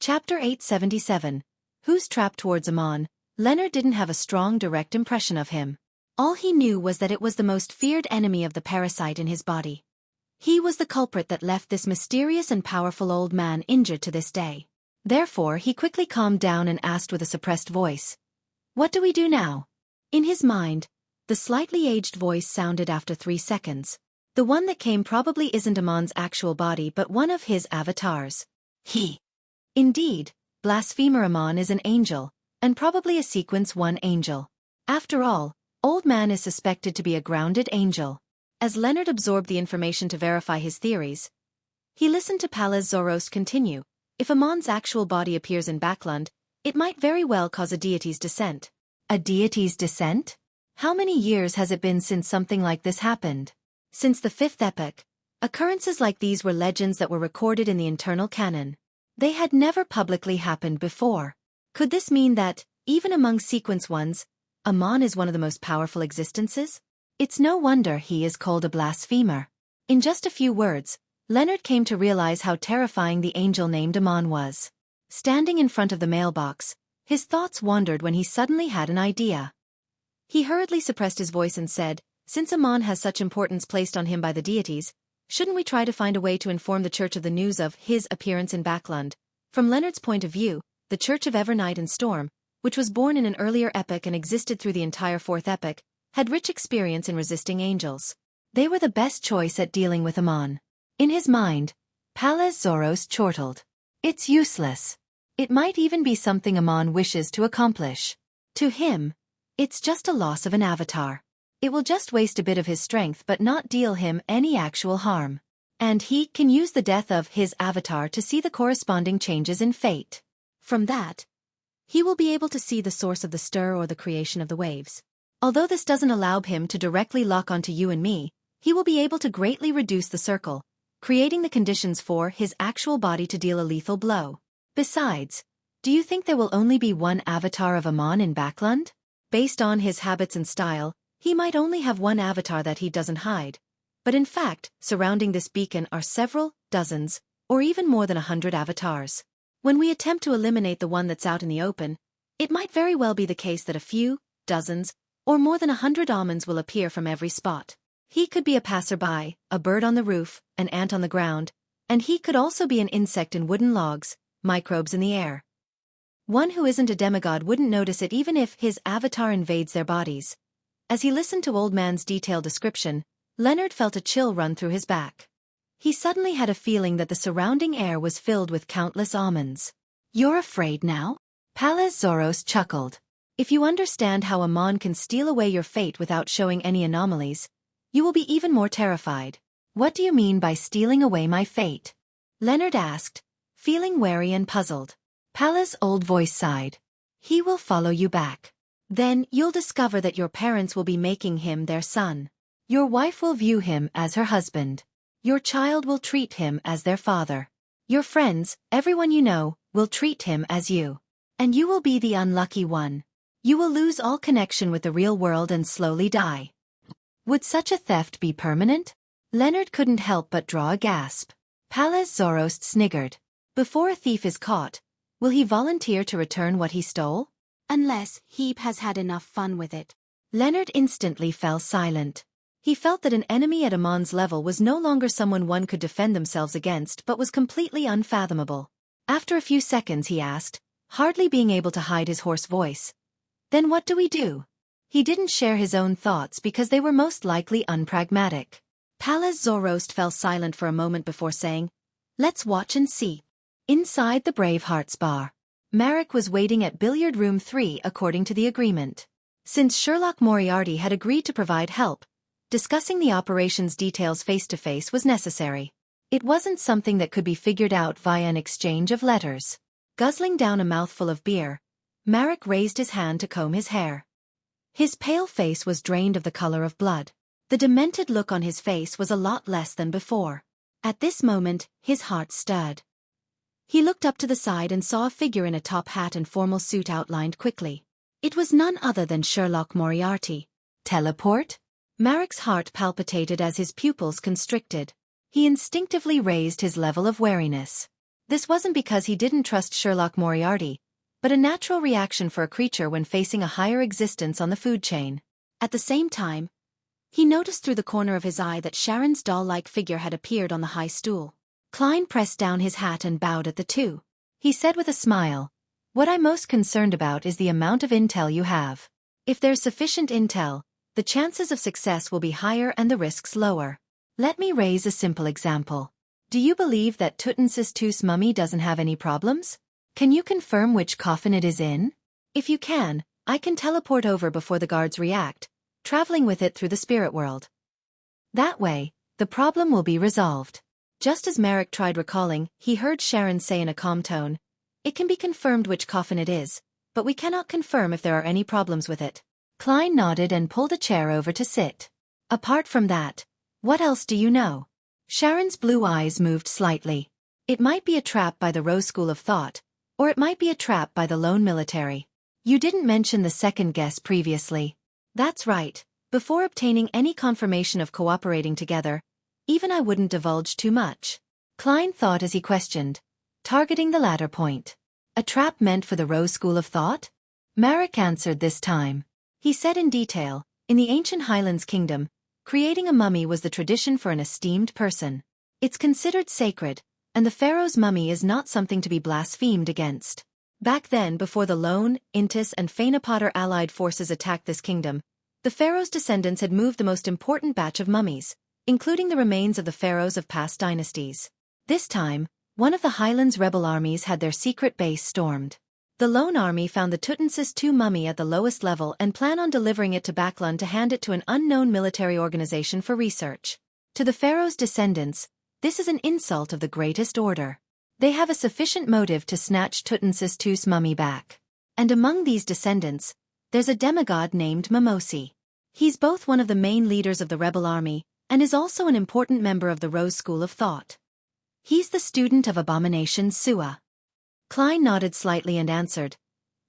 Chapter 877. Who's trapped towards Amon? Leonard didn't have a strong direct impression of him. All he knew was that it was the most feared enemy of the parasite in his body. He was the culprit that left this mysterious and powerful old man injured to this day. Therefore he quickly calmed down and asked with a suppressed voice, "What do we do now?" In his mind, the slightly aged voice sounded after 3 seconds. The one that came probably isn't Amon's actual body but one of his avatars. Indeed, blasphemer Amon is an angel, and probably a sequence 1 angel. After all, Old Man is suspected to be a grounded angel. As Leonard absorbed the information to verify his theories, he listened to Palaz Zoroast continue. If Amon's actual body appears in Backland, it might very well cause a deity's descent. A deity's descent? How many years has it been since something like this happened? Since the 5th epoch, occurrences like these were legends that were recorded in the internal canon. They had never publicly happened before. Could this mean that, even among sequence ones, Amon is one of the most powerful existences? It's no wonder he is called a blasphemer. In just a few words, Leonard came to realize how terrifying the angel named Amon was. Standing in front of the mailbox, his thoughts wandered when he suddenly had an idea. He hurriedly suppressed his voice and said, "Since Amon has such importance placed on him by the deities, shouldn't we try to find a way to inform the Church of the news of his appearance in Backland?" From Leonard's point of view, the Church of Evernight and Storm, which was born in an earlier epoch and existed through the entire 4th epoch, had rich experience in resisting angels. They were the best choice at dealing with Amon. In his mind, Palaz Zoroast chortled. It's useless. It might even be something Amon wishes to accomplish. To him, it's just a loss of an avatar. It will just waste a bit of his strength but not deal him any actual harm. And he can use the death of his avatar to see the corresponding changes in fate. From that, he will be able to see the source of the stir or the creation of the waves. Although this doesn't allow him to directly lock onto you and me, he will be able to greatly reduce the circle, creating the conditions for his actual body to deal a lethal blow. Besides, do you think there will only be one avatar of Amon in Backland? Based on his habits and style, he might only have one avatar that he doesn't hide. But in fact, surrounding this beacon are several, dozens, or even more than 100 avatars. When we attempt to eliminate the one that's out in the open, it might very well be the case that a few, dozens, or more than 100 almonds will appear from every spot. He could be a passerby, a bird on the roof, an ant on the ground, and he could also be an insect in wooden logs, microbes in the air. One who isn't a demigod wouldn't notice it even if his avatar invades their bodies. As he listened to Old Man's detailed description, Leonard felt a chill run through his back. He suddenly had a feeling that the surrounding air was filled with countless almonds. "You're afraid now?" Palaz Zoroast chuckled. "If you understand how Amon can steal away your fate without showing any anomalies, you will be even more terrified." "What do you mean by stealing away my fate?" Leonard asked, feeling wary and puzzled. Palaz's old voice sighed. "He will follow you back. Then you'll discover that your parents will be making him their son. Your wife will view him as her husband. Your child will treat him as their father. Your friends, everyone you know, will treat him as you. And you will be the unlucky one. You will lose all connection with the real world and slowly die." Would such a theft be permanent? Leonard couldn't help but draw a gasp. Palaz Zoroast sniggered. "Before a thief is caught, will he volunteer to return what he stole? Unless he has had enough fun with it." Leonard instantly fell silent. He felt that an enemy at Amon's level was no longer someone one could defend themselves against but was completely unfathomable. After a few seconds he asked, hardly being able to hide his hoarse voice, "Then what do we do?" He didn't share his own thoughts because they were most likely unpragmatic. Palaz Zoroast fell silent for a moment before saying, "Let's watch and see." Inside the Bravehearts bar, Marek was waiting at billiard room 3 according to the agreement. Since Sherlock Moriarty had agreed to provide help, discussing the operation's details face-to-face was necessary. It wasn't something that could be figured out via an exchange of letters. Guzzling down a mouthful of beer, Marek raised his hand to comb his hair. His pale face was drained of the color of blood. The demented look on his face was a lot less than before. At this moment, his heart stirred. He looked up to the side and saw a figure in a top hat and formal suit outlined quickly. It was none other than Sherlock Moriarty. Teleport? Marek's heart palpitated as his pupils constricted. He instinctively raised his level of wariness. This wasn't because he didn't trust Sherlock Moriarty, but a natural reaction for a creature when facing a higher existence on the food chain. At the same time, he noticed through the corner of his eye that Sharon's doll-like figure had appeared on the high stool. Klein pressed down his hat and bowed at the two. He said with a smile, "What I'm most concerned about is the amount of intel you have. If there's sufficient intel, the chances of success will be higher and the risks lower. Let me raise a simple example. Do you believe that Tutmosis II's mummy doesn't have any problems? Can you confirm which coffin it is in? If you can, I can teleport over before the guards react, traveling with it through the spirit world. That way, the problem will be resolved." Just as Merrick tried recalling, he heard Sharon say in a calm tone, "It can be confirmed which coffin it is, but we cannot confirm if there are any problems with it." Klein nodded and pulled a chair over to sit. "Apart from that, what else do you know?" Sharon's blue eyes moved slightly. "It might be a trap by the Rose School of Thought, or it might be a trap by the lone military. You didn't mention the second guess previously." "That's right. Before obtaining any confirmation of cooperating together, even I wouldn't divulge too much." Klein thought as he questioned, targeting the latter point. "A trap meant for the Rose School of Thought?" Merrick answered this time. He said in detail, "In the ancient Highlands Kingdom, creating a mummy was the tradition for an esteemed person. It's considered sacred, and the pharaoh's mummy is not something to be blasphemed against. Back then, before the Lone, Intis and Phaenopotter allied forces attacked this kingdom, the pharaoh's descendants had moved the most important batch of mummies, including the remains of the pharaohs of past dynasties. This time, one of the Highlands rebel armies had their secret base stormed. The lone army found the Tutmosis II mummy at the lowest level and planned on delivering it to Baklan to hand it to an unknown military organization for research. To the pharaoh's descendants, this is an insult of the greatest order. They have a sufficient motive to snatch Tutmosis II's mummy back. And among these descendants, there's a demigod named Mimosi. He's both one of the main leaders of the rebel army, and is also an important member of the Rose School of Thought. He's the student of abomination Sua." Klein nodded slightly and answered,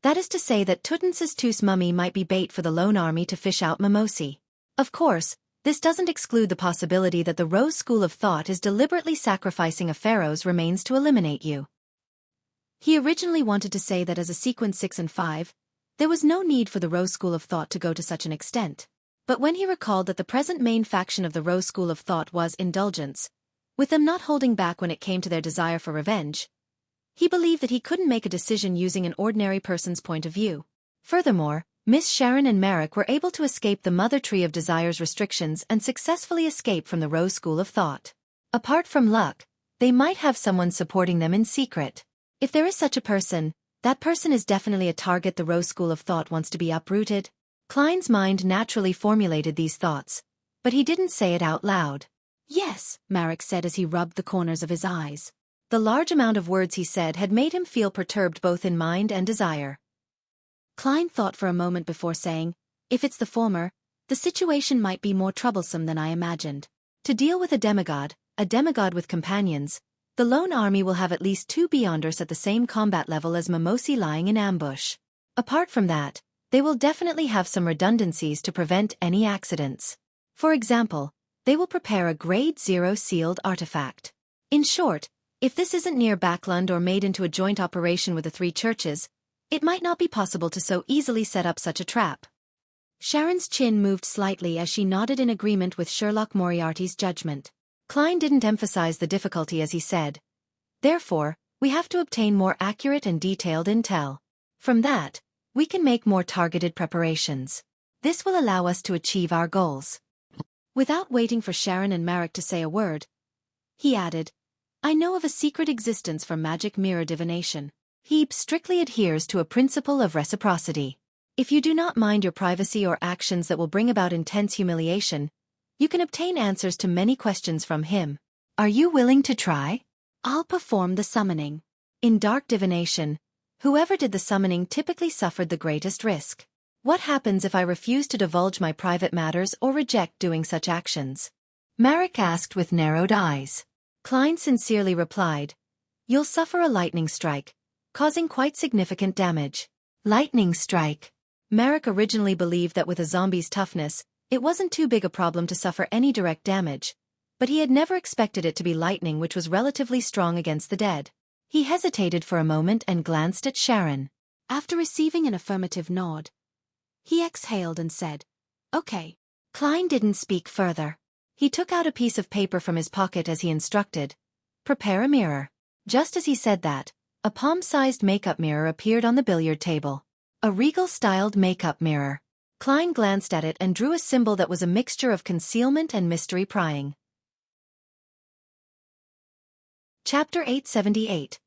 "That is to say that Tutmosis II's mummy might be bait for the lone army to fish out Mimosi. Of course, this doesn't exclude the possibility that the Rose School of Thought is deliberately sacrificing a pharaoh's remains to eliminate you." He originally wanted to say that as a sequence 6 and 5, there was no need for the Rose School of Thought to go to such an extent. But when he recalled that the present main faction of the Rose School of Thought was Indulgence, with them not holding back when it came to their desire for revenge, he believed that he couldn't make a decision using an ordinary person's point of view. Furthermore, Miss Sharon and Merrick were able to escape the Mother Tree of Desire's restrictions and successfully escape from the Rose School of Thought. Apart from luck, they might have someone supporting them in secret. If there is such a person, that person is definitely a target the Rose School of Thought wants to be uprooted. Klein's mind naturally formulated these thoughts, but he didn't say it out loud. "Yes," Merrick said as he rubbed the corners of his eyes. The large amount of words he said had made him feel perturbed both in mind and desire. Klein thought for a moment before saying, "If it's the former, the situation might be more troublesome than I imagined. To deal with a demigod with companions, the lone army will have at least 2 Beyonders at the same combat level as Mimosi lying in ambush. Apart from that, they will definitely have some redundancies to prevent any accidents. For example, they will prepare a Grade 0 sealed artifact. In short, if this isn't near Bakland or made into a joint operation with the 3 churches, it might not be possible to so easily set up such a trap." Sharon's chin moved slightly as she nodded in agreement with Sherlock Moriarty's judgment. Klein didn't emphasize the difficulty as he said, "Therefore, we have to obtain more accurate and detailed intel. From that, we can make more targeted preparations. This will allow us to achieve our goals." Without waiting for Sharon and Merrick to say a word, he added, "I know of a secret existence for magic mirror divination. He strictly adheres to a principle of reciprocity. If you do not mind your privacy or actions that will bring about intense humiliation, you can obtain answers to many questions from him. Are you willing to try?" "I'll perform the summoning." In dark divination, whoever did the summoning typically suffered the greatest risk. "What happens if I refuse to divulge my private matters or reject doing such actions?" Merrick asked with narrowed eyes. Klein sincerely replied, "You'll suffer a lightning strike, causing quite significant damage." Lightning strike. Merrick originally believed that with a zombie's toughness, it wasn't too big a problem to suffer any direct damage, but he had never expected it to be lightning, which was relatively strong against the dead. He hesitated for a moment and glanced at Sharon. After receiving an affirmative nod, he exhaled and said, "Okay." Klein didn't speak further. He took out a piece of paper from his pocket as he instructed. "Prepare a mirror." Just as he said that, a palm-sized makeup mirror appeared on the billiard table. A regal-styled makeup mirror. Klein glanced at it and drew a symbol that was a mixture of concealment and mystery prying. Chapter 878.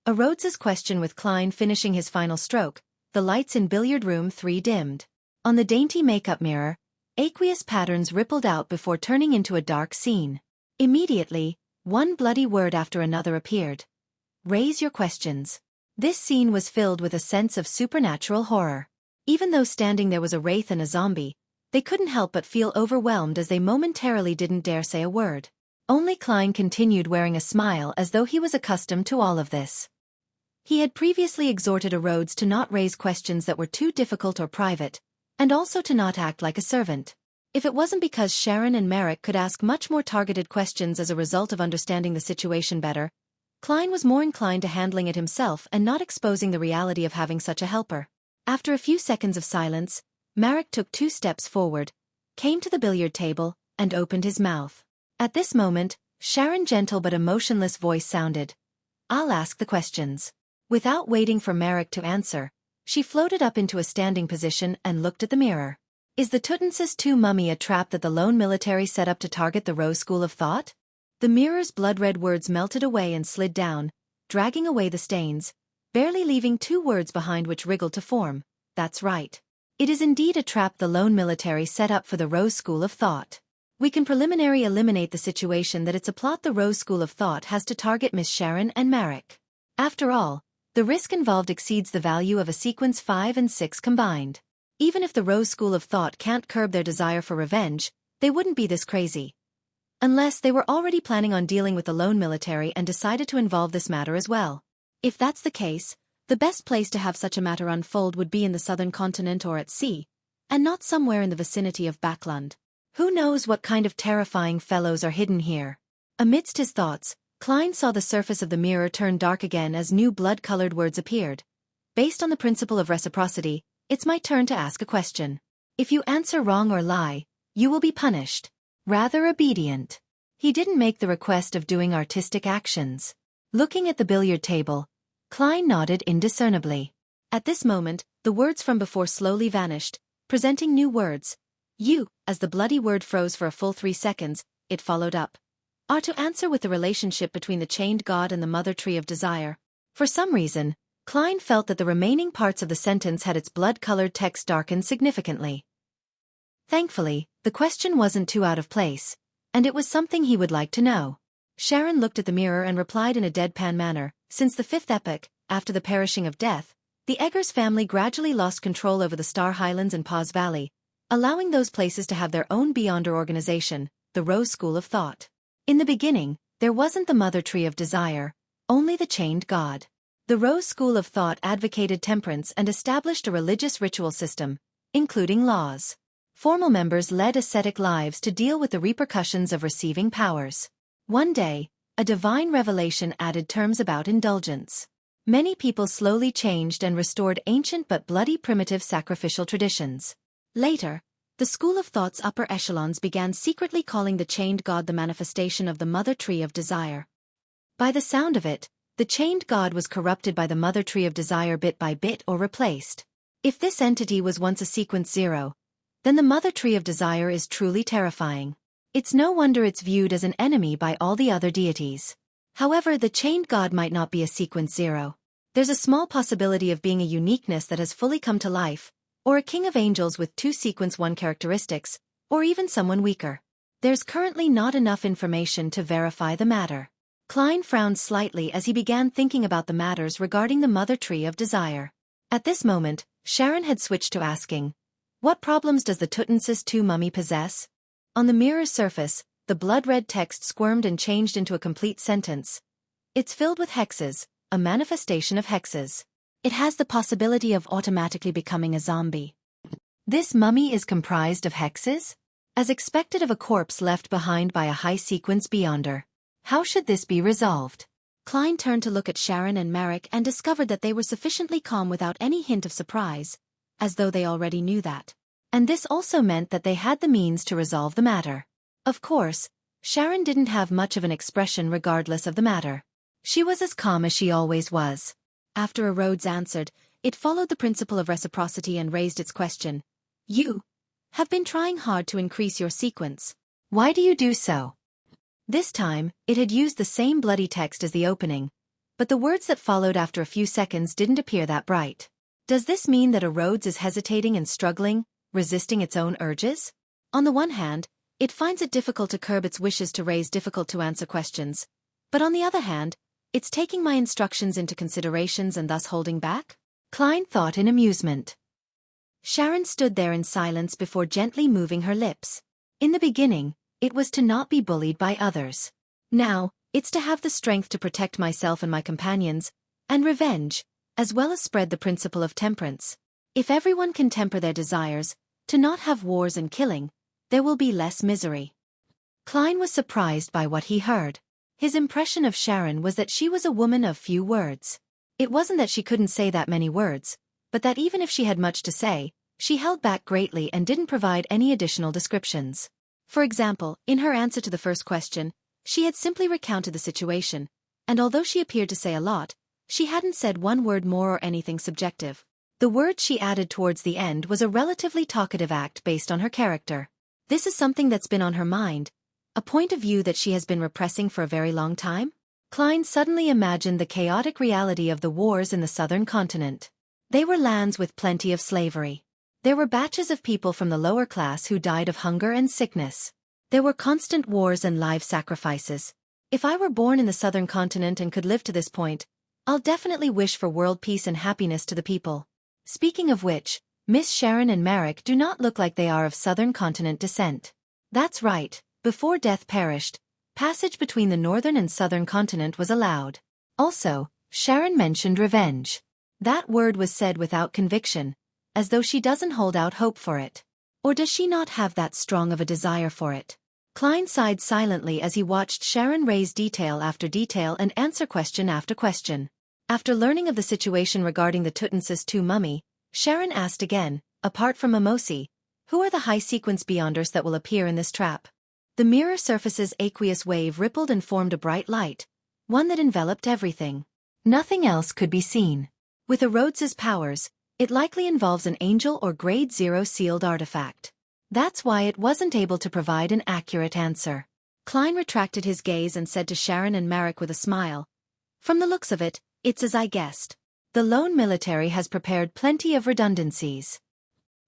A Rhodes's question. With Klein finishing his final stroke, the lights in billiard room 3 dimmed. On the dainty makeup mirror, aqueous patterns rippled out before turning into a dark scene. Immediately, one bloody word after another appeared. "Raise your questions." This scene was filled with a sense of supernatural horror. Even though standing there was a wraith and a zombie, they couldn't help but feel overwhelmed as they momentarily didn't dare say a word. Only Klein continued wearing a smile as though he was accustomed to all of this. He had previously exhorted a Rhodes to not raise questions that were too difficult or private, and also to not act like a servant. If it wasn't because Sharon and Merrick could ask much more targeted questions as a result of understanding the situation better, Klein was more inclined to handling it himself and not exposing the reality of having such a helper. After a few seconds of silence, Merrick took 2 steps forward, came to the billiard table, and opened his mouth. At this moment, Sharon's gentle but emotionless voice sounded. "I'll ask the questions." Without waiting for Merrick to answer, she floated up into a standing position and looked at the mirror. "Is the Tuttensis II mummy a trap that the lone military set up to target the Rose School of Thought?" The mirror's blood-red words melted away and slid down, dragging away the stains, barely leaving 2 words behind which wriggled to form. "That's right. It is indeed a trap the lone military set up for the Rose School of Thought. We can preliminary eliminate the situation that it's a plot the Rose School of Thought has to target Miss Sharon and Merrick. After all, the risk involved exceeds the value of a sequence 5 and 6 combined. Even if the Rose School of Thought can't curb their desire for revenge, they wouldn't be this crazy. Unless they were already planning on dealing with the lone military and decided to involve this matter as well. If that's the case, the best place to have such a matter unfold would be in the southern continent or at sea, and not somewhere in the vicinity of Backland. Who knows what kind of terrifying fellows are hidden here? Amidst his thoughts, Klein saw the surface of the mirror turn dark again as new blood-colored words appeared. "Based on the principle of reciprocity, it's my turn to ask a question. If you answer wrong or lie, you will be punished." Rather obedient. He didn't make the request of doing artistic actions. Looking at the billiard table, Klein nodded indiscernibly. At this moment, the words from before slowly vanished, presenting new words. "You," as the bloody word froze for a full 3 seconds, it followed up, "are to answer with the relationship between the chained god and the mother tree of desire." For some reason, Klein felt that the remaining parts of the sentence had its blood-colored text darkened significantly. Thankfully, the question wasn't too out of place, and it was something he would like to know. Sharon looked at the mirror and replied in a deadpan manner. Since the 5th epoch, after the perishing of death, the Eggers family gradually lost control over the Star Highlands and Paws Valley, allowing those places to have their own beyonder organization, the Rose School of Thought. In the beginning, there wasn't the Mother Tree of Desire, only the Chained God. The Rose School of Thought advocated temperance and established a religious ritual system, including laws. Formal members led ascetic lives to deal with the repercussions of receiving powers. One day, a divine revelation added terms about indulgence. Many people slowly changed and restored ancient but bloody primitive sacrificial traditions. Later, the School of Thought's upper echelons began secretly calling the Chained God the manifestation of the Mother Tree of Desire. By the sound of it, the Chained God was corrupted by the Mother Tree of Desire bit by bit or replaced. If this entity was once a sequence 0, then the Mother Tree of Desire is truly terrifying. It's no wonder it's viewed as an enemy by all the other deities. However, the Chained God might not be a sequence 0. There's a small possibility of being a uniqueness that has fully come to life, or a king of angels with 2 sequence 1 characteristics, or even someone weaker. There's currently not enough information to verify the matter. Klein frowned slightly as he began thinking about the matters regarding the Mother Tree of Desire. At this moment, Sharon had switched to asking, "What problems does the Tuttensis II mummy possess?" On the mirror's surface, the blood-red text squirmed and changed into a complete sentence. "It's filled with hexes, a manifestation of hexes. It has the possibility of automatically becoming a zombie." This mummy is comprised of hexes? As expected of a corpse left behind by a high-sequence beyonder. How should this be resolved? Klein turned to look at Sharon and Marek and discovered that they were sufficiently calm without any hint of surprise, as though they already knew that. And this also meant that they had the means to resolve the matter. Of course, Sharon didn't have much of an expression regardless of the matter. She was as calm as she always was. After Rhodes answered, it followed the principle of reciprocity and raised its question. You have been trying hard to increase your sequence. Why do you do so? This time, it had used the same bloody text as the opening, but the words that followed after a few seconds didn't appear that bright. Does this mean that Rhodes is hesitating and struggling, resisting its own urges? On the one hand, it finds it difficult to curb its wishes to raise difficult-to-answer questions, but on the other hand, it's taking my instructions into considerations and thus holding back? Klein thought in amusement. Sharon stood there in silence before gently moving her lips. In the beginning, it was to not be bullied by others. Now, it's to have the strength to protect myself and my companions, and revenge, as well as spread the principle of temperance. If everyone can temper their desires, to not have wars and killing, there will be less misery. Klein was surprised by what he heard. His impression of Sharon was that she was a woman of few words. It wasn't that she couldn't say that many words, but that even if she had much to say, she held back greatly and didn't provide any additional descriptions. For example, in her answer to the first question, she had simply recounted the situation, and although she appeared to say a lot, she hadn't said one word more or anything subjective. The word she added towards the end was a relatively talkative act based on her character. This is something that's been on her mind, a point of view that she has been repressing for a very long time? Klein suddenly imagined the chaotic reality of the wars in the southern continent. They were lands with plenty of slavery. There were batches of people from the lower class who died of hunger and sickness. There were constant wars and live sacrifices. If I were born in the southern continent and could live to this point, I'll definitely wish for world peace and happiness to the people. Speaking of which, Miss Sharon and Marek do not look like they are of southern continent descent. That's right, before death perished, passage between the northern and southern continent was allowed. Also, Sharon mentioned revenge. That word was said without conviction, as though she doesn't hold out hope for it. Or does she not have that strong of a desire for it? Klein sighed silently as he watched Sharon raise detail after detail and answer question after question. After learning of the situation regarding the Tutmosis II mummy, Sharon asked again, apart from Mimosi, who are the high-sequence beyonders that will appear in this trap? The mirror surface's aqueous wave rippled and formed a bright light, one that enveloped everything. Nothing else could be seen. With Rhodes's powers, it likely involves an angel or grade 0 sealed artifact. That's why it wasn't able to provide an accurate answer. Klein retracted his gaze and said to Sharon and Marek with a smile, "From the looks of it, it's as I guessed. The lone military has prepared plenty of redundancies."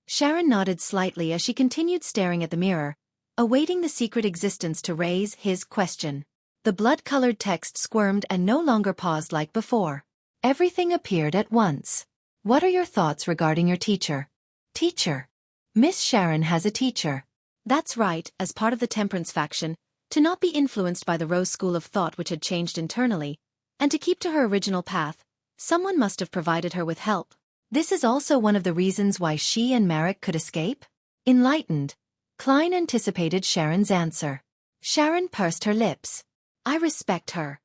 Sharon nodded slightly as she continued staring at the mirror, awaiting the secret existence to raise his question. The blood-colored text squirmed and no longer paused like before. Everything appeared at once. What are your thoughts regarding your teacher? Teacher. Miss Sharon has a teacher. That's right, as part of the temperance faction, to not be influenced by the Rose school of thought which had changed internally, and to keep to her original path, someone must have provided her with help. This is also one of the reasons why she and Marek could escape? Enlightened, Klein anticipated Sharon's answer. Sharon pursed her lips. I respect her.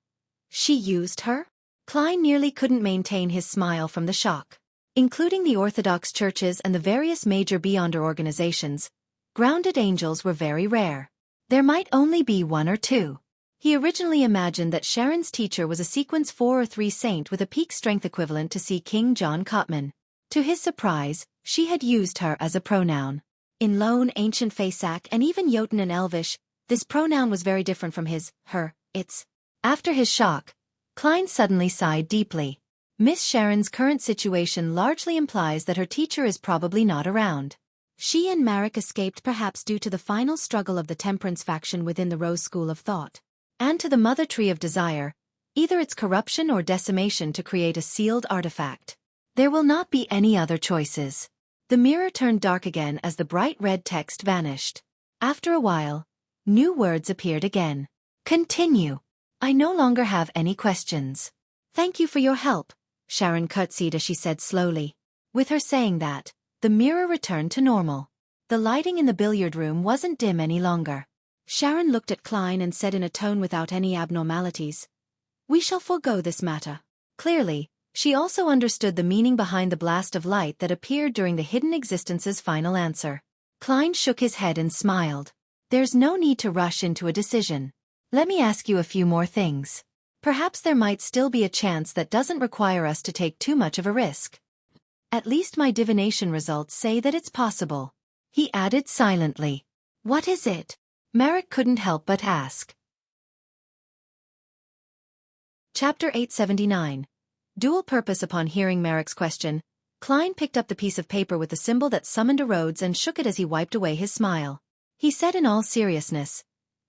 She used her? Klein nearly couldn't maintain his smile from the shock. Including the Orthodox churches and the various major Beyonder organizations, grounded angels were very rare. There might only be one or two. He originally imagined that Sharon's teacher was a sequence 4 or 3 saint with a peak strength equivalent to see King John Cotman. To his surprise, she had used her as a pronoun. In Lone, Ancient Faesak and even Jotun and Elvish, this pronoun was very different from his, her, its. After his shock, Klein suddenly sighed deeply. Miss Sharon's current situation largely implies that her teacher is probably not around. She and Marek escaped perhaps due to the final struggle of the temperance faction within the Rose school of thought. And to the mother tree of desire, either its corruption or decimation to create a sealed artifact. There will not be any other choices. The mirror turned dark again as the bright red text vanished. After a while, new words appeared again. Continue. I no longer have any questions. Thank you for your help, Sharon curtsied as she said slowly. With her saying that, the mirror returned to normal. The lighting in the billiard room wasn't dim any longer. Sharon looked at Klein and said in a tone without any abnormalities, We shall forego this matter. Clearly, she also understood the meaning behind the blast of light that appeared during the hidden existence's final answer. Klein shook his head and smiled. There's no need to rush into a decision. Let me ask you a few more things. Perhaps there might still be a chance that doesn't require us to take too much of a risk. At least my divination results say that it's possible. He added silently. What is it? Merrick couldn't help but ask. Chapter 879. Dual purpose. Upon hearing Merrick's question, Klein picked up the piece of paper with the symbol that summoned erodes and shook it as he wiped away his smile. He said in all seriousness,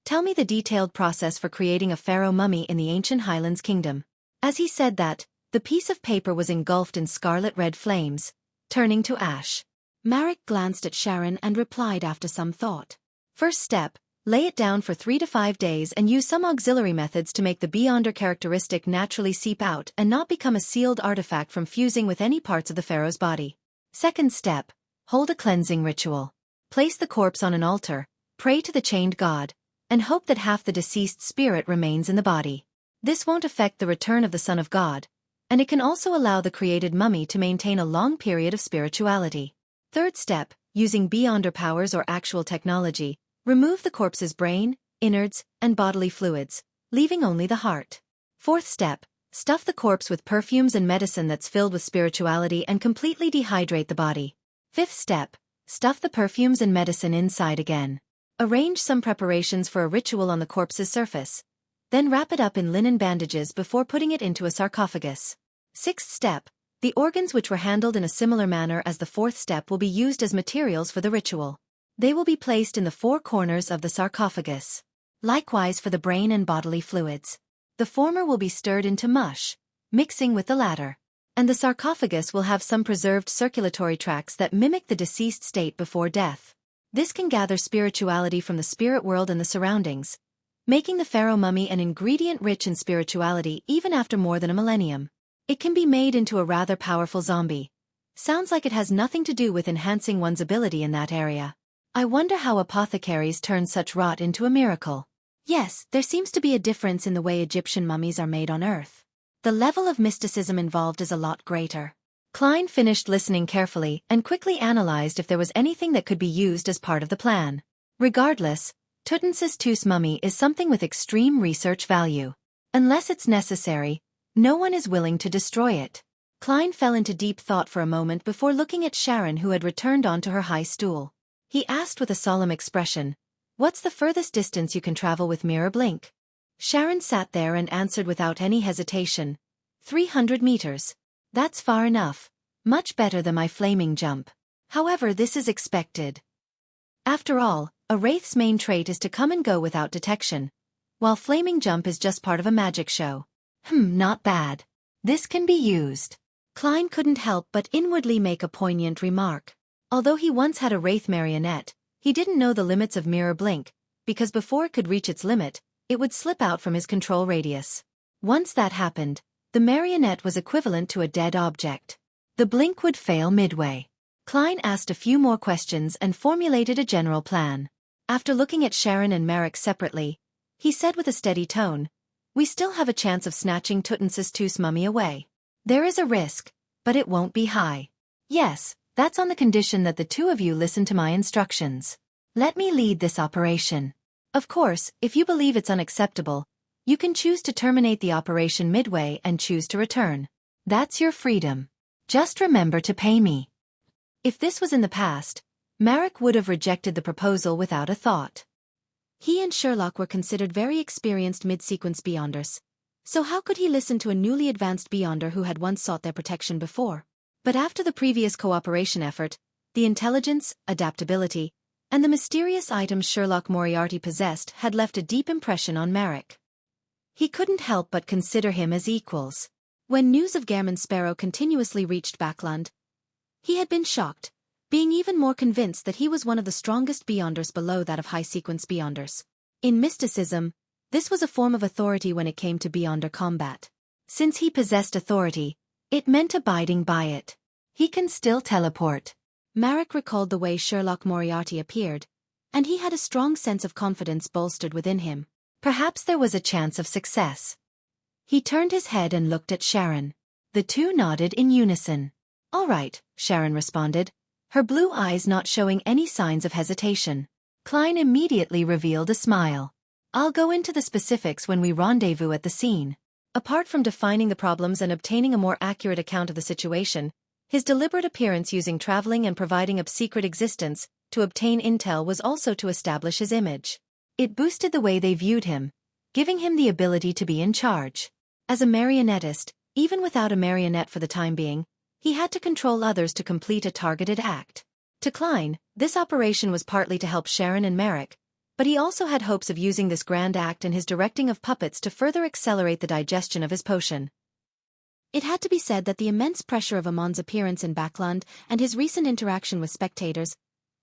"Tell me the detailed process for creating a pharaoh mummy in the ancient Highlands Kingdom." As he said that, the piece of paper was engulfed in scarlet-red flames, turning to ash. Merrick glanced at Sharon and replied after some thought. First step, lay it down for 3 to 5 days and use some auxiliary methods to make the Beyonder characteristic naturally seep out and not become a sealed artifact from fusing with any parts of the pharaoh's body. Second step, hold a cleansing ritual. Place the corpse on an altar, pray to the chained god, and hope that half the deceased spirit remains in the body. This won't affect the return of the Son of God, and it can also allow the created mummy to maintain a long period of spirituality. Third step, using Beyonder powers or actual technology, remove the corpse's brain, innards, and bodily fluids, leaving only the heart. Fourth step, stuff the corpse with perfumes and medicine that's filled with spirituality and completely dehydrate the body. Fifth step, stuff the perfumes and medicine inside again. Arrange some preparations for a ritual on the corpse's surface. Then wrap it up in linen bandages before putting it into a sarcophagus. Sixth step, the organs which were handled in a similar manner as the fourth step will be used as materials for the ritual. They will be placed in the 4 corners of the sarcophagus. Likewise for the brain and bodily fluids. The former will be stirred into mush, mixing with the latter. And the sarcophagus will have some preserved circulatory tracts that mimic the deceased state before death. This can gather spirituality from the spirit world and the surroundings, making the pharaoh mummy an ingredient rich in spirituality even after more than a millennium. It can be made into a rather powerful zombie. Sounds like it has nothing to do with enhancing one's ability in that area. I wonder how apothecaries turn such rot into a miracle. Yes, there seems to be a difference in the way Egyptian mummies are made on Earth. The level of mysticism involved is a lot greater. Klein finished listening carefully and quickly analyzed if there was anything that could be used as part of the plan. Regardless, Tutmosis II's mummy is something with extreme research value. Unless it's necessary, no one is willing to destroy it. Klein fell into deep thought for a moment before looking at Sharon, who had returned onto her high stool. He asked with a solemn expression, "What's the furthest distance you can travel with mirror blink?" Sharon sat there and answered without any hesitation, 300 meters. That's far enough. Much better than my flaming jump. However, this is expected. After all, a wraith's main trait is to come and go without detection, while flaming jump is just part of a magic show. Not bad. This can be used. Klein couldn't help but inwardly make a poignant remark. Although he once had a wraith marionette, he didn't know the limits of mirror blink, because before it could reach its limit, it would slip out from his control radius. Once that happened, the marionette was equivalent to a dead object. The blink would fail midway. Klein asked a few more questions and formulated a general plan. After looking at Sharon and Merrick separately, he said with a steady tone, "We still have a chance of snatching Tutmosis II's mummy away. There is a risk, but it won't be high. Yes, that's on the condition that the two of you listen to my instructions. Let me lead this operation. Of course, if you believe it's unacceptable, you can choose to terminate the operation midway and choose to return. That's your freedom. Just remember to pay me." If this was in the past, Merrick would have rejected the proposal without a thought. He and Sherlock were considered very experienced mid-sequence Beyonders, so how could he listen to a newly advanced Beyonder who had once sought their protection before? But after the previous cooperation effort, the intelligence, adaptability, and the mysterious items Sherlock Moriarty possessed had left a deep impression on Merrick. He couldn't help but consider him as equals. When news of Gairman Sparrow continuously reached Backland, he had been shocked, being even more convinced that he was one of the strongest Beyonders below that of high-sequence Beyonders. In mysticism, this was a form of authority when it came to Beyonder combat. Since he possessed authority, it meant abiding by it. He can still teleport. Merrick recalled the way Sherlock Moriarty appeared, and he had a strong sense of confidence bolstered within him. Perhaps there was a chance of success. He turned his head and looked at Sharon. The two nodded in unison. "All right," Sharon responded, her blue eyes not showing any signs of hesitation. Klein immediately revealed a smile. "I'll go into the specifics when we rendezvous at the scene." Apart from defining the problems and obtaining a more accurate account of the situation, his deliberate appearance using traveling and providing a secret existence to obtain intel was also to establish his image. It boosted the way they viewed him, giving him the ability to be in charge. As a marionettist, even without a marionette for the time being, he had to control others to complete a targeted act. To Klein, this operation was partly to help Sharon and Merrick, but he also had hopes of using this grand act and his directing of puppets to further accelerate the digestion of his potion. It had to be said that the immense pressure of Amon's appearance in Backlund and his recent interaction with spectators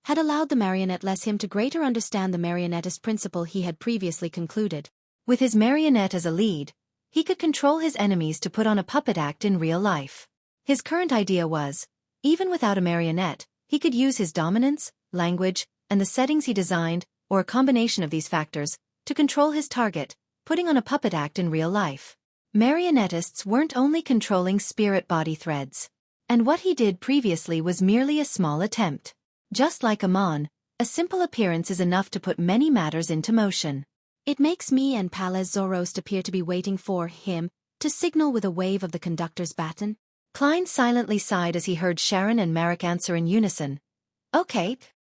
had allowed the marionette-less him to greater understand the marionettist principle he had previously concluded. With his marionette as a lead, he could control his enemies to put on a puppet act in real life. His current idea was, even without a marionette, he could use his dominance, language, and the settings he designed, or a combination of these factors, to control his target, putting on a puppet act in real life. Marionettists weren't only controlling spirit body threads. And what he did previously was merely a small attempt. Just like Amon, a simple appearance is enough to put many matters into motion. It makes me and Palaz Zorost appear to be waiting for him to signal with a wave of the conductor's baton. Klein silently sighed as he heard Sharon and Marek answer in unison. "Okay."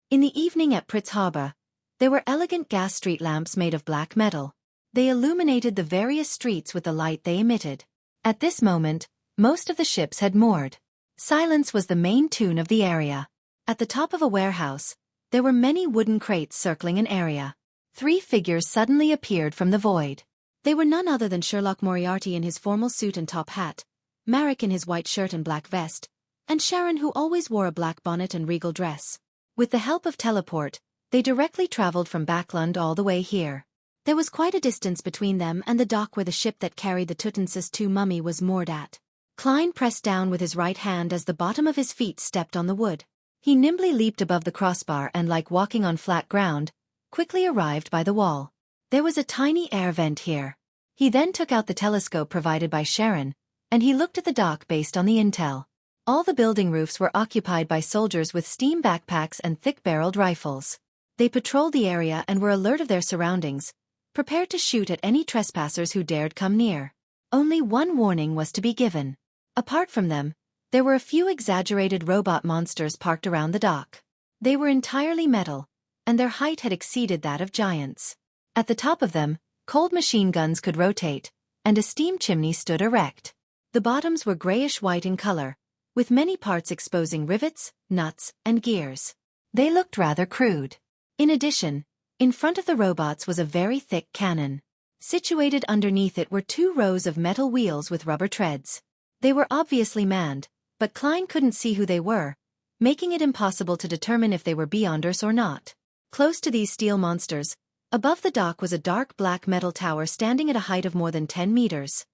In the evening at Pritz Harbor, there were elegant gas street lamps made of black metal. They illuminated the various streets with the light they emitted. At this moment, most of the ships had moored. Silence was the main tune of the area. At the top of a warehouse, there were many wooden crates circling an area. 3 figures suddenly appeared from the void. They were none other than Sherlock Moriarty in his formal suit and top hat, Marek in his white shirt and black vest, and Sharon who always wore a black bonnet and regal dress. With the help of teleport, they directly traveled from Backlund all the way here. There was quite a distance between them and the dock where the ship that carried the Tutensis II mummy was moored at. Klein pressed down with his right hand as the bottom of his feet stepped on the wood. He nimbly leaped above the crossbar and, like walking on flat ground, quickly arrived by the wall. There was a tiny air vent here. He then took out the telescope provided by Sharon, and he looked at the dock based on the intel. All the building roofs were occupied by soldiers with steam backpacks and thick-barreled rifles. They patrolled the area and were alert of their surroundings, prepared to shoot at any trespassers who dared come near. Only one warning was to be given. Apart from them, there were a few exaggerated robot monsters parked around the dock. They were entirely metal, and their height had exceeded that of giants. At the top of them, cold machine guns could rotate, and a steam chimney stood erect. The bottoms were grayish-white in color, with many parts exposing rivets, nuts, and gears. They looked rather crude. In addition, in front of the robots was a very thick cannon. Situated underneath it were 2 rows of metal wheels with rubber treads. They were obviously manned, but Klein couldn't see who they were, making it impossible to determine if they were Beyonders or not. Close to these steel monsters, above the dock was a dark black metal tower standing at a height of more than 10 meters.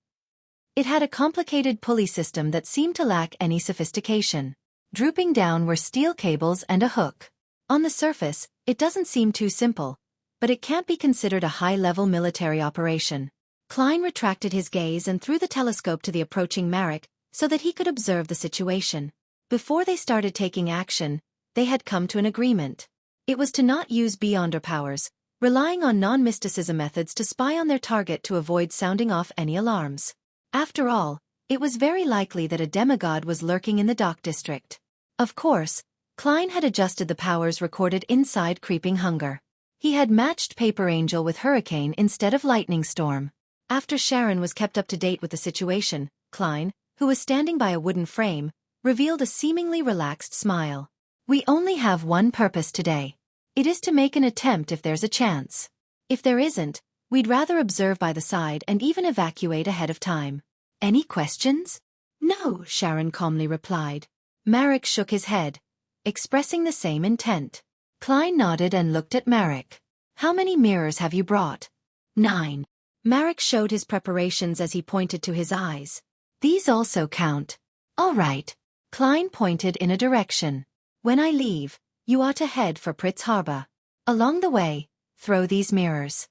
It had a complicated pulley system that seemed to lack any sophistication. Drooping down were steel cables and a hook. On the surface, it doesn't seem too simple, but it can't be considered a high-level military operation. Klein retracted his gaze and threw the telescope to the approaching Marek so that he could observe the situation. Before they started taking action, they had come to an agreement. It was to not use Beyonder powers, relying on non-mysticism methods to spy on their target to avoid sounding off any alarms. After all, it was very likely that a demigod was lurking in the dock district. Of course, Klein had adjusted the powers recorded inside Creeping Hunger. He had matched Paper Angel with Hurricane instead of Lightning Storm. After Sharon was kept up to date with the situation, Klein, who was standing by a wooden frame, revealed a seemingly relaxed smile. "We only have one purpose today. It is to make an attempt if there's a chance. If there isn't, we'd rather observe by the side and even evacuate ahead of time. Any questions?" "No," Sharon calmly replied. Marek shook his head, expressing the same intent. Klein nodded and looked at Marek. "How many mirrors have you brought?" 9. Marek showed his preparations as he pointed to his eyes. "These also count." "All right." Klein pointed in a direction. "When I leave, you are to head for Pritz Harbor. Along the way, throw these mirrors."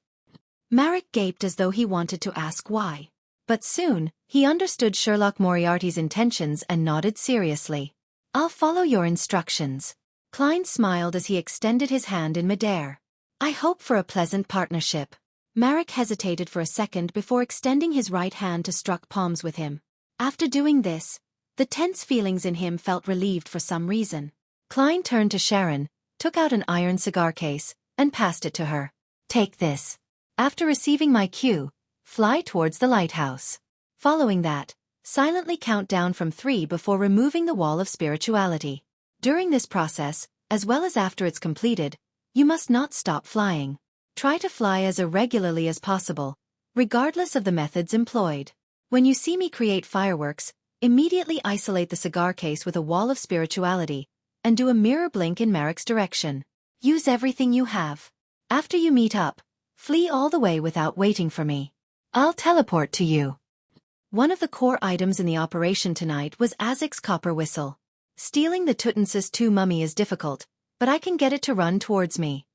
Marek gaped as though he wanted to ask why. But soon, he understood Sherlock Moriarty's intentions and nodded seriously. "I'll follow your instructions." Klein smiled as he extended his hand in midair. "I hope for a pleasant partnership." Marek hesitated for a second before extending his right hand to struck palms with him. After doing this, the tense feelings in him felt relieved for some reason. Klein turned to Sharon, took out an iron cigar case, and passed it to her. "Take this. After receiving my cue, fly towards the lighthouse. Following that, silently count down from 3 before removing the wall of spirituality. During this process, as well as after it's completed, you must not stop flying. Try to fly as irregularly as possible, regardless of the methods employed. When you see me create fireworks, immediately isolate the cigar case with a wall of spirituality, and do a mirror blink in Marek's direction. Use everything you have. After you meet up, flee all the way without waiting for me. I'll teleport to you." One of the core items in the operation tonight was Azek's copper whistle. Stealing the Tuttensis II mummy is difficult, but I can get it to run towards me.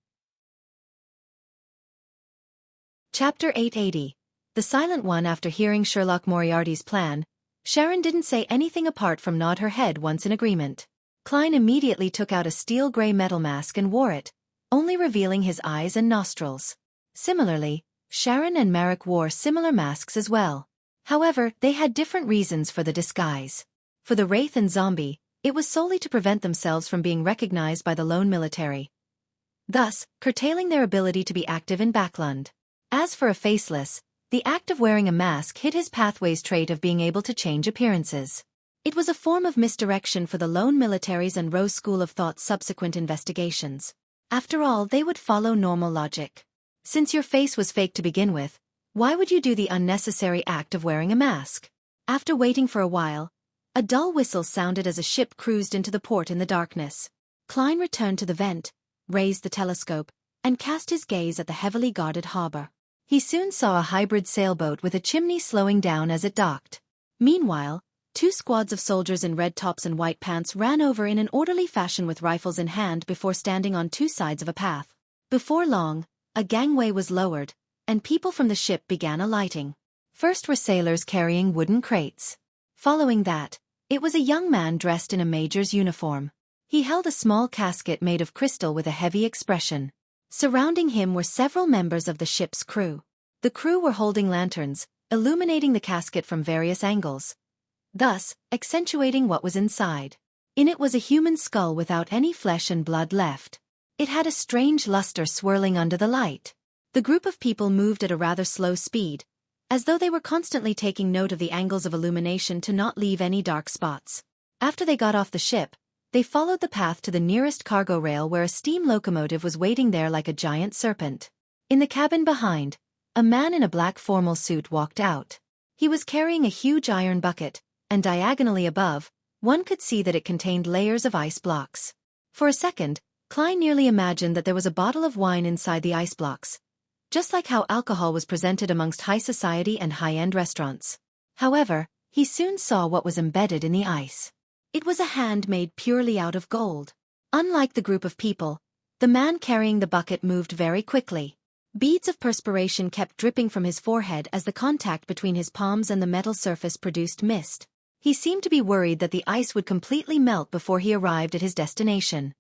Chapter 880. The Silent One. After hearing Sherlock Moriarty's plan, Sharon didn't say anything apart from nod her head once in agreement. Klein immediately took out a steel gray metal mask and wore it, only revealing his eyes and nostrils. Similarly, Sharon and Marek wore similar masks as well. However, they had different reasons for the disguise. For the Wraith and Zombie, it was solely to prevent themselves from being recognized by the lone military, thus curtailing their ability to be active in Backland. As for a Faceless, the act of wearing a mask hid his pathway's trait of being able to change appearances. It was a form of misdirection for the lone military's and Rose school of thought's subsequent investigations. After all, they would follow normal logic. Since your face was fake to begin with, why would you do the unnecessary act of wearing a mask? After waiting for a while, a dull whistle sounded as a ship cruised into the port in the darkness. Klein returned to the vent, raised the telescope, and cast his gaze at the heavily guarded harbor. He soon saw a hybrid sailboat with a chimney slowing down as it docked. Meanwhile, 2 squads of soldiers in red tops and white pants ran over in an orderly fashion with rifles in hand before standing on 2 sides of a path. Before long, a gangway was lowered, and people from the ship began alighting. First were sailors carrying wooden crates. Following that, it was a young man dressed in a major's uniform. He held a small casket made of crystal with a heavy expression. Surrounding him were several members of the ship's crew. The crew were holding lanterns, illuminating the casket from various angles, thus accentuating what was inside. In it was a human skull without any flesh and blood left. It had a strange luster swirling under the light. The group of people moved at a rather slow speed, as though they were constantly taking note of the angles of illumination to not leave any dark spots. After they got off the ship, they followed the path to the nearest cargo rail where a steam locomotive was waiting there like a giant serpent. In the cabin behind, a man in a black formal suit walked out. He was carrying a huge iron bucket, and diagonally above, one could see that it contained layers of ice blocks. For a second, Klein nearly imagined that there was a bottle of wine inside the ice blocks, just like how alcohol was presented amongst high society and high-end restaurants. However, he soon saw what was embedded in the ice. It was a hand made purely out of gold. Unlike the group of people, the man carrying the bucket moved very quickly. Beads of perspiration kept dripping from his forehead as the contact between his palms and the metal surface produced mist. He seemed to be worried that the ice would completely melt before he arrived at his destination.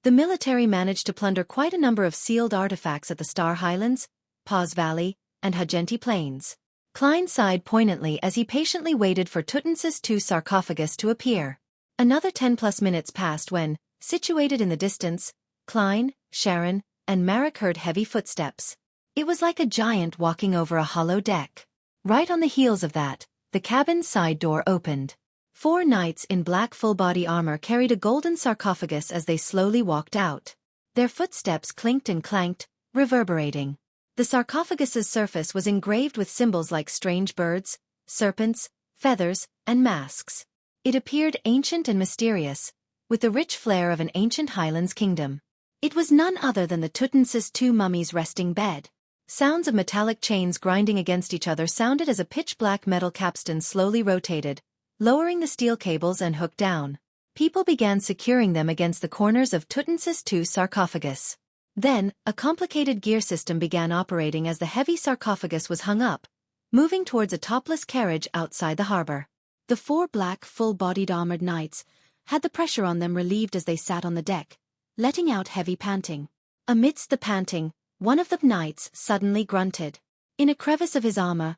The military managed to plunder quite a number of sealed artifacts at the Star Highlands, Paz Valley, and Hagenti Plains. Klein sighed poignantly as he patiently waited for Tuttensis II's sarcophagus to appear. Another 10+ minutes passed when, situated in the distance, Klein, Sharon, and Marek heard heavy footsteps. It was like a giant walking over a hollow deck. Right on the heels of that, the cabin's side door opened. 4 knights in black full-body armor carried a golden sarcophagus as they slowly walked out. Their footsteps clinked and clanked, reverberating. The sarcophagus's surface was engraved with symbols like strange birds, serpents, feathers, and masks. It appeared ancient and mysterious, with the rich flair of an ancient Highlands kingdom. It was none other than the Tuttensis II mummy's resting bed. Sounds of metallic chains grinding against each other sounded as a pitch-black metal capstan slowly rotated, lowering the steel cables and hooked down. People began securing them against the corners of Tuttensis II's sarcophagus. Then, a complicated gear system began operating as the heavy sarcophagus was hung up, moving towards a topless carriage outside the harbor. The 4 black, full-bodied armored knights had the pressure on them relieved as they sat on the deck, letting out heavy panting. Amidst the panting, one of the knights suddenly grunted. In a crevice of his armor,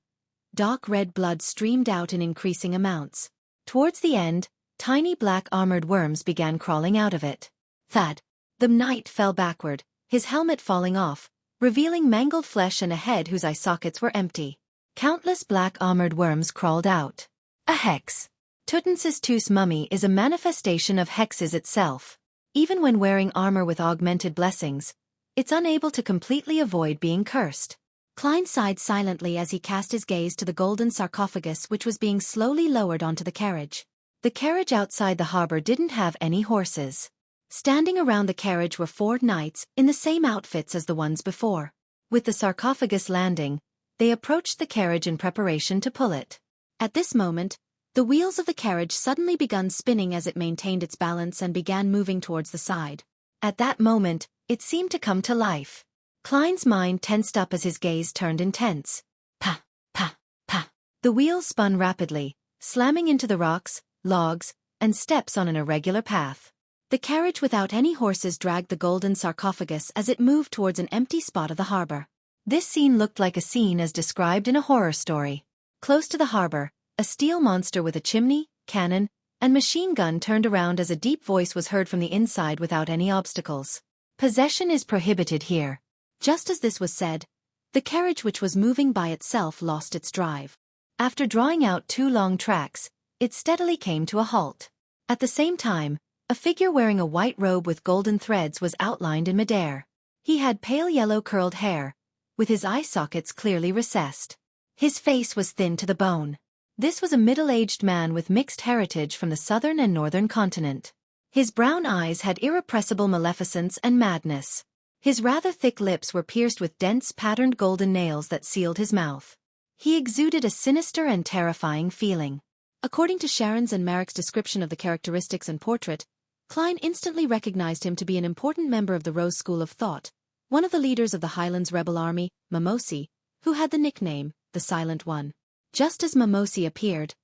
dark red blood streamed out in increasing amounts. Towards the end, tiny black armored worms began crawling out of it. Thud! The knight fell backward, his helmet falling off, revealing mangled flesh and a head whose eye sockets were empty. Countless black armored worms crawled out. A hex. Tutmosis II's mummy is a manifestation of hexes itself. Even when wearing armor with augmented blessings, it's unable to completely avoid being cursed. Klein sighed silently as he cast his gaze to the golden sarcophagus which was being slowly lowered onto the carriage. The carriage outside the harbor didn't have any horses. Standing around the carriage were 4 knights in the same outfits as the ones before. With the sarcophagus landing, they approached the carriage in preparation to pull it. At this moment, the wheels of the carriage suddenly began spinning as it maintained its balance and began moving towards the side. At that moment, it seemed to come to life. Klein's mind tensed up as his gaze turned intense. Pa, pa, pa. The wheels spun rapidly, slamming into the rocks, logs, and steps on an irregular path. The carriage without any horses dragged the golden sarcophagus as it moved towards an empty spot of the harbor. This scene looked like a scene as described in a horror story. Close to the harbor, a steel monster with a chimney, cannon, and machine gun turned around as a deep voice was heard from the inside without any obstacles. Possession is prohibited here. Just as this was said, the carriage which was moving by itself lost its drive. After drawing out 2 long tracks, it steadily came to a halt. At the same time, a figure wearing a white robe with golden threads was outlined in midair. He had pale yellow curled hair, with his eye sockets clearly recessed. His face was thin to the bone. This was a middle-aged man with mixed heritage from the southern and northern continent. His brown eyes had irrepressible maleficence and madness. His rather thick lips were pierced with dense patterned golden nails that sealed his mouth. He exuded a sinister and terrifying feeling. According to Sharon's and Marek's description of the characteristics and portrait, Klein instantly recognized him to be an important member of the Rose School of Thought, one of the leaders of the Highlands rebel army, Mimosi, who had the nickname, the Silent One. Just as Mimosi appeared,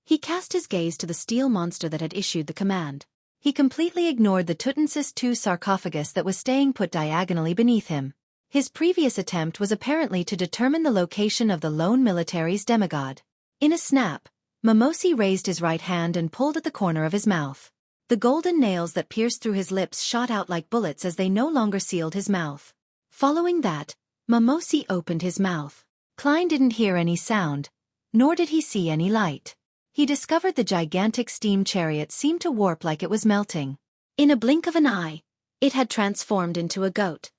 he cast his gaze to the steel monster that had issued the command. He completely ignored the Tutmosis II sarcophagus that was staying put diagonally beneath him. His previous attempt was apparently to determine the location of the lone military's demigod. In a snap, Mimosi raised his right hand and pulled at the corner of his mouth. The golden nails that pierced through his lips shot out like bullets as they no longer sealed his mouth. Following that, Mimosi opened his mouth. Klein didn't hear any sound, nor did he see any light. He discovered the gigantic steam chariot seemed to warp like it was melting. In a blink of an eye, it had transformed into a goat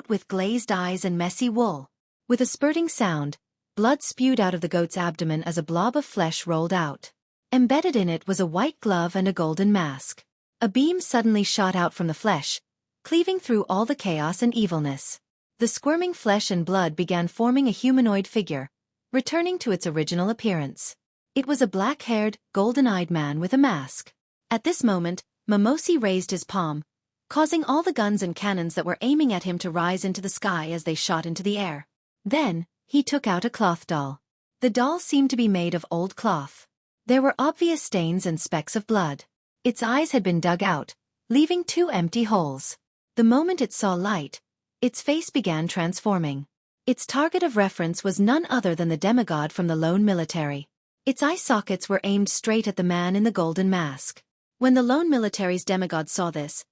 with glazed eyes and messy wool. With a spurting sound, blood spewed out of the goat's abdomen as a blob of flesh rolled out. Embedded in it was a white glove and a golden mask. A beam suddenly shot out from the flesh, cleaving through all the chaos and evilness. The squirming flesh and blood began forming a humanoid figure, returning to its original appearance. It was a black-haired, golden-eyed man with a mask. At this moment, Mimosi raised his palm, causing all the guns and cannons that were aiming at him to rise into the sky as they shot into the air. Then, he took out a cloth doll. The doll seemed to be made of old cloth. There were obvious stains and specks of blood. Its eyes had been dug out, leaving 2 empty holes. The moment it saw light, its face began transforming. Its target of reference was none other than the demigod from the lone military. Its eye sockets were aimed straight at the man in the golden mask. When the lone military's demigod saw this,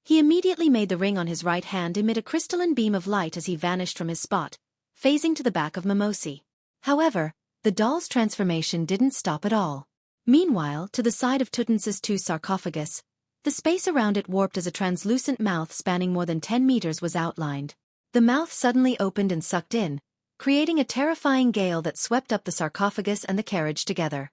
he immediately made the ring on his right hand emit a crystalline beam of light as he vanished from his spot, phasing to the back of Mimosi. However, the doll's transformation didn't stop at all. Meanwhile, to the side of Tutmosis II's sarcophagus, the space around it warped as a translucent mouth spanning more than 10 meters was outlined. The mouth suddenly opened and sucked in, creating a terrifying gale that swept up the sarcophagus and the carriage together.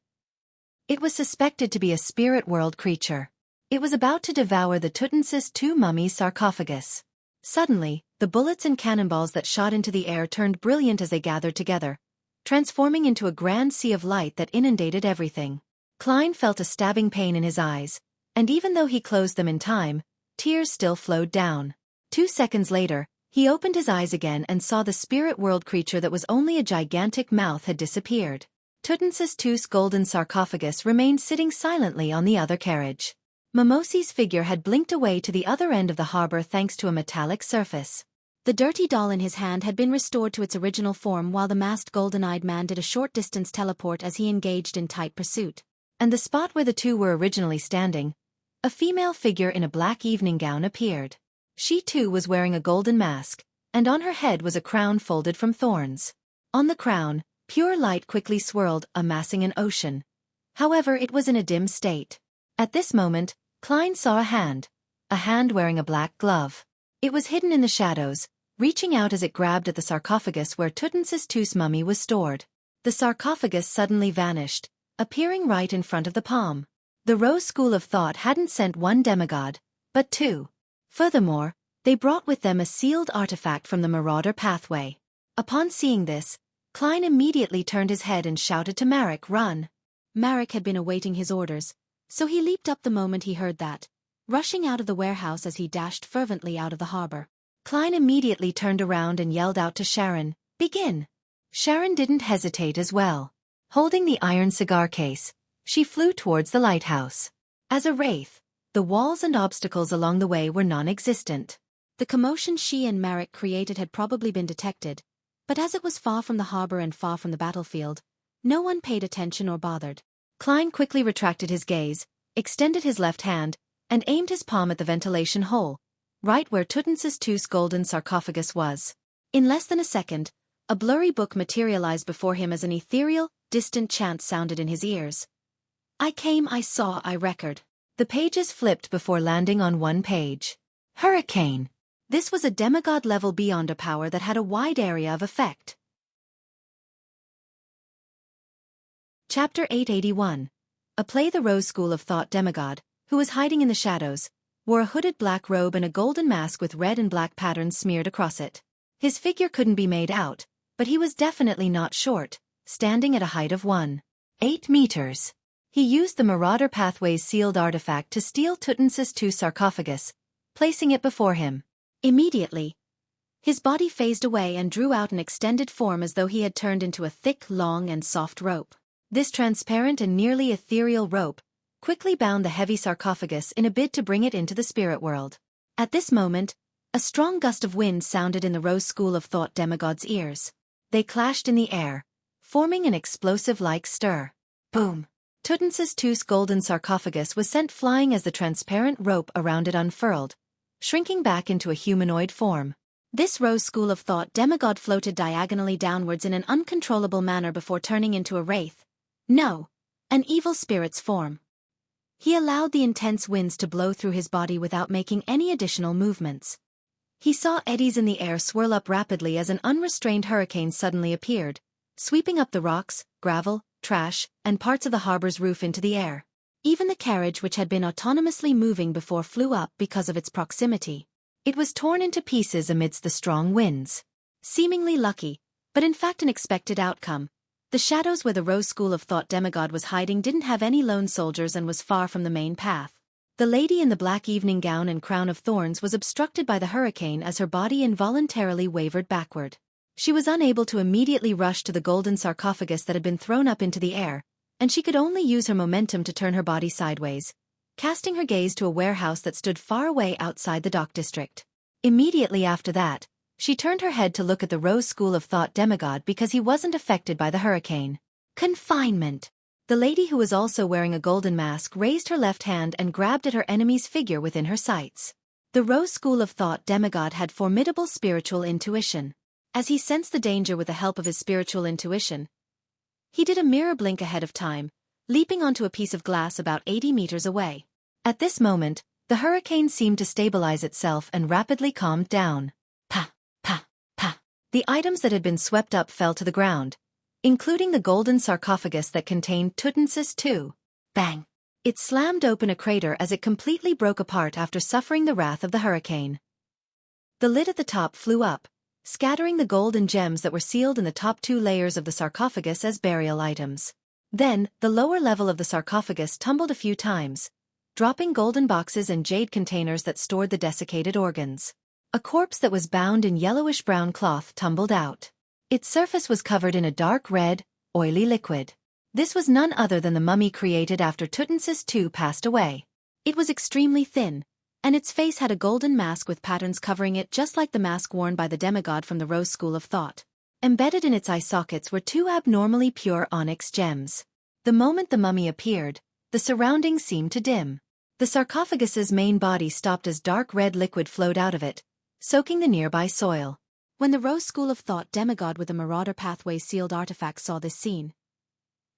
It was suspected to be a spirit world creature. It was about to devour the Tutmosis II mummy's sarcophagus. Suddenly, the bullets and cannonballs that shot into the air turned brilliant as they gathered together, transforming into a grand sea of light that inundated everything. Klein felt a stabbing pain in his eyes, and even though he closed them in time, tears still flowed down. 2 seconds later, He opened his eyes again and saw the spirit world creature that was only a gigantic mouth had disappeared. Tutmosis II's golden sarcophagus remained sitting silently on the other carriage. Momosi's figure had blinked away to the other end of the harbor thanks to a metallic surface. The dirty doll in his hand had been restored to its original form while the masked golden-eyed man did a short-distance teleport as he engaged in tight pursuit. And the spot where the two were originally standing, a female figure in a black evening gown appeared. She too was wearing a golden mask, and on her head was a crown folded from thorns. On the crown, pure light quickly swirled, amassing an ocean. However, it was in a dim state. At this moment, Klein saw a hand wearing a black glove. It was hidden in the shadows, reaching out as it grabbed at the sarcophagus where Tutmosis II's mummy was stored. The sarcophagus suddenly vanished, appearing right in front of the palm. The Rose School of Thought hadn't sent one demigod, but two. Furthermore, they brought with them a sealed artifact from the Marauder pathway. Upon seeing this, Klein immediately turned his head and shouted to Marek, "Run!" Marek had been awaiting his orders, so he leaped up the moment he heard that, rushing out of the warehouse as he dashed fervently out of the harbor. Klein immediately turned around and yelled out to Sharon, "Begin!" Sharon didn't hesitate as well. Holding the iron cigar case, she flew towards the lighthouse. As a wraith, the walls and obstacles along the way were non-existent. The commotion she and Marek created had probably been detected, but as it was far from the harbor and far from the battlefield, no one paid attention or bothered. Klein quickly retracted his gaze, extended his left hand, and aimed his palm at the ventilation hole, right where Tutmosis II's golden sarcophagus was. In less than a second, a blurry book materialized before him as an ethereal, distant chant sounded in his ears. "I came, I saw, I record." The pages flipped before landing on one page. Hurricane. This was a demigod level beyond a power that had a wide area of effect. Chapter 881. A play. The Rose School of Thought demigod, who was hiding in the shadows, wore a hooded black robe and a golden mask with red and black patterns smeared across it. His figure couldn't be made out, but he was definitely not short, standing at a height of 1.8 meters. He used the Marauder Pathway's sealed artifact to steal Tutmosis II's sarcophagus, placing it before him. Immediately, his body phased away and drew out an extended form as though he had turned into a thick, long and soft rope. This transparent and nearly ethereal rope quickly bound the heavy sarcophagus in a bid to bring it into the spirit world. At this moment, a strong gust of wind sounded in the Rose School of Thought demigod's ears. They clashed in the air, forming an explosive-like stir. Boom! Tutmosis II's golden sarcophagus was sent flying as the transparent rope around it unfurled, shrinking back into a humanoid form. This Rose School of Thought demigod floated diagonally downwards in an uncontrollable manner before turning into a wraith. No, an evil spirit's form. He allowed the intense winds to blow through his body without making any additional movements. He saw eddies in the air swirl up rapidly as an unrestrained hurricane suddenly appeared, sweeping up the rocks, gravel, trash, and parts of the harbor's roof into the air. Even the carriage which had been autonomously moving before flew up because of its proximity. It was torn into pieces amidst the strong winds. Seemingly lucky, but in fact an expected outcome. The shadows where the Rose School of Thought demigod was hiding didn't have any lone soldiers and was far from the main path. The lady in the black evening gown and crown of thorns was obstructed by the hurricane as her body involuntarily wavered backward. She was unable to immediately rush to the golden sarcophagus that had been thrown up into the air, and she could only use her momentum to turn her body sideways, casting her gaze to a warehouse that stood far away outside the dock district. Immediately after that, she turned her head to look at the Rose School of Thought demigod because he wasn't affected by the hurricane. Confinement. The lady, who was also wearing a golden mask, raised her left hand and grabbed at her enemy's figure within her sights. The Rose School of Thought demigod had formidable spiritual intuition. As he sensed the danger with the help of his spiritual intuition, he did a mirror blink ahead of time, leaping onto a piece of glass about 80 meters away. At this moment, the hurricane seemed to stabilize itself and rapidly calmed down. Pa, pa, pa. The items that had been swept up fell to the ground, including the golden sarcophagus that contained Tutmosis II. Bang! It slammed open a crater as it completely broke apart after suffering the wrath of the hurricane. The lid at the top flew up, scattering the gold and gems that were sealed in the top 2 layers of the sarcophagus as burial items. Then, the lower level of the sarcophagus tumbled a few times, dropping golden boxes and jade containers that stored the desiccated organs. A corpse that was bound in yellowish-brown cloth tumbled out. Its surface was covered in a dark red, oily liquid. This was none other than the mummy created after Tutmosis II passed away. It was extremely thin, and its face had a golden mask with patterns covering it just like the mask worn by the demigod from the Rose School of Thought. Embedded in its eye sockets were two abnormally pure onyx gems. The moment the mummy appeared, the surroundings seemed to dim. The sarcophagus's main body stopped as dark red liquid flowed out of it, soaking the nearby soil. When the Rose School of Thought demigod with the Marauder Pathway sealed artifact saw this scene,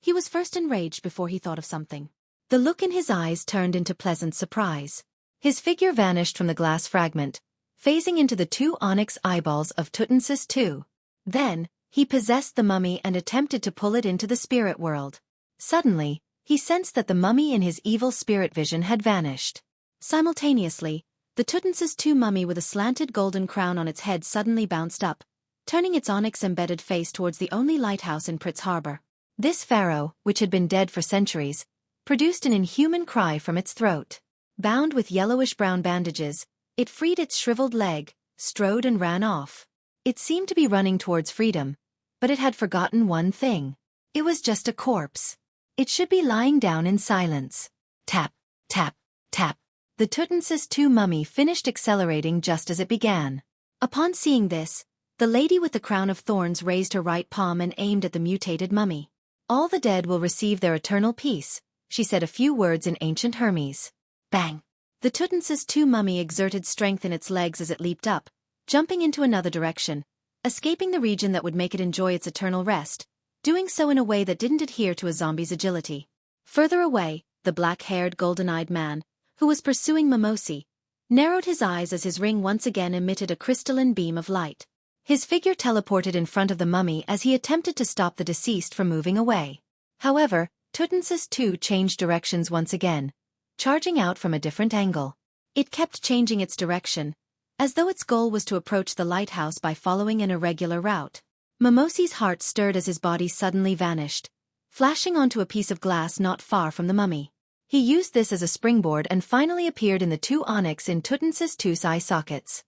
he was first enraged before he thought of something. The look in his eyes turned into pleasant surprise. His figure vanished from the glass fragment, phasing into the two onyx eyeballs of Tutmosis II. Then, he possessed the mummy and attempted to pull it into the spirit world. Suddenly, he sensed that the mummy in his evil spirit vision had vanished. Simultaneously, the Tutmosis II mummy with a slanted golden crown on its head suddenly bounced up, turning its onyx-embedded face towards the only lighthouse in Pritz Harbor. This pharaoh, which had been dead for centuries, produced an inhuman cry from its throat. Bound with yellowish-brown bandages, it freed its shriveled leg, strode and ran off. It seemed to be running towards freedom, but it had forgotten one thing. It was just a corpse. It should be lying down in silence. Tap, tap, tap. The Tutmosis II mummy finished accelerating just as it began. Upon seeing this, the lady with the crown of thorns raised her right palm and aimed at the mutated mummy. "All the dead will receive their eternal peace," she said a few words in ancient Hermes. Bang! The Tutmosis II mummy exerted strength in its legs as it leaped up, jumping into another direction, escaping the region that would make it enjoy its eternal rest, doing so in a way that didn't adhere to a zombie's agility. Further away, the black-haired, golden-eyed man, who was pursuing Mimosi, narrowed his eyes as his ring once again emitted a crystalline beam of light. His figure teleported in front of the mummy as he attempted to stop the deceased from moving away. However, Tutmosis II changed directions once again, charging out from a different angle. It kept changing its direction, as though its goal was to approach the lighthouse by following an irregular route. Mimosi's heart stirred as his body suddenly vanished, flashing onto a piece of glass not far from the mummy. He used this as a springboard and finally appeared in the two onyx in Tutmosis II's eye sockets.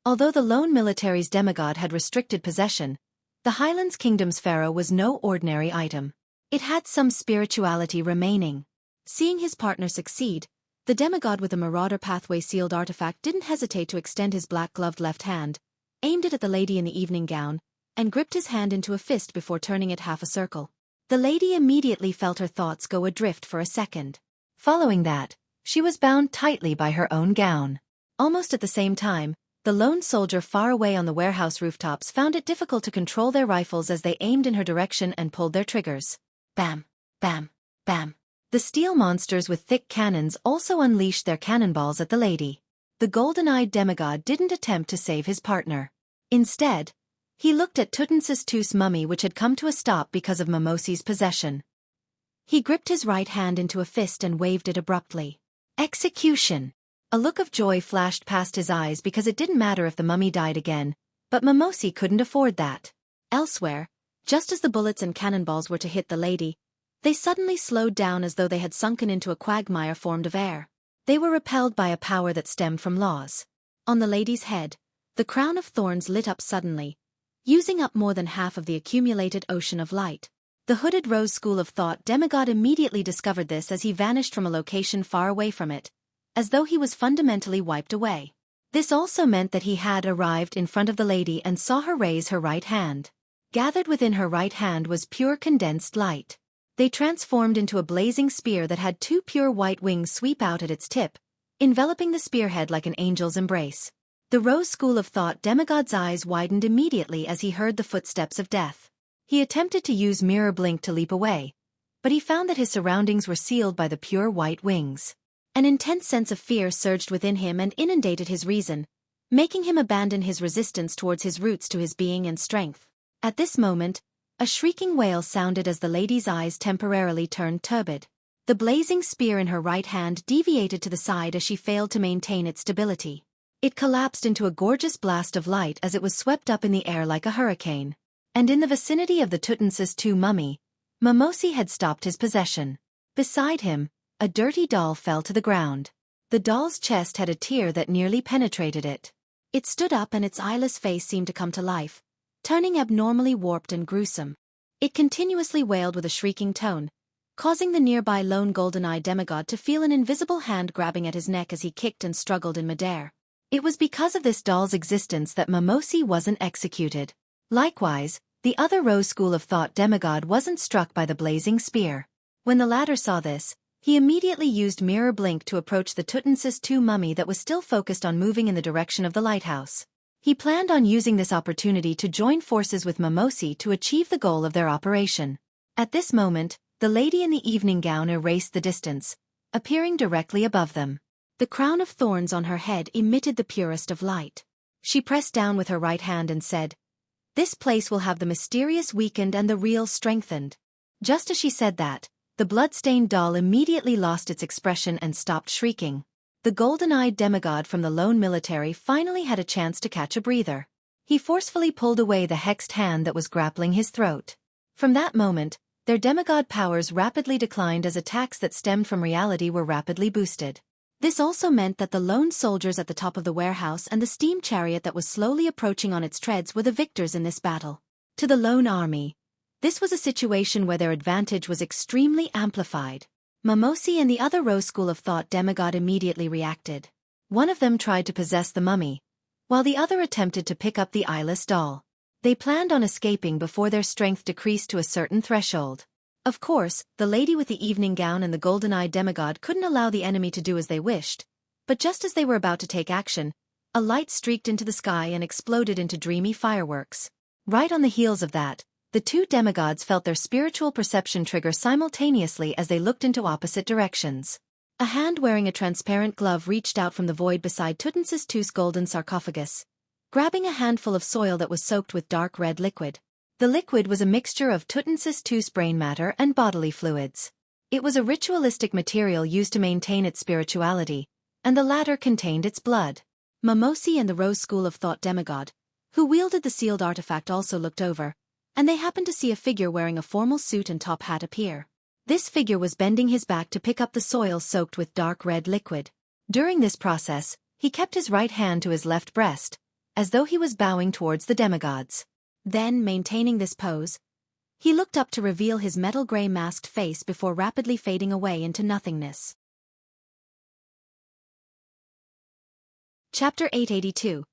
Although the lone military's demigod had restricted possession, the Highlands Kingdom's pharaoh was no ordinary item. It had some spirituality remaining. Seeing his partner succeed, the demigod with the Marauder Pathway sealed artifact didn't hesitate to extend his black-gloved left hand, aimed it at the lady in the evening gown, and gripped his hand into a fist before turning it half a circle. The lady immediately felt her thoughts go adrift for a second. Following that, she was bound tightly by her own gown. Almost at the same time, the lone soldier far away on the warehouse rooftops found it difficult to control their rifles as they aimed in her direction and pulled their triggers. Bam, bam, bam. The steel monsters with thick cannons also unleashed their cannonballs at the lady. The golden-eyed demigod didn't attempt to save his partner. Instead, he looked at Tutmosis II's mummy, which had come to a stop because of Mimosi's possession. He gripped his right hand into a fist and waved it abruptly. Execution! A look of joy flashed past his eyes because it didn't matter if the mummy died again, but Mimosi couldn't afford that. Elsewhere, just as the bullets and cannonballs were to hit the lady, they suddenly slowed down as though they had sunken into a quagmire formed of air. They were repelled by a power that stemmed from laws. On the lady's head, the crown of thorns lit up suddenly, using up more than half of the accumulated ocean of light. The hooded Rose School of Thought demigod immediately discovered this as he vanished from a location far away from it, as though he was fundamentally wiped away. This also meant that he had arrived in front of the lady and saw her raise her right hand. Gathered within her right hand was pure condensed light. They transformed into a blazing spear that had two pure white wings sweep out at its tip, enveloping the spearhead like an angel's embrace. The Rose School of Thought demigod's eyes widened immediately as he heard the footsteps of death. He attempted to use Mirror Blink to leap away, but he found that his surroundings were sealed by the pure white wings. An intense sense of fear surged within him and inundated his reason, making him abandon his resistance towards his roots to his being and strength. At this moment, a shrieking wail sounded as the lady's eyes temporarily turned turbid. The blazing spear in her right hand deviated to the side as she failed to maintain its stability. It collapsed into a gorgeous blast of light as it was swept up in the air like a hurricane. And in the vicinity of the Tutmosis II mummy, Mimosi had stopped his possession. Beside him, a dirty doll fell to the ground. The doll's chest had a tear that nearly penetrated it. It stood up and its eyeless face seemed to come to life, turning abnormally warped and gruesome. It continuously wailed with a shrieking tone, causing the nearby lone golden-eyed demigod to feel an invisible hand grabbing at his neck as he kicked and struggled in midair. It was because of this doll's existence that Mimosi wasn't executed. Likewise, the other Rose School of Thought demigod wasn't struck by the blazing spear. When the latter saw this, he immediately used Mirror Blink to approach the Tutmosis II mummy that was still focused on moving in the direction of the lighthouse. He planned on using this opportunity to join forces with Mimosi to achieve the goal of their operation. At this moment, the lady in the evening gown erased the distance, appearing directly above them. The crown of thorns on her head emitted the purest of light. She pressed down with her right hand and said, "This place will have the mysterious weakened and the real strengthened." Just as she said that, the blood-stained doll immediately lost its expression and stopped shrieking. The golden-eyed demigod from the lone military finally had a chance to catch a breather. He forcefully pulled away the hexed hand that was grappling his throat. From that moment, their demigod powers rapidly declined as attacks that stemmed from reality were rapidly boosted. This also meant that the lone soldiers at the top of the warehouse and the steam chariot that was slowly approaching on its treads were the victors in this battle. To the lone army, this was a situation where their advantage was extremely amplified. Mimosi and the other Rose School of Thought demigod immediately reacted. One of them tried to possess the mummy, while the other attempted to pick up the eyeless doll. They planned on escaping before their strength decreased to a certain threshold. Of course, the lady with the evening gown and the golden-eyed demigod couldn't allow the enemy to do as they wished, but just as they were about to take action, a light streaked into the sky and exploded into dreamy fireworks. Right on the heels of that, the two demigods felt their spiritual perception trigger simultaneously as they looked into opposite directions. A hand wearing a transparent glove reached out from the void beside Tutmosis II's golden sarcophagus, grabbing a handful of soil that was soaked with dark red liquid. The liquid was a mixture of Tutmosis II's brain matter and bodily fluids. It was a ritualistic material used to maintain its spirituality, and the latter contained its blood. Mimosi and the Rose School of Thought demigod, who wielded the sealed artifact, also looked over, and they happened to see a figure wearing a formal suit and top hat appear. This figure was bending his back to pick up the soil soaked with dark red liquid. During this process, he kept his right hand to his left breast, as though he was bowing towards the demigods. Then, maintaining this pose, he looked up to reveal his metal-gray masked face before rapidly fading away into nothingness. Chapter 882.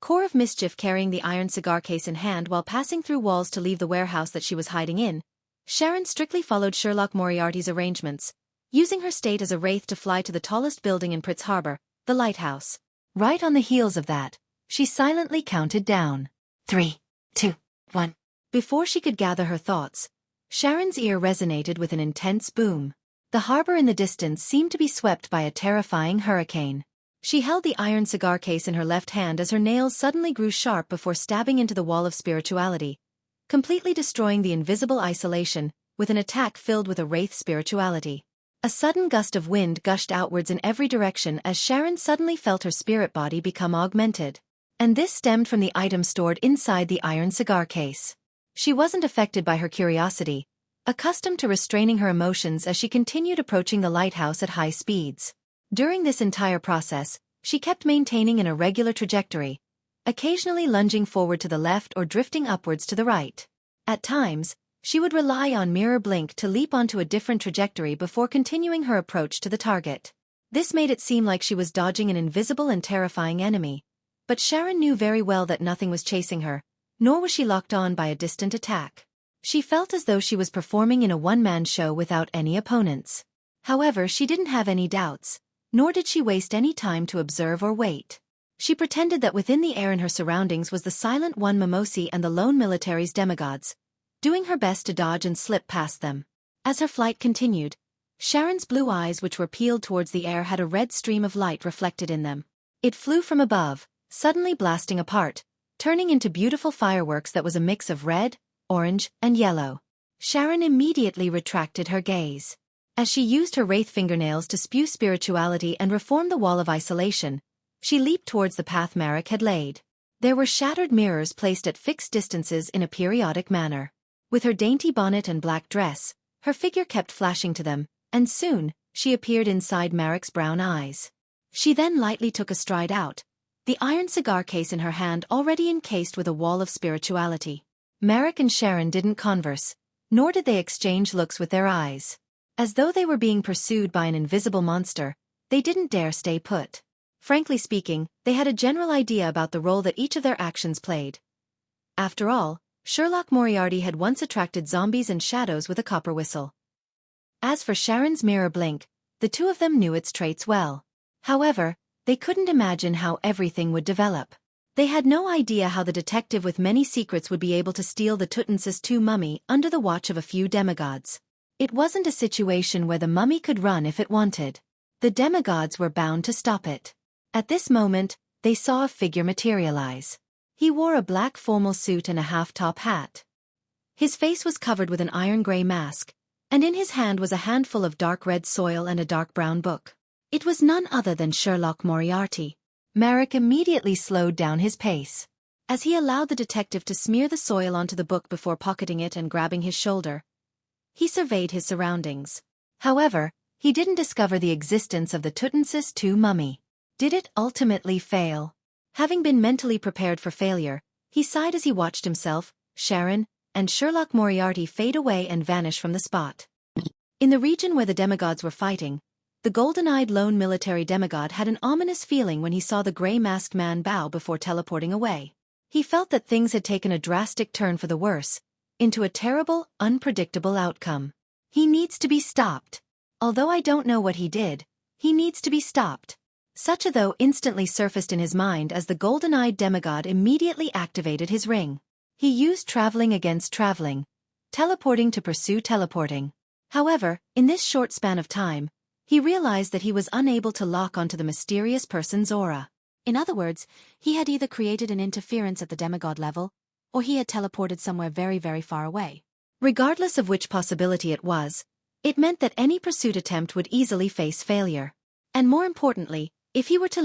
Core of Mischief. Carrying the iron cigar case in hand while passing through walls to leave the warehouse that she was hiding in, Sharon strictly followed Sherlock Moriarty's arrangements, using her state as a wraith to fly to the tallest building in Pritz Harbor, the lighthouse. Right on the heels of that, she silently counted down. 3, 2, 1. Before she could gather her thoughts, Sharon's ear resonated with an intense boom. The harbor in the distance seemed to be swept by a terrifying hurricane. She held the iron cigar case in her left hand as her nails suddenly grew sharp before stabbing into the wall of spirituality, completely destroying the invisible isolation, with an attack filled with a wraith spirituality. A sudden gust of wind gushed outwards in every direction as Sharon suddenly felt her spirit body become augmented. And this stemmed from the item stored inside the iron cigar case. She wasn't affected by her curiosity, accustomed to restraining her emotions as she continued approaching the lighthouse at high speeds. During this entire process, she kept maintaining an irregular trajectory, occasionally lunging forward to the left or drifting upwards to the right. At times, she would rely on Mirror Blink to leap onto a different trajectory before continuing her approach to the target. This made it seem like she was dodging an invisible and terrifying enemy, but Sharon knew very well that nothing was chasing her, nor was she locked on by a distant attack. She felt as though she was performing in a one-man show without any opponents. However, she didn't have any doubts, nor did she waste any time to observe or wait. She pretended that within the air in her surroundings was the silent one Mimosi and the lone military's demigods, doing her best to dodge and slip past them. As her flight continued, Sharon's blue eyes, which were peeled towards the air, had a red stream of light reflected in them. It flew from above, suddenly blasting apart, turning into beautiful fireworks that was a mix of red, orange, and yellow. Sharon immediately retracted her gaze. As she used her wraith fingernails to spew spirituality and reform the wall of isolation, she leaped towards the path Marek had laid. There were shattered mirrors placed at fixed distances in a periodic manner. With her dainty bonnet and black dress, her figure kept flashing to them, and soon, she appeared inside Marek's brown eyes. She then lightly took a stride out, the iron cigar case in her hand already encased with a wall of spirituality. Merrick and Sharon didn't converse, nor did they exchange looks with their eyes. As though they were being pursued by an invisible monster, they didn't dare stay put. Frankly speaking, they had a general idea about the role that each of their actions played. After all, Sherlock Moriarty had once attracted zombies and shadows with a copper whistle. As for Sharon's mirror blink, the two of them knew its traits well. However, they couldn't imagine how everything would develop. They had no idea how the detective with many secrets would be able to steal the Tutmosis II mummy under the watch of a few demigods. It wasn't a situation where the mummy could run if it wanted. The demigods were bound to stop it. At this moment, they saw a figure materialize. He wore a black formal suit and a half-top hat. His face was covered with an iron-gray mask, and in his hand was a handful of dark red soil and a dark brown book. It was none other than Sherlock Moriarty. Merrick immediately slowed down his pace. As he allowed the detective to smear the soil onto the book before pocketing it and grabbing his shoulder, he surveyed his surroundings. However, he didn't discover the existence of the Tutmosis II mummy. Did it ultimately fail? Having been mentally prepared for failure, he sighed as he watched himself, Sharon, and Sherlock Moriarty fade away and vanish from the spot. In the region where the demigods were fighting, the golden-eyed lone military demigod had an ominous feeling when he saw the gray-masked man bow before teleporting away. He felt that things had taken a drastic turn for the worse, into a terrible, unpredictable outcome. He needs to be stopped. Although I don't know what he did, he needs to be stopped. Such a thought instantly surfaced in his mind as the golden-eyed demigod immediately activated his ring. He used traveling against traveling, teleporting to pursue teleporting. However, in this short span of time, he realized that he was unable to lock onto the mysterious person's aura. In other words, he had either created an interference at the demigod level, or he had teleported somewhere very, very far away. Regardless of which possibility it was, it meant that any pursuit attempt would easily face failure. And more importantly, if he were to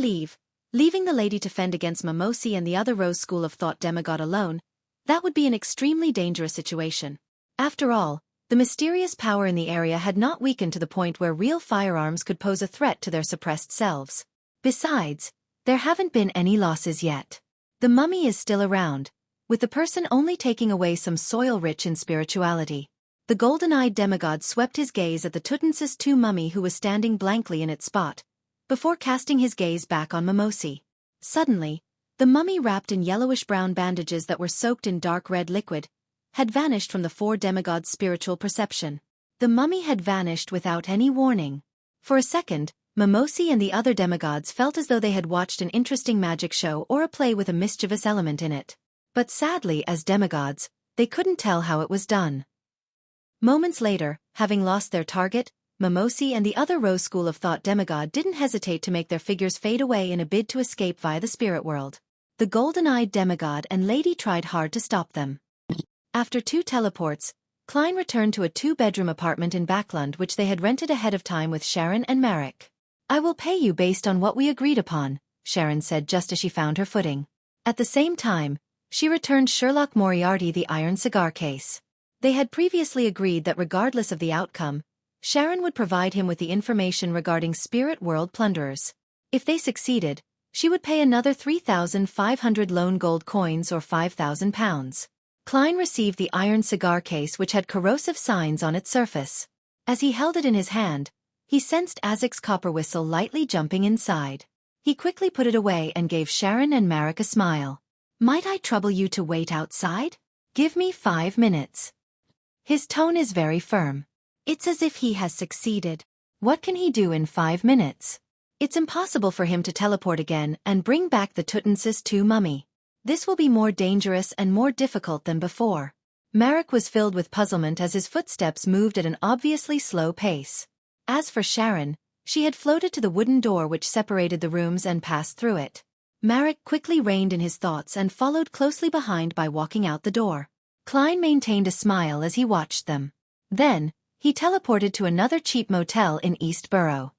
leaving the lady to fend against Mimosi and the other Rose School of Thought demigod alone, that would be an extremely dangerous situation. After all, the mysterious power in the area had not weakened to the point where real firearms could pose a threat to their suppressed selves. Besides, there haven't been any losses yet. The mummy is still around, with the person only taking away some soil rich in spirituality. The golden-eyed demigod swept his gaze at the Tutmosis II mummy who was standing blankly in its spot, before casting his gaze back on Mimosi. Suddenly, the mummy wrapped in yellowish-brown bandages that were soaked in dark red liquid, had vanished from the four demigods' spiritual perception. The mummy had vanished without any warning. For a second, Mimosi and the other demigods felt as though they had watched an interesting magic show or a play with a mischievous element in it. But sadly, as demigods, they couldn't tell how it was done. Moments later, having lost their target, Mimosi and the other Rose School of Thought demigod didn't hesitate to make their figures fade away in a bid to escape via the spirit world. The golden-eyed demigod and lady tried hard to stop them. After 2 teleports, Klein returned to a 2-bedroom apartment in Backlund which they had rented ahead of time with Sharon and Merrick. "I will pay you based on what we agreed upon," Sharon said just as she found her footing. At the same time, she returned Sherlock Moriarty the iron cigar case. They had previously agreed that regardless of the outcome, Sharon would provide him with the information regarding spirit world plunderers. If they succeeded, she would pay another 3,500 lone gold coins or £5,000. Klein received the iron cigar case which had corrosive signs on its surface. As he held it in his hand, he sensed Azek's copper whistle lightly jumping inside. He quickly put it away and gave Sharon and Merrick a smile. "Might I trouble you to wait outside? Give me 5 minutes." His tone is very firm. It's as if he has succeeded. What can he do in 5 minutes? It's impossible for him to teleport again and bring back the Tutmosis II mummy. This will be more dangerous and more difficult than before. Merrick was filled with puzzlement as his footsteps moved at an obviously slow pace. As for Sharon, she had floated to the wooden door which separated the rooms and passed through it. Merrick quickly reined in his thoughts and followed closely behind by walking out the door. Klein maintained a smile as he watched them. Then, he teleported to another cheap motel in East Borough.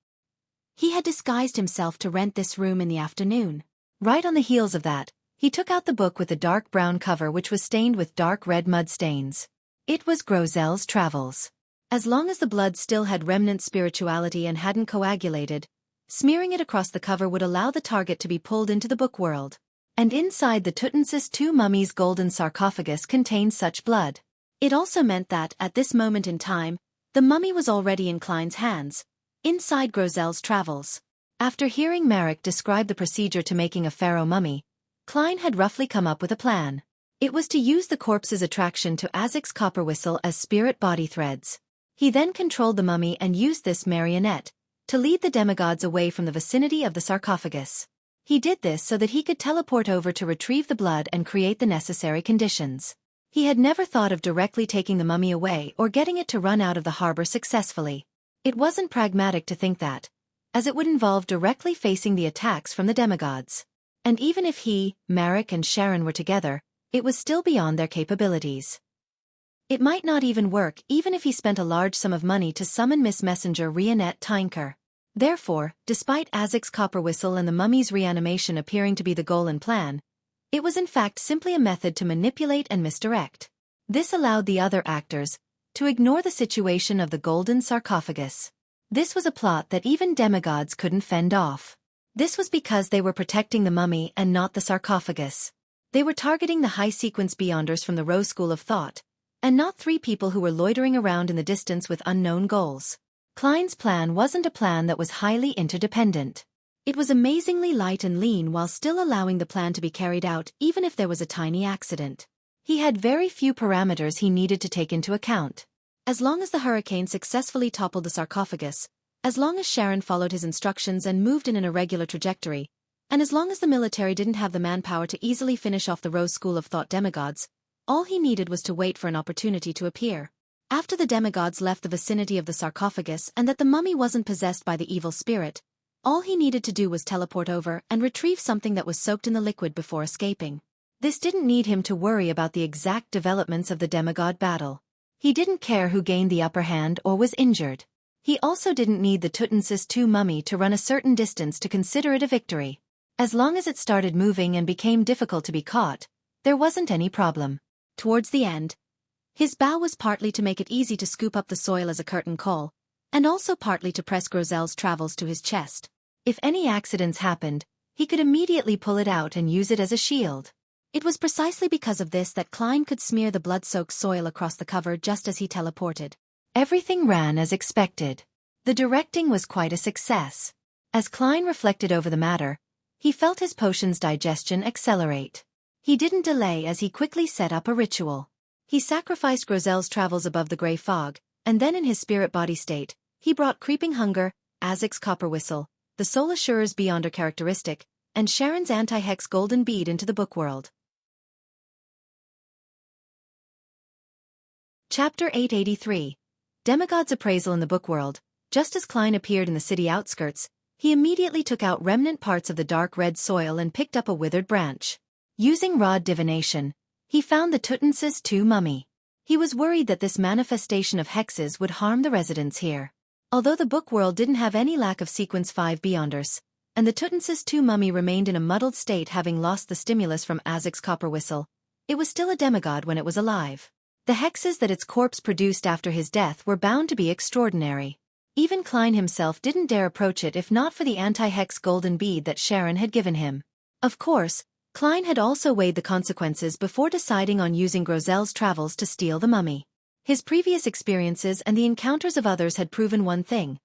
He had disguised himself to rent this room in the afternoon. Right on the heels of that, he took out the book with the dark brown cover which was stained with dark red mud stains. It was Grosel's Travels. As long as the blood still had remnant spirituality and hadn't coagulated, Smearing it across the cover would allow the target to be pulled into the book world. And inside the Tutmosis II mummy's golden sarcophagus contained such blood. It also meant that, at this moment in time, the mummy was already in Klein's hands, inside Grozel's travels. After hearing Marek describe the procedure to making a pharaoh mummy, Klein had roughly come up with a plan. It was to use the corpse's attraction to Azek's copper whistle as spirit body threads. He then controlled the mummy and used this marionette to lead the demigods away from the vicinity of the sarcophagus. He did this so that he could teleport over to retrieve the blood and create the necessary conditions. He had never thought of directly taking the mummy away or getting it to run out of the harbor successfully. It wasn't pragmatic to think that, as it would involve directly facing the attacks from the demigods. And even if he, Marek and Sharon were together, it was still beyond their capabilities. It might not even work even if he spent a large sum of money to summon Miss Messenger Rionette Tynker. Therefore, despite Azek's copper whistle and the mummy's reanimation appearing to be the goal and plan, it was in fact simply a method to manipulate and misdirect. This allowed the other actors to ignore the situation of the golden sarcophagus. This was a plot that even demigods couldn't fend off. This was because they were protecting the mummy and not the sarcophagus. They were targeting the high-sequence beyonders from the Rose School of Thought, and not three people who were loitering around in the distance with unknown goals. Klein's plan wasn't a plan that was highly interdependent. It was amazingly light and lean while still allowing the plan to be carried out even if there was a tiny accident. He had very few parameters he needed to take into account. As long as the hurricane successfully toppled the sarcophagus, as long as Sharon followed his instructions and moved in an irregular trajectory, and as long as the military didn't have the manpower to easily finish off the Rose School of Thought demigods, all he needed was to wait for an opportunity to appear. After the demigods left the vicinity of the sarcophagus and that the mummy wasn't possessed by the evil spirit, all he needed to do was teleport over and retrieve something that was soaked in the liquid before escaping. This didn't need him to worry about the exact developments of the demigod battle. He didn't care who gained the upper hand or was injured. He also didn't need the Tutmosis II mummy to run a certain distance to consider it a victory. As long as it started moving and became difficult to be caught, there wasn't any problem. Towards the end, his bow was partly to make it easy to scoop up the soil as a curtain call, and also partly to press Grozel's travels to his chest. If any accidents happened, he could immediately pull it out and use it as a shield. It was precisely because of this that Klein could smear the blood-soaked soil across the cover just as he teleported. Everything ran as expected. The directing was quite a success. As Klein reflected over the matter, he felt his potion's digestion accelerate. He didn't delay as he quickly set up a ritual. He sacrificed Grozel's travels above the grey fog, and then in his spirit body state, he brought Creeping Hunger, Azek's copper whistle, the Soul Assurer's Beyonder characteristic, and Sharon's anti-hex golden bead into the book world. Chapter 883. Demigod's Appraisal in the book world. Just as Klein appeared in the city outskirts, he immediately took out remnant parts of the dark red soil and picked up a withered branch. Using rod divination, he found the Tutmosis II mummy. He was worried that this manifestation of hexes would harm the residents here. Although the book world didn't have any lack of sequence 5 beyonders, and the Tutmosis II mummy remained in a muddled state having lost the stimulus from Azek's copper whistle, it was still a demigod when it was alive. The hexes that its corpse produced after his death were bound to be extraordinary. Even Klein himself didn't dare approach it if not for the anti-hex golden bead that Sharon had given him. Of course, Klein had also weighed the consequences before deciding on using Grozel's travels to steal the mummy. His previous experiences and the encounters of others had proven one thing.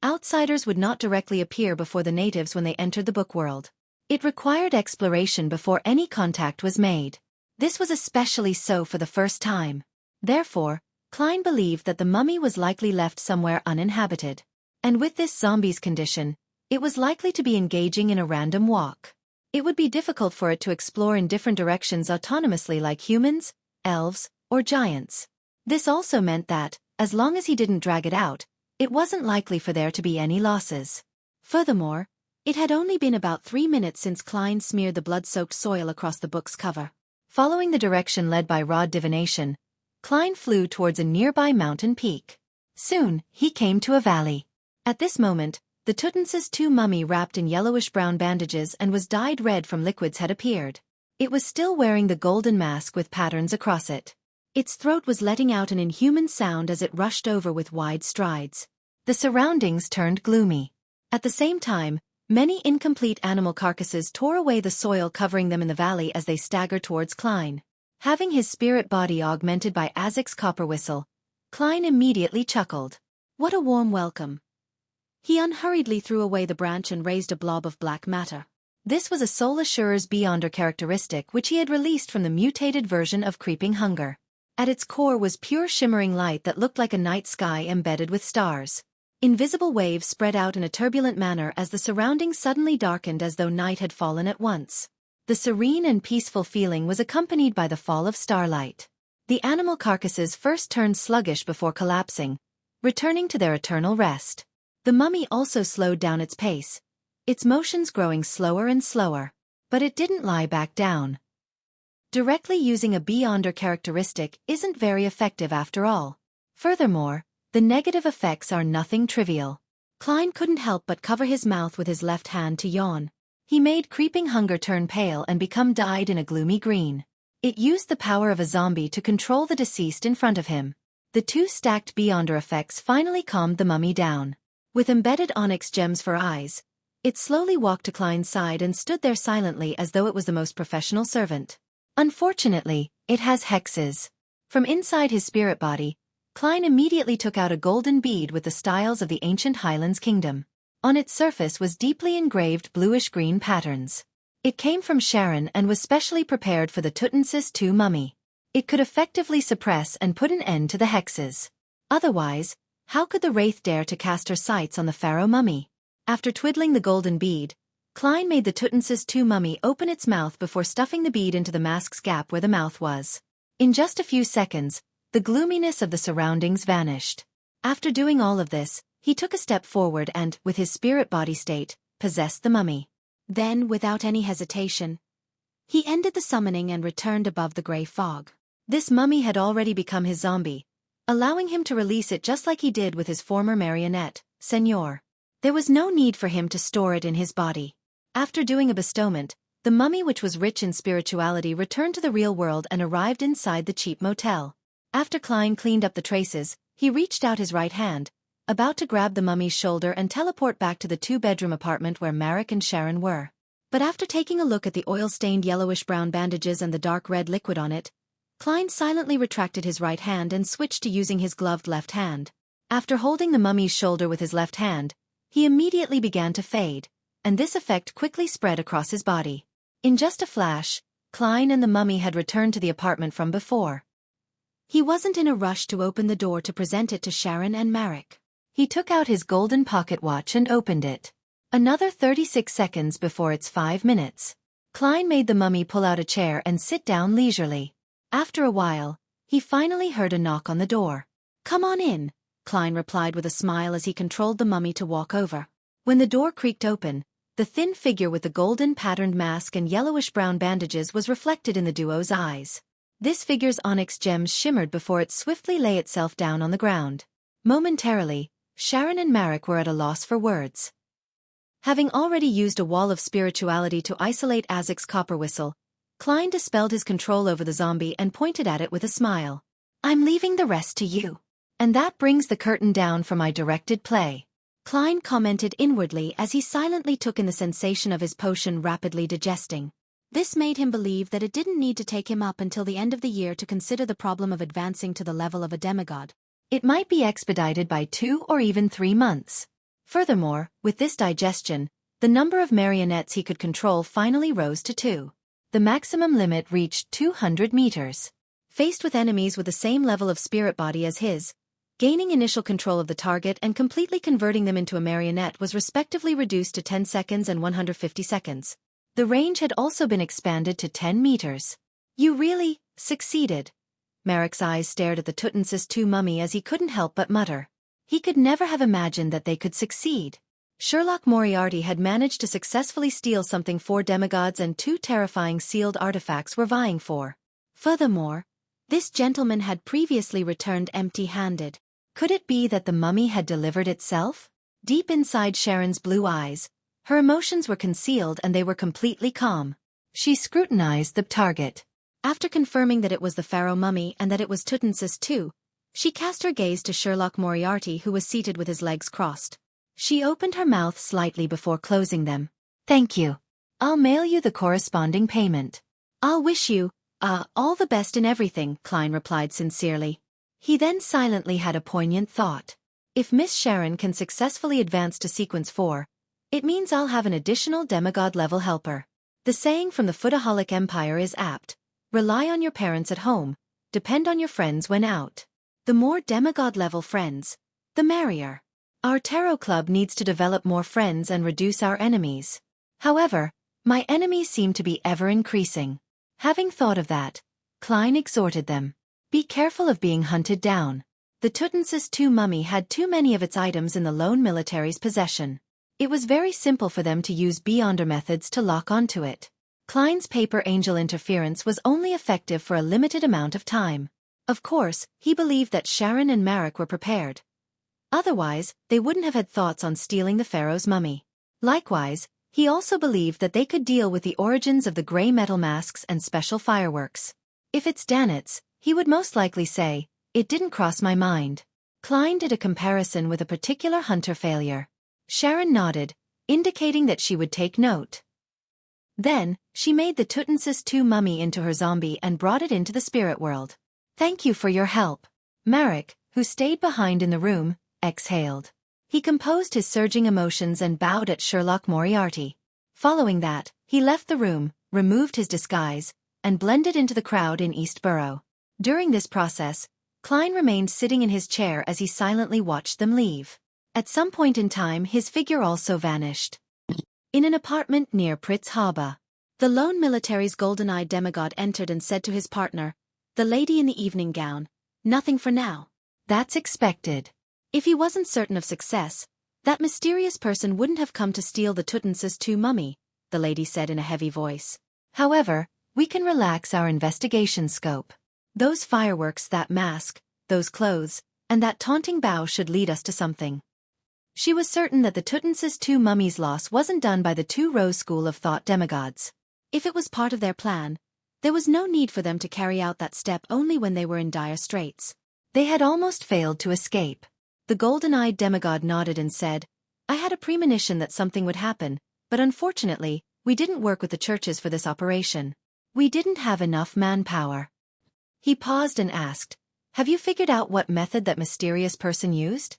Outsiders would not directly appear before the natives when they entered the book world. It required exploration before any contact was made. This was especially so for the first time. Therefore, Klein believed that the mummy was likely left somewhere uninhabited. And with this zombie's condition, it was likely to be engaging in a random walk. It would be difficult for it to explore in different directions autonomously like humans, elves, or giants. This also meant that, as long as he didn't drag it out, it wasn't likely for there to be any losses. Furthermore, it had only been about 3 minutes since Klein smeared the blood-soaked soil across the book's cover. Following the direction led by rod divination, Klein flew towards a nearby mountain peak. Soon, he came to a valley. At this moment, the Tutmosis II mummy wrapped in yellowish-brown bandages and was dyed red from liquids had appeared. It was still wearing the golden mask with patterns across it. Its throat was letting out an inhuman sound as it rushed over with wide strides. The surroundings turned gloomy. At the same time, many incomplete animal carcasses tore away the soil covering them in the valley as they staggered towards Klein. Having his spirit body augmented by Azek's copper whistle, Klein immediately chuckled. What a warm welcome. He unhurriedly threw away the branch and raised a blob of black matter. This was a Soul Assurer's Beyonder characteristic which he had released from the mutated version of Creeping Hunger. At its core was pure shimmering light that looked like a night sky embedded with stars. Invisible waves spread out in a turbulent manner as the surroundings suddenly darkened as though night had fallen at once. The serene and peaceful feeling was accompanied by the fall of starlight. The animal carcasses first turned sluggish before collapsing, returning to their eternal rest. The mummy also slowed down its pace, its motions growing slower and slower. But it didn't lie back down. Directly using a Beyonder characteristic isn't very effective after all. Furthermore, the negative effects are nothing trivial. Klein couldn't help but cover his mouth with his left hand to yawn. He made Creeping Hunger turn pale and become dyed in a gloomy green. It used the power of a zombie to control the deceased in front of him. The two stacked Beyonder effects finally calmed the mummy down. With embedded onyx gems for eyes, it slowly walked to Klein's side and stood there silently as though it was the most professional servant. Unfortunately, it has hexes. From inside his spirit body, Klein immediately took out a golden bead with the styles of the ancient Highlands kingdom. On its surface was deeply engraved bluish-green patterns. It came from Sharon and was specially prepared for the Tutmosis II mummy. It could effectively suppress and put an end to the hexes. Otherwise, how could the wraith dare to cast her sights on the pharaoh mummy? After twiddling the golden bead, Klein made the Tutmosis II mummy open its mouth before stuffing the bead into the mask's gap where the mouth was. In just a few seconds, the gloominess of the surroundings vanished. After doing all of this, he took a step forward and, with his spirit body state, possessed the mummy. Then, without any hesitation, he ended the summoning and returned above the gray fog. This mummy had already become his zombie, allowing him to release it just like he did with his former marionette, Senor. There was no need for him to store it in his body. After doing a bestowment, the mummy, which was rich in spirituality, returned to the real world and arrived inside the cheap motel. After Klein cleaned up the traces, he reached out his right hand, about to grab the mummy's shoulder and teleport back to the two-bedroom apartment where Marek and Sharon were. But after taking a look at the oil-stained yellowish-brown bandages and the dark red liquid on it, Klein silently retracted his right hand and switched to using his gloved left hand. After holding the mummy's shoulder with his left hand, he immediately began to fade, and this effect quickly spread across his body. In just a flash, Klein and the mummy had returned to the apartment from before. He wasn't in a rush to open the door to present it to Sharon and Marek. He took out his golden pocket watch and opened it. Another 36 seconds before it's 5 minutes. Klein made the mummy pull out a chair and sit down leisurely. After a while, he finally heard a knock on the door. "Come on in," Klein replied with a smile as he controlled the mummy to walk over. When the door creaked open, the thin figure with the golden patterned mask and yellowish-brown bandages was reflected in the duo's eyes. This figure's onyx gems shimmered before it swiftly lay itself down on the ground. Momentarily, Sharon and Marek were at a loss for words. Having already used a wall of spirituality to isolate Azek's copper whistle, Klein dispelled his control over the zombie and pointed at it with a smile. "I'm leaving the rest to you. And that brings the curtain down for my directed play," Klein commented inwardly as he silently took in the sensation of his potion rapidly digesting. This made him believe that it didn't need to take him up until the end of the year to consider the problem of advancing to the level of a demigod. It might be expedited by 2 or even 3 months. Furthermore, with this digestion, the number of marionettes he could control finally rose to 2. The maximum limit reached 200 meters. Faced with enemies with the same level of spirit body as his, gaining initial control of the target and completely converting them into a marionette was respectively reduced to 10 seconds and 150 seconds. The range had also been expanded to 10 meters. "You really succeeded." Marek's eyes stared at the Tutmosis II mummy as he couldn't help but mutter. He could never have imagined that they could succeed. Sherlock Moriarty had managed to successfully steal something 4 demigods and 2 terrifying sealed artifacts were vying for. Furthermore, this gentleman had previously returned empty-handed. Could it be that the mummy had delivered itself? Deep inside Sharon's blue eyes, her emotions were concealed and they were completely calm. She scrutinized the target. After confirming that it was the pharaoh mummy and that it was Tutmosis II, she cast her gaze to Sherlock Moriarty, who was seated with his legs crossed. She opened her mouth slightly before closing them. Thank you. I'll mail you the corresponding payment. I'll wish you, all the best in everything, Klein replied sincerely. He then silently had a poignant thought. If Miss Sharon can successfully advance to Sequence 4, it means I'll have an additional demigod-level helper. The saying from the Footaholic Empire is apt. Rely on your parents at home, depend on your friends when out. The more demigod-level friends, the merrier. Our tarot club needs to develop more friends and reduce our enemies. However, my enemies seem to be ever increasing. Having thought of that, Klein exhorted them. Be careful of being hunted down. The Tutmosis II mummy had too many of its items in the lone military's possession. It was very simple for them to use beyonder methods to lock onto it. Klein's paper angel interference was only effective for a limited amount of time. Of course, he believed that Sharon and Marek were prepared. Otherwise, they wouldn't have had thoughts on stealing the pharaoh's mummy. Likewise, he also believed that they could deal with the origins of the gray metal masks and special fireworks. If it's Danitz, he would most likely say, it didn't cross my mind. Klein did a comparison with a particular hunter failure. Sharon nodded, indicating that she would take note. Then, she made the Tutmosis II mummy into her zombie and brought it into the spirit world. Thank you for your help. Marek, who stayed behind in the room, exhaled. He composed his surging emotions and bowed at Sherlock Moriarty. Following that, he left the room, removed his disguise, and blended into the crowd in East Borough. During this process, Klein remained sitting in his chair as he silently watched them leave. At some point in time his figure also vanished. In an apartment near Pritz Harbor, the lone military's golden-eyed demigod entered and said to his partner, the lady in the evening gown, nothing for now. That's expected. If he wasn't certain of success, that mysterious person wouldn't have come to steal the Tutmosis II mummy, the lady said in a heavy voice. However, we can relax our investigation scope. Those fireworks, that mask, those clothes, and that taunting bow should lead us to something. She was certain that the Tutmosis II mummy's loss wasn't done by the Two Rose school of thought demigods. If it was part of their plan, there was no need for them to carry out that step only when they were in dire straits. They had almost failed to escape. The golden-eyed demigod nodded and said, I had a premonition that something would happen, but unfortunately, we didn't work with the churches for this operation. We didn't have enough manpower. He paused and asked, have you figured out what method that mysterious person used?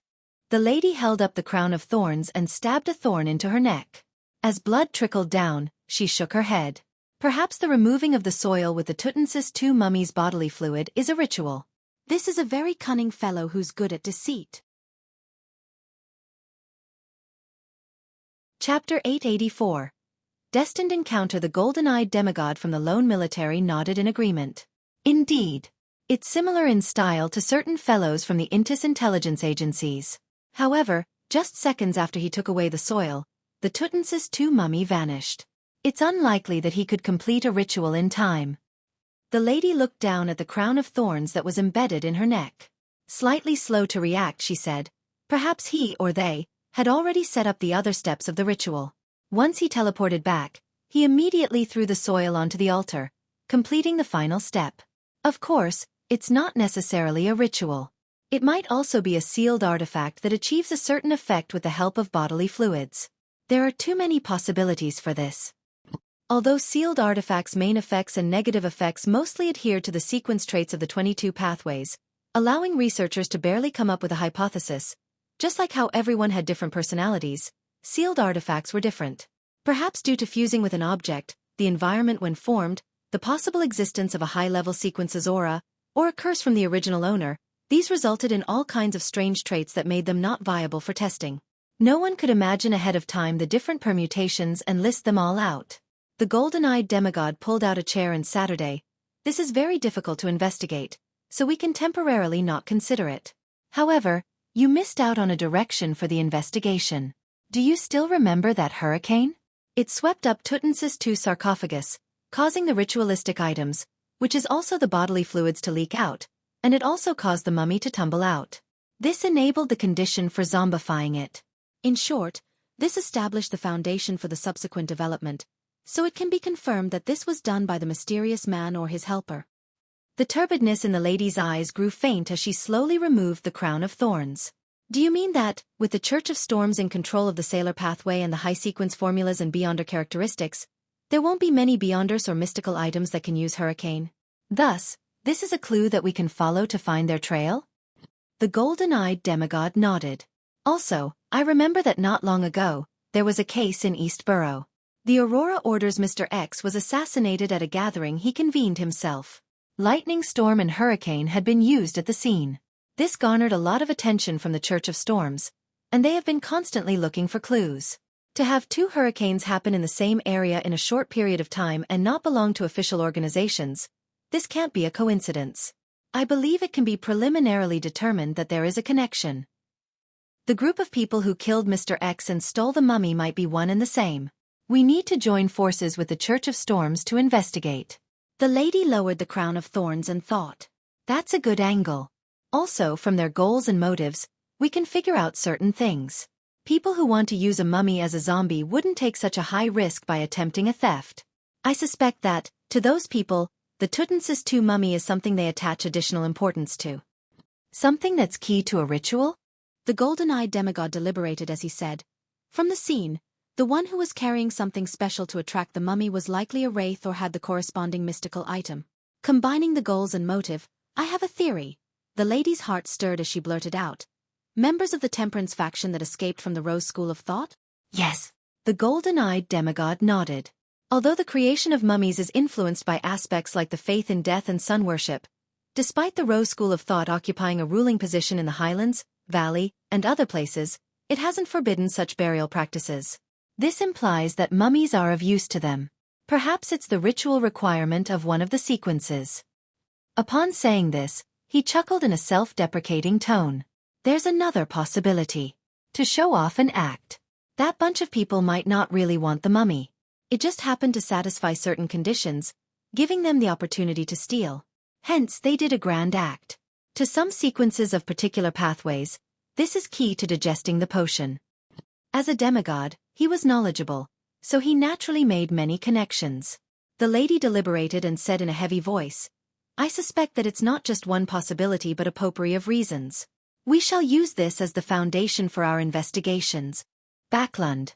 The lady held up the crown of thorns and stabbed a thorn into her neck. As blood trickled down, she shook her head. Perhaps the removing of the soil with the Tutmosis II mummy's bodily fluid is a ritual. This is a very cunning fellow who's good at deceit. Chapter 884. Destined encounter. The golden-eyed demigod from the lone military nodded in agreement. Indeed. It's similar in style to certain fellows from the Intis intelligence agencies. However, just seconds after he took away the soil, the Tutmosis II mummy vanished. It's unlikely that he could complete a ritual in time. The lady looked down at the crown of thorns that was embedded in her neck. Slightly slow to react, she said, perhaps he or they had already set up the other steps of the ritual. Once he teleported back, he immediately threw the soil onto the altar, completing the final step. Of course, it's not necessarily a ritual. It might also be a sealed artifact that achieves a certain effect with the help of bodily fluids. There are too many possibilities for this. Although sealed artifacts' main effects and negative effects mostly adhere to the sequence traits of the 22 pathways, allowing researchers to barely come up with a hypothesis. Just like how everyone had different personalities, sealed artifacts were different. Perhaps due to fusing with an object, the environment when formed, the possible existence of a high-level sequence's aura, or a curse from the original owner, these resulted in all kinds of strange traits that made them not viable for testing. No one could imagine ahead of time the different permutations and list them all out. The golden-eyed demigod pulled out a chair and Saturday. This is very difficult to investigate, so we can temporarily not consider it. However, you missed out on a direction for the investigation. Do you still remember that hurricane? It swept up Tutmosis II's sarcophagus, causing the ritualistic items, which is also the bodily fluids, to leak out, and it also caused the mummy to tumble out. This enabled the condition for zombifying it. In short, this established the foundation for the subsequent development, so it can be confirmed that this was done by the mysterious man or his helper. The turbidness in the lady's eyes grew faint as she slowly removed the crown of thorns. Do you mean that, with the Church of Storms in control of the Sailor Pathway and the high-sequence formulas and Beyonder characteristics, there won't be many Beyonders or mystical items that can use Hurricane? Thus, this is a clue that we can follow to find their trail? The golden-eyed demigod nodded. Also, I remember that not long ago, there was a case in Eastborough. The Aurora Order's Mr. X was assassinated at a gathering he convened himself. Lightning storm and hurricane had been used at the scene. This garnered a lot of attention from the Church of Storms, and they have been constantly looking for clues. To have 2 hurricanes happen in the same area in a short period of time and not belong to official organizations, this can't be a coincidence. I believe it can be preliminarily determined that there is a connection. The group of people who killed Mr. X and stole the mummy might be one and the same. We need to join forces with the Church of Storms to investigate. The lady lowered the crown of thorns and thought, that's a good angle. Also, from their goals and motives, we can figure out certain things. People who want to use a mummy as a zombie wouldn't take such a high risk by attempting a theft. I suspect that, to those people, the Tutansis II mummy is something they attach additional importance to. Something that's key to a ritual? The golden-eyed demigod deliberated as he said, from the scene, the one who was carrying something special to attract the mummy was likely a wraith or had the corresponding mystical item. Combining the goals and motive, I have a theory. The lady's heart stirred as she blurted out. Members of the Temperance faction that escaped from the Rose School of Thought? Yes. The golden-eyed demigod nodded. Although the creation of mummies is influenced by aspects like the faith in death and sun worship, despite the Rose School of Thought occupying a ruling position in the Highlands, Valley, and other places, it hasn't forbidden such burial practices. This implies that mummies are of use to them. Perhaps it's the ritual requirement of one of the sequences. Upon saying this, he chuckled in a self-deprecating tone. There's another possibility. To show off an act. That bunch of people might not really want the mummy. It just happened to satisfy certain conditions, giving them the opportunity to steal. Hence, they did a grand act. To some sequences of particular pathways, this is key to digesting the potion. As a demigod, he was knowledgeable, so he naturally made many connections. The lady deliberated and said in a heavy voice, I suspect that it's not just one possibility but a potpourri of reasons. We shall use this as the foundation for our investigations. Backlund.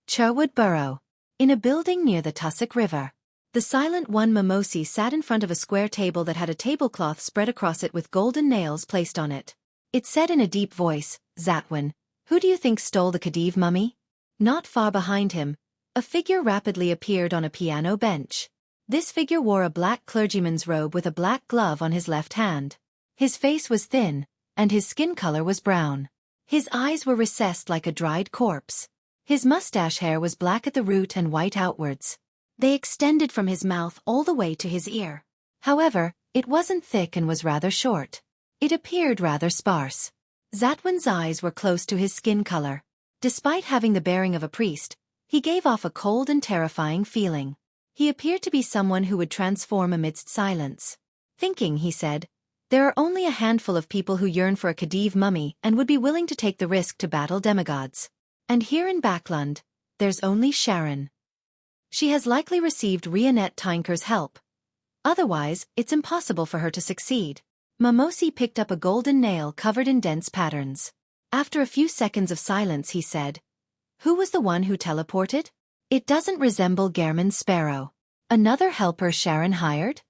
Cherwood Borough. In a building near the Tussock River. The silent one Mimosi sat in front of a square table that had a tablecloth spread across it with golden nails placed on it. It said in a deep voice, Zatwin, who do you think stole the Khedive mummy? Not far behind him, a figure rapidly appeared on a piano bench. This figure wore a black clergyman's robe with a black glove on his left hand. His face was thin, and his skin color was brown. His eyes were recessed like a dried corpse. His mustache hair was black at the root and white outwards. They extended from his mouth all the way to his ear. However, it wasn't thick and was rather short. It appeared rather sparse. Zatwin's eyes were close to his skin color. Despite having the bearing of a priest, he gave off a cold and terrifying feeling. He appeared to be someone who would transform amidst silence. Thinking, he said, there are only a handful of people who yearn for a Khedive mummy and would be willing to take the risk to battle demigods. And here in Backlund, there's only Sharon. She has likely received Rionette Tynker's help. Otherwise, it's impossible for her to succeed. Mimosi picked up a golden nail covered in dense patterns. After a few seconds of silence he said, who was the one who teleported? It doesn't resemble Gehrman Sparrow. Another helper Sharon hired?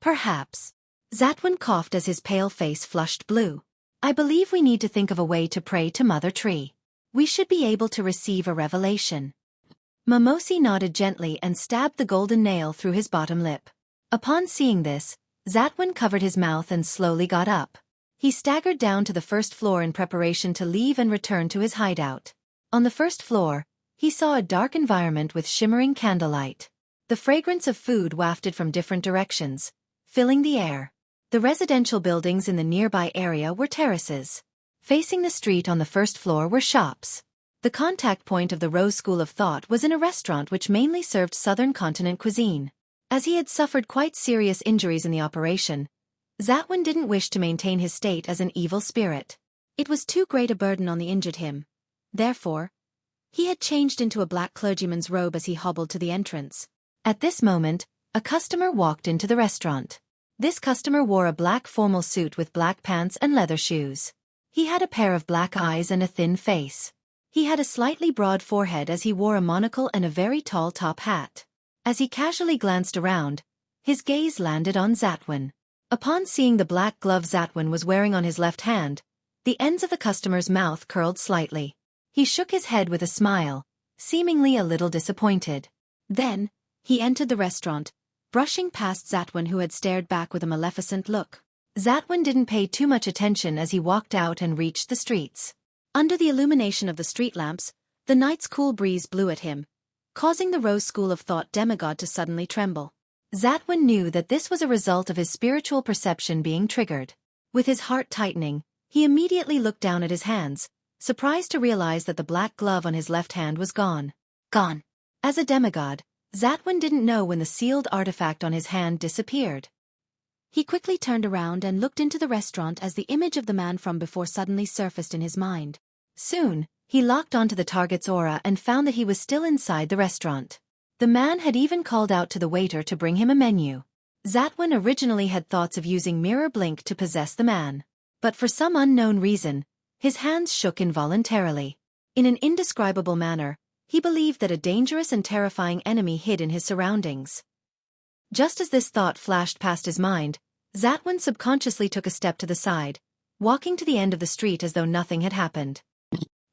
Perhaps. Zatwin coughed as his pale face flushed blue. I believe we need to think of a way to pray to Mother Tree. We should be able to receive a revelation. Mimosi nodded gently and stabbed the golden nail through his bottom lip. Upon seeing this, Zatwin covered his mouth and slowly got up. He staggered down to the first floor in preparation to leave and return to his hideout. On the first floor, he saw a dark environment with shimmering candlelight. The fragrance of food wafted from different directions, filling the air. The residential buildings in the nearby area were terraces. Facing the street on the first floor were shops. The contact point of the Rose School of Thought was in a restaurant which mainly served southern continent cuisine. As he had suffered quite serious injuries in the operation, Zatwin didn't wish to maintain his state as an evil spirit. It was too great a burden on the injured him. Therefore, he had changed into a black clergyman's robe as he hobbled to the entrance. At this moment, a customer walked into the restaurant. This customer wore a black formal suit with black pants and leather shoes. He had a pair of black eyes and a thin face. He had a slightly broad forehead as he wore a monocle and a very tall top hat. As he casually glanced around, his gaze landed on Zatwin. Upon seeing the black glove Zatwin was wearing on his left hand, the ends of the customer's mouth curled slightly. He shook his head with a smile, seemingly a little disappointed. Then, he entered the restaurant, brushing past Zatwin who had stared back with a maleficent look. Zatwin didn't pay too much attention as he walked out and reached the streets. Under the illumination of the street lamps, the night's cool breeze blew at him, causing the Rose School of Thought demigod to suddenly tremble. Zatwin knew that this was a result of his spiritual perception being triggered. With his heart tightening, he immediately looked down at his hands, surprised to realize that the black glove on his left hand was gone. Gone. As a demigod, Zatwin didn't know when the sealed artifact on his hand disappeared. He quickly turned around and looked into the restaurant as the image of the man from before suddenly surfaced in his mind. Soon, he locked onto the target's aura and found that he was still inside the restaurant. The man had even called out to the waiter to bring him a menu. Zatwin originally had thoughts of using Mirror Blink to possess the man. But for some unknown reason, his hands shook involuntarily. In an indescribable manner, he believed that a dangerous and terrifying enemy hid in his surroundings. Just as this thought flashed past his mind, Zatwin subconsciously took a step to the side, walking to the end of the street as though nothing had happened.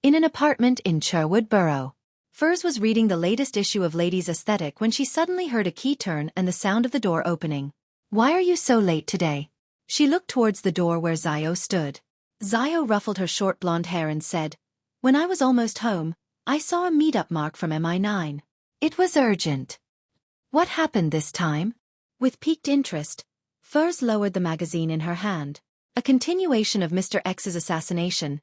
In an apartment in Cherwood Borough, Furs was reading the latest issue of Ladies' Aesthetic when she suddenly heard a key turn and the sound of the door opening. "Why are you so late today?" She looked towards the door where Zio stood. Zio ruffled her short blonde hair and said, "When I was almost home, I saw a meetup mark from MI9. It was urgent." "What happened this time?" With piqued interest, Furs lowered the magazine in her hand. A continuation of Mr. X's assassination.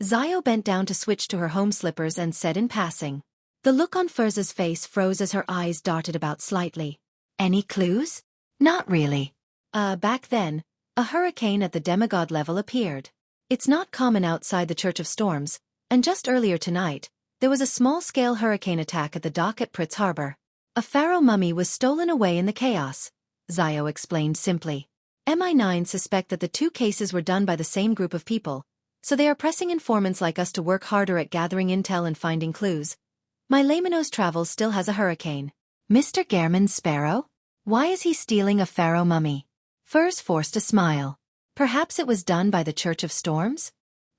Zio bent down to switch to her home slippers and said in passing. The look on Furz's face froze as her eyes darted about slightly. "Any clues?" "Not really." Back then, a hurricane at the demigod level appeared. It's not common outside the Church of Storms, and just earlier tonight, there was a small-scale hurricane attack at the dock at Pritz Harbor. A pharaoh mummy was stolen away in the chaos, Zio explained simply. MI9 suspect that the two cases were done by the same group of people, so they are pressing informants like us to work harder at gathering intel and finding clues. My Laymanos Travels still has a hurricane. Mr. Gehrman's sparrow? Why is he stealing a pharaoh mummy? Furs forced a smile. Perhaps it was done by the Church of Storms?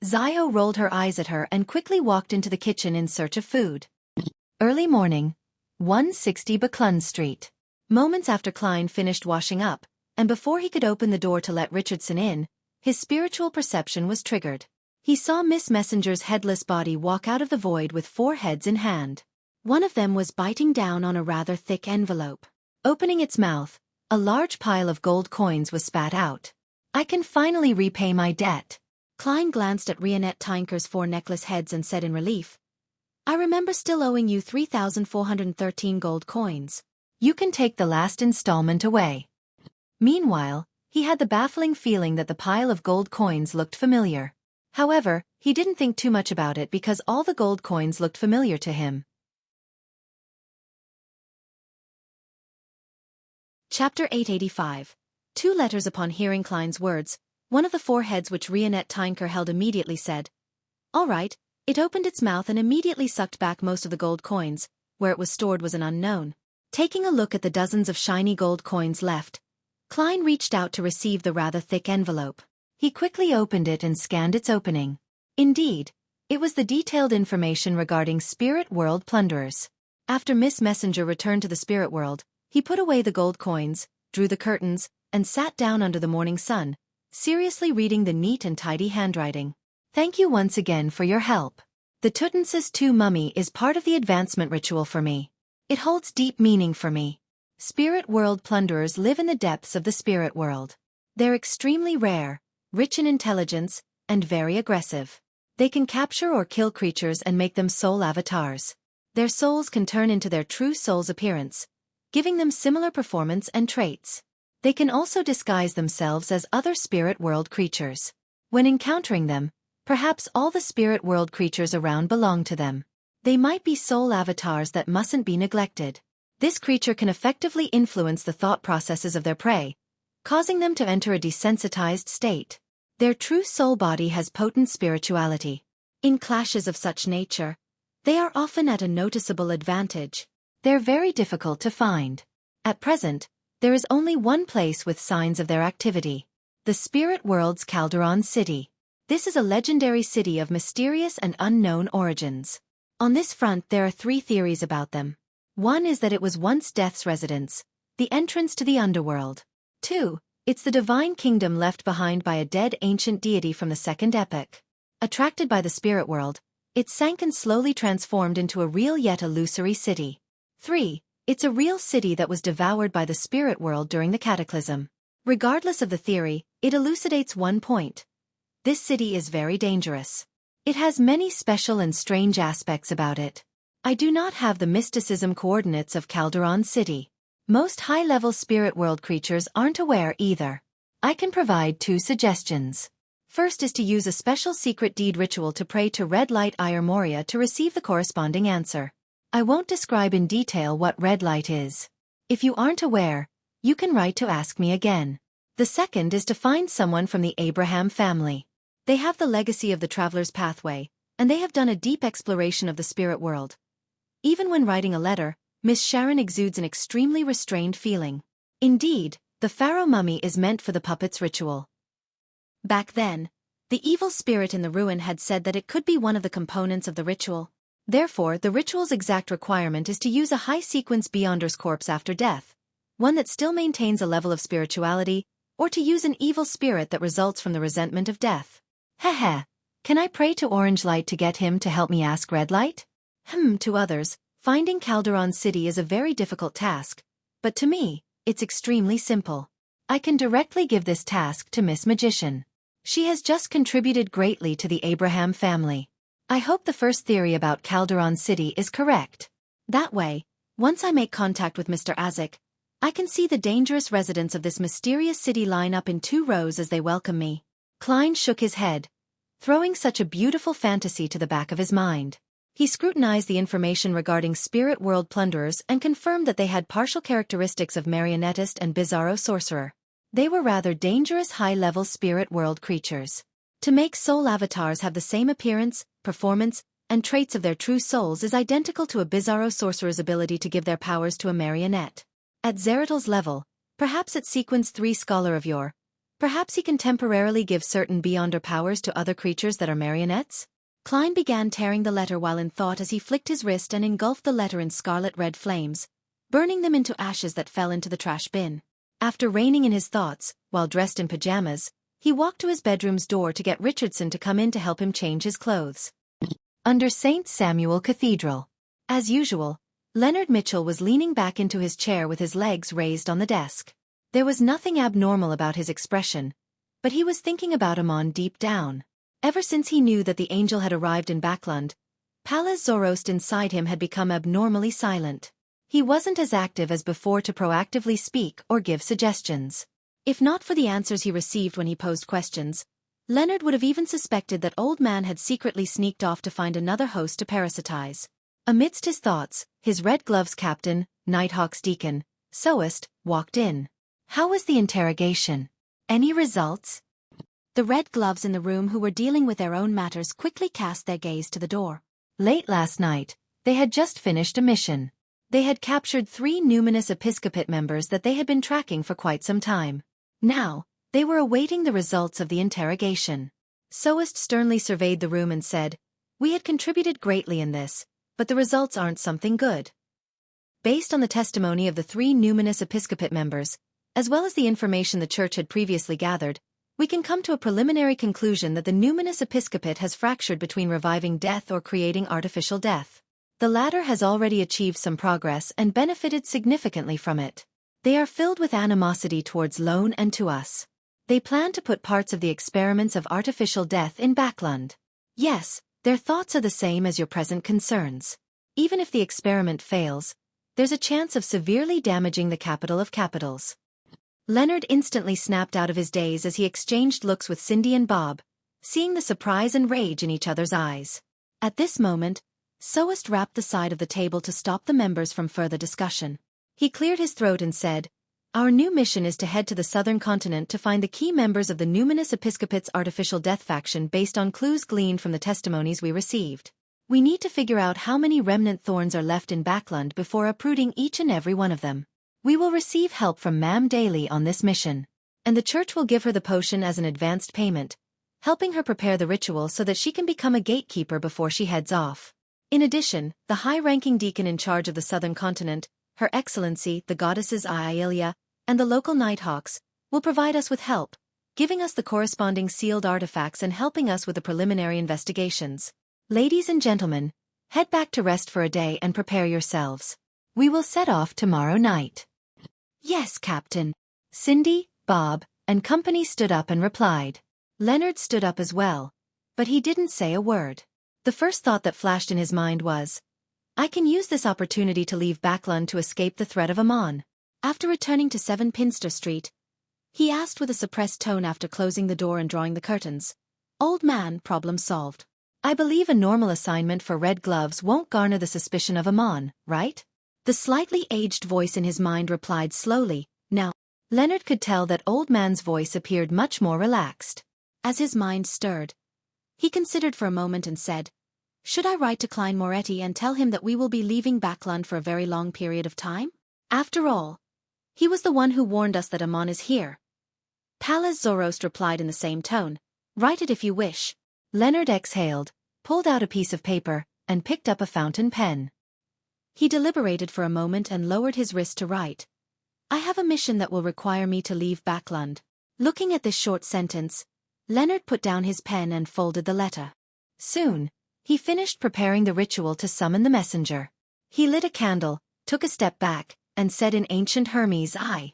Zio rolled her eyes at her and quickly walked into the kitchen in search of food. Early morning, 160 Buckland Street. Moments after Klein finished washing up, and before he could open the door to let Richardson in, his spiritual perception was triggered. He saw Miss Messenger's headless body walk out of the void with 4 heads in hand. One of them was biting down on a rather thick envelope. Opening its mouth, a large pile of gold coins was spat out. "I can finally repay my debt." Klein glanced at Rionette Tinker's 4 necklace heads and said in relief, "I remember still owing you 3,413 gold coins. You can take the last installment away." Meanwhile, he had the baffling feeling that the pile of gold coins looked familiar. However, he didn't think too much about it because all the gold coins looked familiar to him. Chapter 885. 2 letters. Upon hearing Klein's words, one of the 4 heads which Rionette Tinker held immediately said, "All right." It opened its mouth and immediately sucked back most of the gold coins. Where it was stored was an unknown. Taking a look at the dozens of shiny gold coins left, Klein reached out to receive the rather thick envelope. He quickly opened it and scanned its opening. Indeed, it was the detailed information regarding Spirit World plunderers. After Miss Messenger returned to the Spirit World, he put away the gold coins, drew the curtains, and sat down under the morning sun, seriously reading the neat and tidy handwriting. "Thank you once again for your help. The Tutansis II mummy is part of the advancement ritual for me. It holds deep meaning for me. Spirit World plunderers live in the depths of the Spirit World. They're extremely rare, rich in intelligence, and very aggressive. They can capture or kill creatures and make them soul avatars. Their souls can turn into their true soul's appearance, giving them similar performance and traits. They can also disguise themselves as other Spirit World creatures. When encountering them, perhaps all the Spirit World creatures around belong to them. They might be soul avatars that mustn't be neglected. This creature can effectively influence the thought processes of their prey, causing them to enter a desensitized state. Their true soul body has potent spirituality. In clashes of such nature, they are often at a noticeable advantage. They're very difficult to find. At present, there is only one place with signs of their activity. The spirit world's Calderon City. This is a legendary city of mysterious and unknown origins. On this front there are 3 theories about them. One is that it was once Death's residence, the entrance to the underworld. 2. It's the divine kingdom left behind by a dead ancient deity from the second epoch. Attracted by the spirit world, it sank and slowly transformed into a real yet illusory city. 3. It's a real city that was devoured by the spirit world during the cataclysm. Regardless of the theory, it elucidates one point. This city is very dangerous. It has many special and strange aspects about it. I do not have the mysticism coordinates of Calderon City. Most high-level spirit world creatures aren't aware either. I can provide 2 suggestions. First is to use a special secret deed ritual to pray to Red Light Ire Moria to receive the corresponding answer. I won't describe in detail what red light is. If you aren't aware, you can write to ask me again. The second is to find someone from the Abraham family. They have the legacy of the traveler's pathway, and they have done a deep exploration of the spirit world. Even when writing a letter, Miss Sharon exudes an extremely restrained feeling. Indeed, the pharaoh mummy is meant for the puppet's ritual. Back then, the evil spirit in the ruin had said that it could be one of the components of the ritual. Therefore, the ritual's exact requirement is to use a high-sequence Beyonder's corpse after death, one that still maintains a level of spirituality, or to use an evil spirit that results from the resentment of death. Heh. Can I pray to Orange Light to get him to help me ask Red Light? To others, finding Calderon City is a very difficult task, but to me, it's extremely simple. I can directly give this task to Miss Magician. She has just contributed greatly to the Abraham family. I hope the first theory about Calderon City is correct. That way, once I make contact with Mr. Azek, I can see the dangerous residents of this mysterious city line up in 2 rows as they welcome me. Klein shook his head, throwing such a beautiful fantasy to the back of his mind. He scrutinized the information regarding spirit world plunderers and confirmed that they had partial characteristics of marionettist and bizarro sorcerer. They were rather dangerous high-level spirit world creatures. To make soul avatars have the same appearance, performance, and traits of their true souls is identical to a bizarro sorcerer's ability to give their powers to a marionette. At Zeratl's level, perhaps at Sequence 3 Scholar of Yore, perhaps he can temporarily give certain Beyonder powers to other creatures that are marionettes? Klein began tearing the letter while in thought as he flicked his wrist and engulfed the letter in scarlet-red flames, burning them into ashes that fell into the trash bin. After reining in his thoughts, while dressed in pajamas, he walked to his bedroom's door to get Richardson to come in to help him change his clothes. Under St. Samuel Cathedral. As usual, Leonard Mitchell was leaning back into his chair with his legs raised on the desk. There was nothing abnormal about his expression, but he was thinking about Amon deep down. Ever since he knew that the angel had arrived in Backlund, Palaz Zoroast inside him had become abnormally silent. He wasn't as active as before to proactively speak or give suggestions. If not for the answers he received when he posed questions, Leonard would have even suspected that Old Man had secretly sneaked off to find another host to parasitize. Amidst his thoughts, his Red Gloves captain, Nighthawk's deacon, Soest, walked in. How was the interrogation? Any results? The Red Gloves in the room who were dealing with their own matters quickly cast their gaze to the door. Late last night, they had just finished a mission. They had captured 3 numinous episcopate members that they had been tracking for quite some time. Now, they were awaiting the results of the interrogation. Soest sternly surveyed the room and said, "We had contributed greatly in this, but the results aren't something good." Based on the testimony of the 3 numinous episcopate members, as well as the information the Church had previously gathered, we can come to a preliminary conclusion that the numinous episcopate has fractured between reviving death or creating artificial death. The latter has already achieved some progress and benefited significantly from it. They are filled with animosity towards Lone and to us. They plan to put parts of the experiments of artificial death in Backlund. Yes, their thoughts are the same as your present concerns. Even if the experiment fails, there's a chance of severely damaging the capital of capitals. Leonard instantly snapped out of his daze as he exchanged looks with Cindy and Bob, seeing the surprise and rage in each other's eyes. At this moment, Soest rapped the side of the table to stop the members from further discussion. He cleared his throat and said, Our new mission is to head to the southern continent to find the key members of the Numinous Episcopate's artificial death faction based on clues gleaned from the testimonies we received. We need to figure out how many remnant thorns are left in Backland before uprooting each and every one of them. We will receive help from Ma'am Daly on this mission, and the church will give her the potion as an advanced payment, helping her prepare the ritual so that she can become a gatekeeper before she heads off. In addition, the high-ranking deacon in charge of the southern continent, Her Excellency, the goddesses Ailia, and the local Nighthawks, will provide us with help, giving us the corresponding sealed artifacts and helping us with the preliminary investigations. Ladies and gentlemen, head back to rest for a day and prepare yourselves. We will set off tomorrow night. Yes, Captain. Cindy, Bob, and company stood up and replied. Leonard stood up as well, but he didn't say a word. The first thought that flashed in his mind was, I can use this opportunity to leave Backland to escape the threat of Amon. After returning to 7 Pinster Street, he asked with a suppressed tone after closing the door and drawing the curtains. Old man, problem solved. I believe a normal assignment for red gloves won't garner the suspicion of Amon, right? The slightly aged voice in his mind replied slowly, now. Leonard could tell that old man's voice appeared much more relaxed. As his mind stirred, he considered for a moment and said, should I write to Klein Moretti and tell him that we will be leaving Backland for a very long period of time? After all, he was the one who warned us that Amon is here. Pallas Zoroast replied in the same tone, write it if you wish. Leonard exhaled, pulled out a piece of paper, and picked up a fountain pen. He deliberated for a moment and lowered his wrist to write. I have a mission that will require me to leave Backland. Looking at this short sentence, Leonard put down his pen and folded the letter. Soon, he finished preparing the ritual to summon the messenger. He lit a candle, took a step back, and said in ancient Hermes, I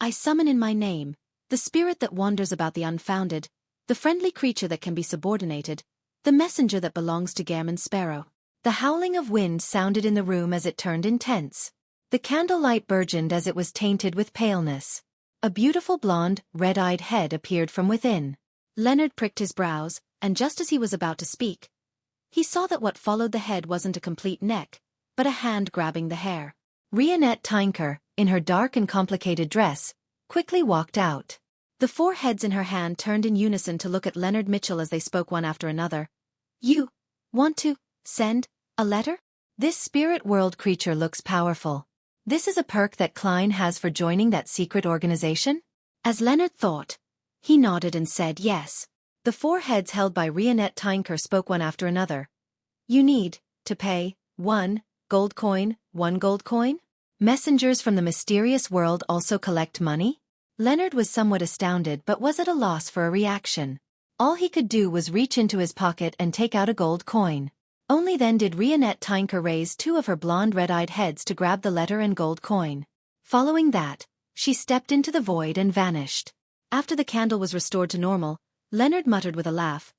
summon in my name, the spirit that wanders about the unfounded, the friendly creature that can be subordinated, the messenger that belongs to Gairman Sparrow. The howling of wind sounded in the room as it turned intense. The candlelight burgeoned as it was tainted with paleness. A beautiful blonde, red-eyed head appeared from within. Leonard pricked his brows, and just as he was about to speak, he saw that what followed the head wasn't a complete neck, but a hand grabbing the hair. Rionette Tinker, in her dark and complicated dress, quickly walked out. The 4 heads in her hand turned in unison to look at Leonard Mitchell as they spoke one after another. You want to send a letter? This spirit world creature looks powerful. This is a perk that Klein has for joining that secret organization? As Leonard thought, he nodded and said yes. The 4 heads held by Rionette Tinker spoke one after another. You need to pay 1 gold coin, 1 gold coin? Messengers from the mysterious world also collect money? Leonard was somewhat astounded but was at a loss for a reaction. All he could do was reach into his pocket and take out a gold coin. Only then did Rionette Tinker raise 2 of her blonde red-eyed heads to grab the letter and gold coin. Following that, she stepped into the void and vanished. After the candle was restored to normal, Leonard muttered with a laugh,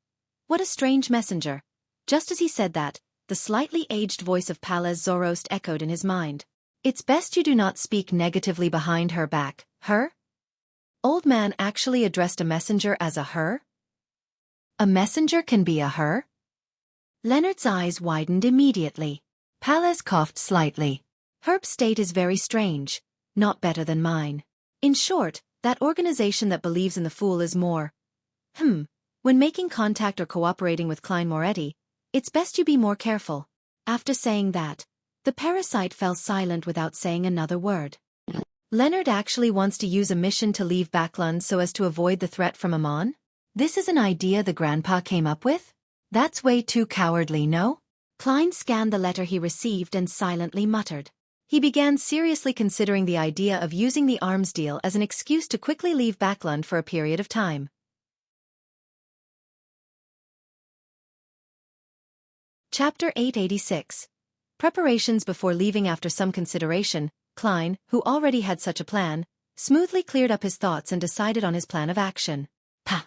what a strange messenger. Just as he said that, the slightly aged voice of Pallas Zoroast echoed in his mind. It's best you do not speak negatively behind her back, her? Old man actually addressed a messenger as a her? A messenger can be a her? Leonard's eyes widened immediately. Pallas coughed slightly. Herb's state is very strange, not better than mine. In short, that organization that believes in the fool is more. When making contact or cooperating with Klein Moretti, it's best you be more careful. After saying that, the parasite fell silent without saying another word. Leonard actually wants to use a mission to leave Backland so as to avoid the threat from Amon? This is an idea the grandpa came up with? That's way too cowardly, no? Klein scanned the letter he received and silently muttered. He began seriously considering the idea of using the arms deal as an excuse to quickly leave Backland for a period of time. Chapter 886. Preparations before leaving. After some consideration, Klein, who already had such a plan, smoothly cleared up his thoughts and decided on his plan of action. Pah!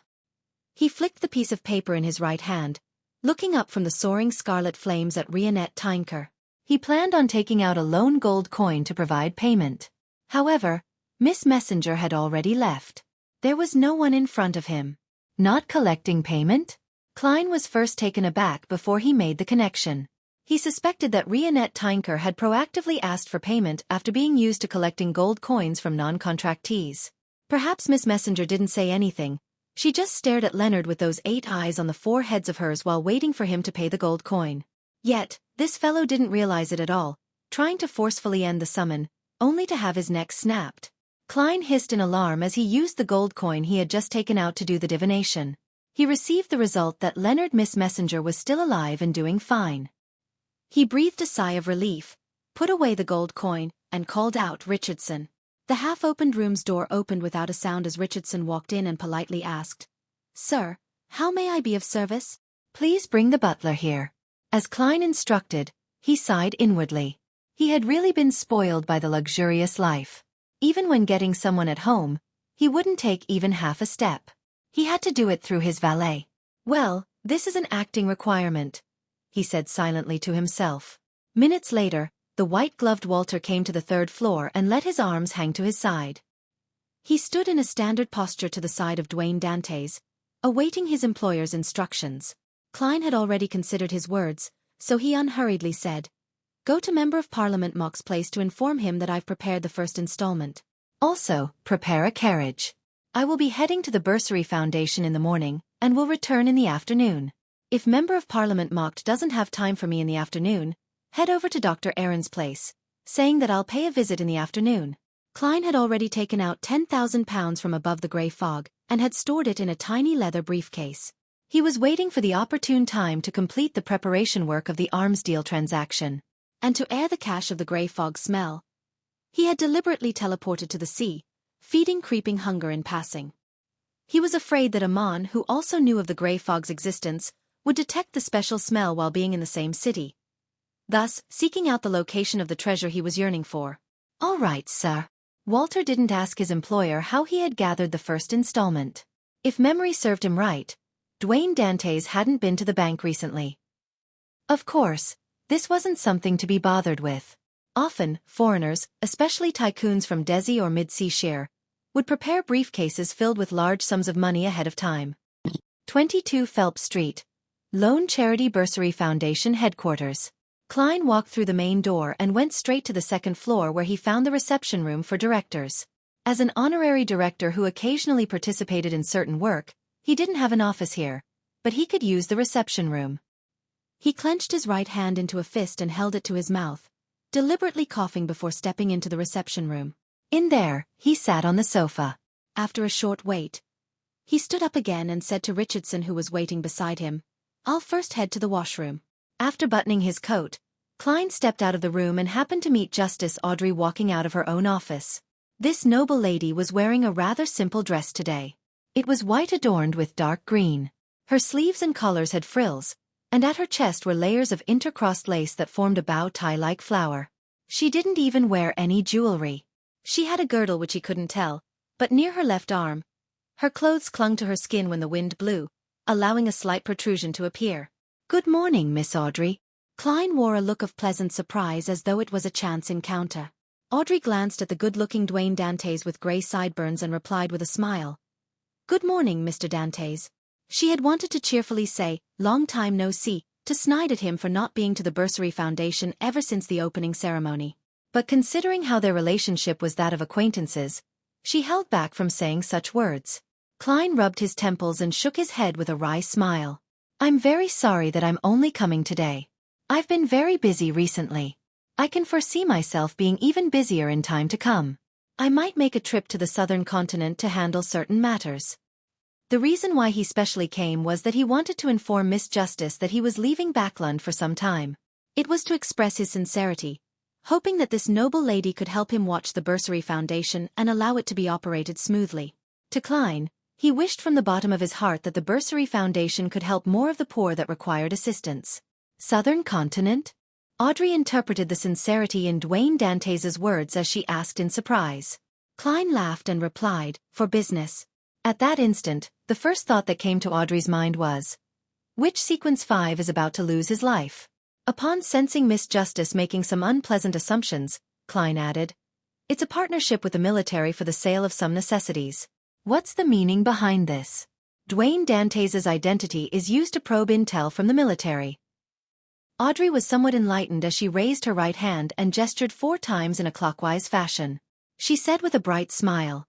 He flicked the piece of paper in his right hand, looking up from the soaring scarlet flames at Rionette Tinker. He planned on taking out a lone gold coin to provide payment. However, Miss Messenger had already left. There was no one in front of him. Not collecting payment? Klein was first taken aback before he made the connection. He suspected that Rionette Tinker had proactively asked for payment after being used to collecting gold coins from non-contractees. Perhaps Miss Messenger didn't say anything. She just stared at Leonard with those 8 eyes on the 4 heads of hers while waiting for him to pay the gold coin. Yet, this fellow didn't realize it at all, trying to forcefully end the summon, only to have his neck snapped. Klein hissed in alarm as he used the gold coin he had just taken out to do the divination. He received the result that Leonard Miss Messenger was still alive and doing fine. He breathed a sigh of relief, put away the gold coin, and called out Richardson. The half-opened room's door opened without a sound as Richardson walked in and politely asked, "Sir, how may I be of service? Please bring the butler here." As Klein instructed, he sighed inwardly. He had really been spoiled by the luxurious life. Even when getting someone at home, he wouldn't take even half a step. He had to do it through his valet. "Well, this is an acting requirement," he said silently to himself. Minutes later, the white-gloved Walter came to the 3rd floor and let his arms hang to his side. He stood in a standard posture to the side of Dwayne Dantes, awaiting his employer's instructions. Klein had already considered his words, so he unhurriedly said, "Go to Member of Parliament Mock's place to inform him that I've prepared the first installment. Also, prepare a carriage. I will be heading to the Bursary Foundation in the morning, and will return in the afternoon. If Member of Parliament Mock doesn't have time for me in the afternoon, head over to Dr. Aaron's place, saying that I'll pay a visit in the afternoon." Klein had already taken out £10,000 from above the grey fog, and had stored it in a tiny leather briefcase. He was waiting for the opportune time to complete the preparation work of the arms deal transaction. And to air the cache of the grey fog smell, he had deliberately teleported to the sea, feeding creeping hunger in passing. He was afraid that Amon, who also knew of the grey fog's existence, would detect the special smell while being in the same city, thus seeking out the location of the treasure he was yearning for. "All right, sir." Walter didn't ask his employer how he had gathered the first installment. If memory served him right, Dwayne Dantes hadn't been to the bank recently. Of course, this wasn't something to be bothered with. Often, foreigners, especially tycoons from Desi or Mid-Sea Shire, would prepare briefcases filled with large sums of money ahead of time. 22 Phelps Street, Lone Charity Bursary Foundation Headquarters. Klein walked through the main door and went straight to the 2nd floor where he found the reception room for directors. As an honorary director who occasionally participated in certain work, he didn't have an office here, but he could use the reception room. He clenched his right hand into a fist and held it to his mouth, deliberately coughing before stepping into the reception room. In there, he sat on the sofa. After a short wait, he stood up again and said to Richardson, who was waiting beside him, "I'll first head to the washroom." After buttoning his coat, Klein stepped out of the room and happened to meet Justice Audrey walking out of her own office. This noble lady was wearing a rather simple dress today. It was white adorned with dark green. Her sleeves and collars had frills, and at her chest were layers of intercrossed lace that formed a bow tie-like flower. She didn't even wear any jewelry. She had a girdle which he couldn't tell, but near her left arm. Her clothes clung to her skin when the wind blew, allowing a slight protrusion to appear. "Good morning, Miss Audrey." Klein wore a look of pleasant surprise as though it was a chance encounter. Audrey glanced at the good-looking Dwayne Dantes with grey sideburns and replied with a smile. "Good morning, Mr. Dantes." She had wanted to cheerfully say, "Long time no see," to snide at him for not being to the Bursary Foundation ever since the opening ceremony. But considering how their relationship was that of acquaintances, she held back from saying such words. Klein rubbed his temples and shook his head with a wry smile. "I'm very sorry that I'm only coming today. I've been very busy recently. I can foresee myself being even busier in time to come. I might make a trip to the southern continent to handle certain matters." The reason why he specially came was that he wanted to inform Miss Justice that he was leaving Backlund for some time. It was to express his sincerity, hoping that this noble lady could help him watch the Bursary Foundation and allow it to be operated smoothly. To Klein, he wished from the bottom of his heart that the Bursary Foundation could help more of the poor that required assistance. Southern continent? Audrey interpreted the sincerity in Dwayne Dantes's words as she asked in surprise. Klein laughed and replied, "For business." At that instant, the first thought that came to Audrey's mind was, which Sequence 5 is about to lose his life? Upon sensing Miss Justice making some unpleasant assumptions, Klein added, "It's a partnership with the military for the sale of some necessities. What's the meaning behind this?" Dwayne Dantes's identity is used to probe intel from the military. Audrey was somewhat enlightened as she raised her right hand and gestured 4 times in a clockwise fashion. She said with a bright smile,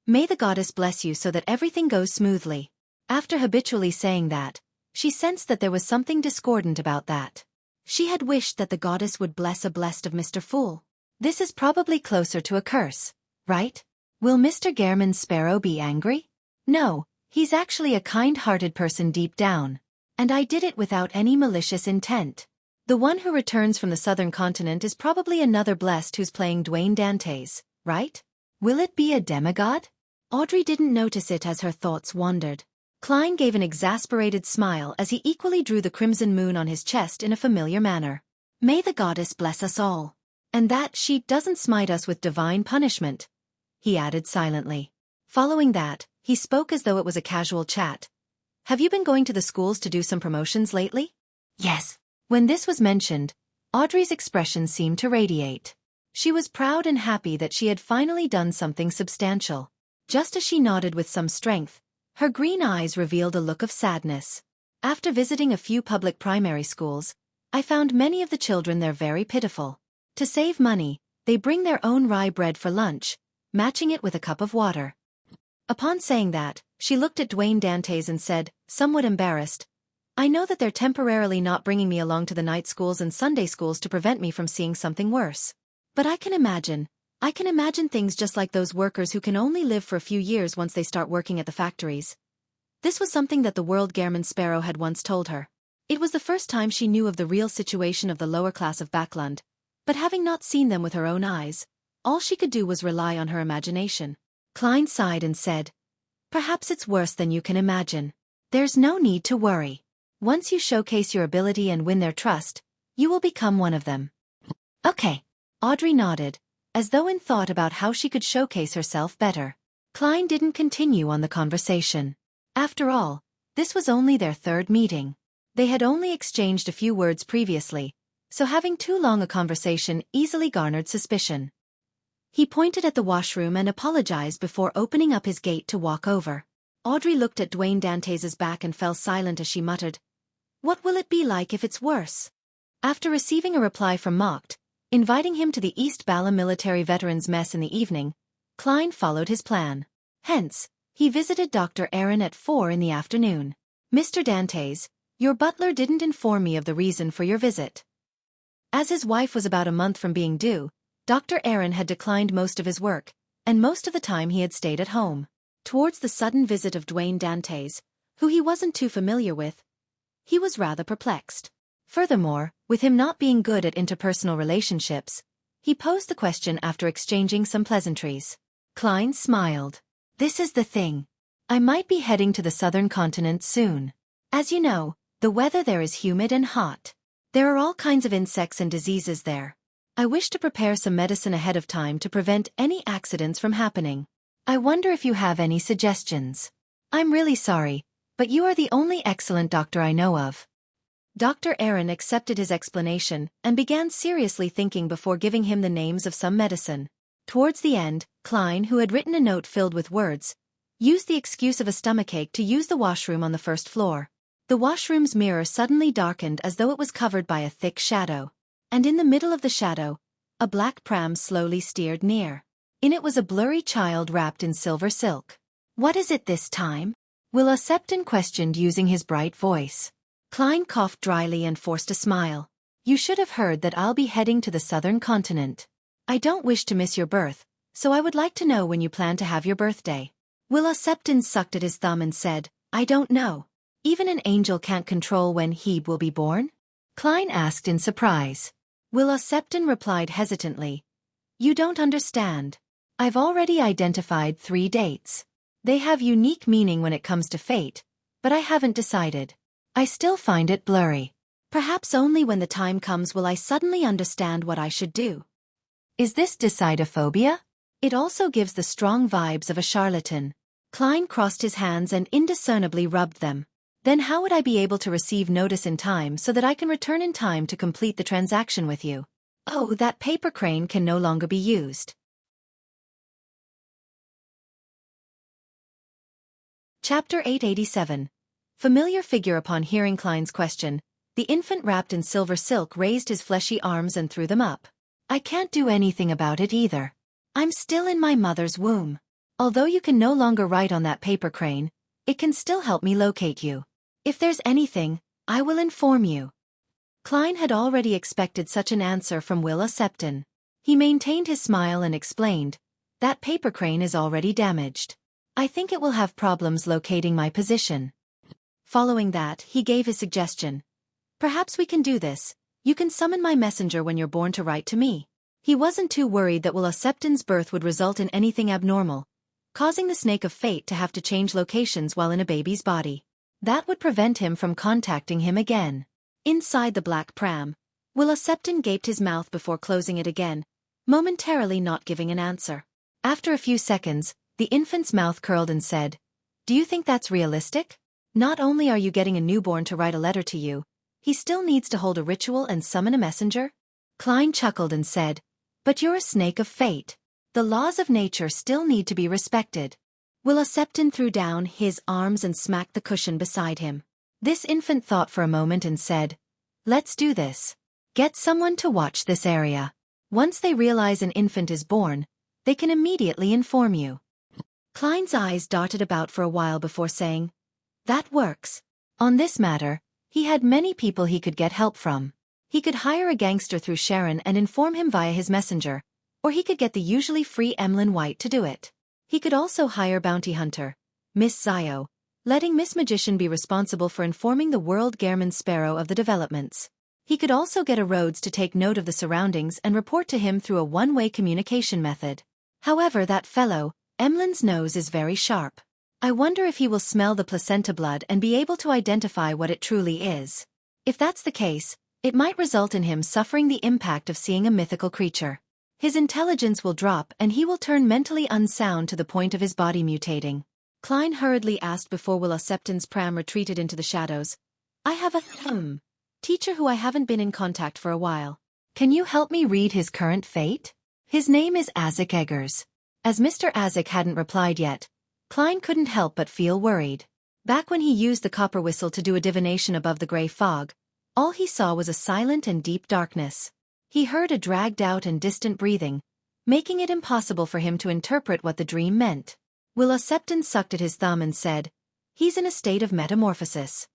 "May the goddess bless you so that everything goes smoothly." After habitually saying that, she sensed that there was something discordant about that. She had wished that the goddess would bless a blessed of Mr. Fool. This is probably closer to a curse, right? Will Mr. Gehrman's sparrow be angry? No, he's actually a kind-hearted person deep down. And I did it without any malicious intent. The one who returns from the southern continent is probably another blessed who's playing Dwayne Dantes, right? Will it be a demigod? Audrey didn't notice it as her thoughts wandered. Klein gave an exasperated smile as he equally drew the crimson moon on his chest in a familiar manner. May the goddess bless us all. And that she doesn't smite us with divine punishment, he added silently. Following that, he spoke as though it was a casual chat. Have you been going to the schools to do some promotions lately? Yes. When this was mentioned, Audrey's expression seemed to radiate. She was proud and happy that she had finally done something substantial. Just as she nodded with some strength, her green eyes revealed a look of sadness. After visiting a few public primary schools, I found many of the children there very pitiful. To save money, they bring their own rye bread for lunch, matching it with a cup of water. Upon saying that, she looked at Dwayne Dantes and said, somewhat embarrassed, I know that they're temporarily not bringing me along to the night schools and Sunday schools to prevent me from seeing something worse. But I can imagine things just like those workers who can only live for a few years once they start working at the factories. This was something that the World Gehrman Sparrow had once told her. It was the first time she knew of the real situation of the lower class of Backland, but having not seen them with her own eyes, all she could do was rely on her imagination. Klein sighed and said, Perhaps it's worse than you can imagine. There's no need to worry. Once you showcase your ability and win their trust, you will become one of them. Okay. Audrey nodded, as though in thought about how she could showcase herself better. Klein didn't continue on the conversation. After all, this was only their 3rd meeting. They had only exchanged a few words previously, so having too long a conversation easily garnered suspicion. He pointed at the washroom and apologized before opening up his gate to walk over. Audrey looked at Dwayne Dantes's back and fell silent as she muttered, What will it be like if it's worse? After receiving a reply from Mocht, inviting him to the East Bala Military Veterans Mess in the evening, Klein followed his plan. Hence, he visited Dr. Aaron at 4 in the afternoon. Mr. Dantes, your butler didn't inform me of the reason for your visit. As his wife was about a month from being due, Dr. Aaron had declined most of his work, and most of the time he had stayed at home. Towards the sudden visit of Dwayne Dantes, who he wasn't too familiar with, he was rather perplexed. Furthermore, with him not being good at interpersonal relationships, he posed the question after exchanging some pleasantries. Klein smiled. This is the thing. I might be heading to the southern continent soon. As you know, the weather there is humid and hot. There are all kinds of insects and diseases there. I wish to prepare some medicine ahead of time to prevent any accidents from happening. I wonder if you have any suggestions. I'm really sorry, but you are the only excellent doctor I know of. Dr. Aaron accepted his explanation and began seriously thinking before giving him the names of some medicine. Towards the end, Klein, who had written a note filled with words, used the excuse of a stomachache to use the washroom on the 1st floor. The washroom's mirror suddenly darkened as though it was covered by a thick shadow. And in the middle of the shadow, a black pram slowly steered near. In it was a blurry child wrapped in silver silk. What is it this time? Will Septon questioned using his bright voice. Klein coughed dryly and forced a smile. You should have heard that I'll be heading to the southern continent. I don't wish to miss your birth, so I would like to know when you plan to have your birthday. Will Septon sucked at his thumb and said, I don't know. Even an angel can't control when he will be born? Klein asked in surprise. Will Septon replied hesitantly, You don't understand. I've already identified 3 dates. They have unique meaning when it comes to fate, but I haven't decided. I still find it blurry. Perhaps only when the time comes will I suddenly understand what I should do. Is this decidophobia? It also gives the strong vibes of a charlatan. Klein crossed his hands and indiscernibly rubbed them. Then how would I be able to receive notice in time so that I can return in time to complete the transaction with you? Oh, that paper crane can no longer be used. Chapter 887. Familiar figure. Upon hearing Klein's question, The infant wrapped in silver silk raised his fleshy arms and threw them up. I can't do anything about it either. I'm still in my mother's womb. Although you can no longer write on that paper crane, it can still help me locate you. If there's anything, I will inform you. Klein had already expected such an answer from Willa Septon. He maintained his smile and explained, that paper crane is already damaged. I think it will have problems locating my position. Following that, he gave his suggestion. Perhaps we can do this. You can summon my messenger when you're born to write to me. He wasn't too worried that Willa Septon's birth would result in anything abnormal, causing the snake of fate to have to change locations while in a baby's body. That would prevent him from contacting him again. Inside the black pram, Willa Septon gaped his mouth before closing it again, momentarily not giving an answer. After a few seconds, the infant's mouth curled and said, Do you think that's realistic? Not only are you getting a newborn to write a letter to you, he still needs to hold a ritual and summon a messenger? Klein chuckled and said, But you're a snake of fate. The laws of nature still need to be respected. Willa Septon threw down his arms and smacked the cushion beside him. This infant thought for a moment and said, Let's do this. Get someone to watch this area. Once they realize an infant is born, they can immediately inform you. Klein's eyes darted about for a while before saying, That works. On this matter, he had many people he could get help from. He could hire a gangster through Sharon and inform him via his messenger, or he could get the usually free Emlyn White to do it. He could also hire bounty hunter, Miss Zio, letting Miss Magician be responsible for informing the World Gehrman Sparrow of the developments. He could also get a Rhodes to take note of the surroundings and report to him through a one-way communication method. However, that fellow, Emlyn's nose is very sharp. I wonder if he will smell the placenta blood and be able to identify what it truly is. If that's the case, it might result in him suffering the impact of seeing a mythical creature. His intelligence will drop and he will turn mentally unsound to the point of his body mutating. Klein hurriedly asked before Willa Septon's pram retreated into the shadows. I have a teacher who I haven't been in contact for a while. Can you help me read his current fate? His name is Isaac Eggers. As Mr. Isaac hadn't replied yet, Klein couldn't help but feel worried. Back when he used the copper whistle to do a divination above the gray fog, all he saw was a silent and deep darkness. He heard a dragged-out and distant breathing, making it impossible for him to interpret what the dream meant. Willa Septon sucked at his thumb and said, He's in a state of metamorphosis.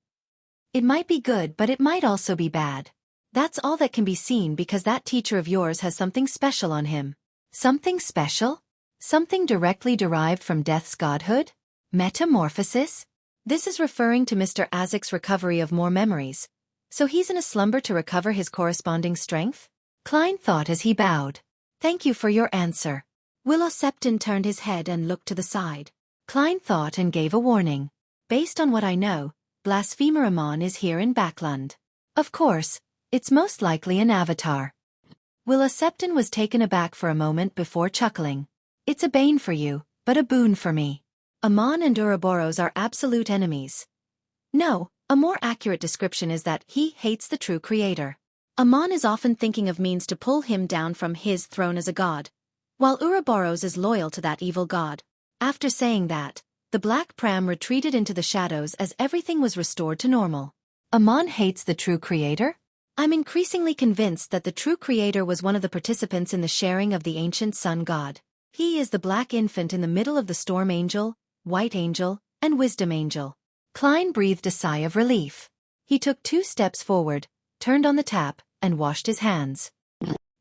It might be good, but it might also be bad. That's all that can be seen because that teacher of yours has something special on him. Something special? Something directly derived from death's godhood? Metamorphosis? This is referring to Mr. Isaac's recovery of more memories. So he's in a slumber to recover his corresponding strength? Klein thought as he bowed. Thank you for your answer. Willa Septon turned his head and looked to the side. Klein thought and gave a warning. Based on what I know, Blasphemer Amon is here in Backlund. Of course, it's most likely an avatar. Willa Septon was taken aback for a moment before chuckling. It's a bane for you, but a boon for me. Amon and Ouroboros are absolute enemies. No, a more accurate description is that he hates the true creator. Amon is often thinking of means to pull him down from his throne as a god, while Ouroboros is loyal to that evil god. After saying that, the black pram retreated into the shadows as everything was restored to normal. Amon hates the true creator? I'm increasingly convinced that the true creator was one of the participants in the sharing of the ancient sun god. He is the black infant in the middle of the storm angel, white angel, and wisdom angel. Klein breathed a sigh of relief. He took 2 steps forward, turned on the tap, and washed his hands.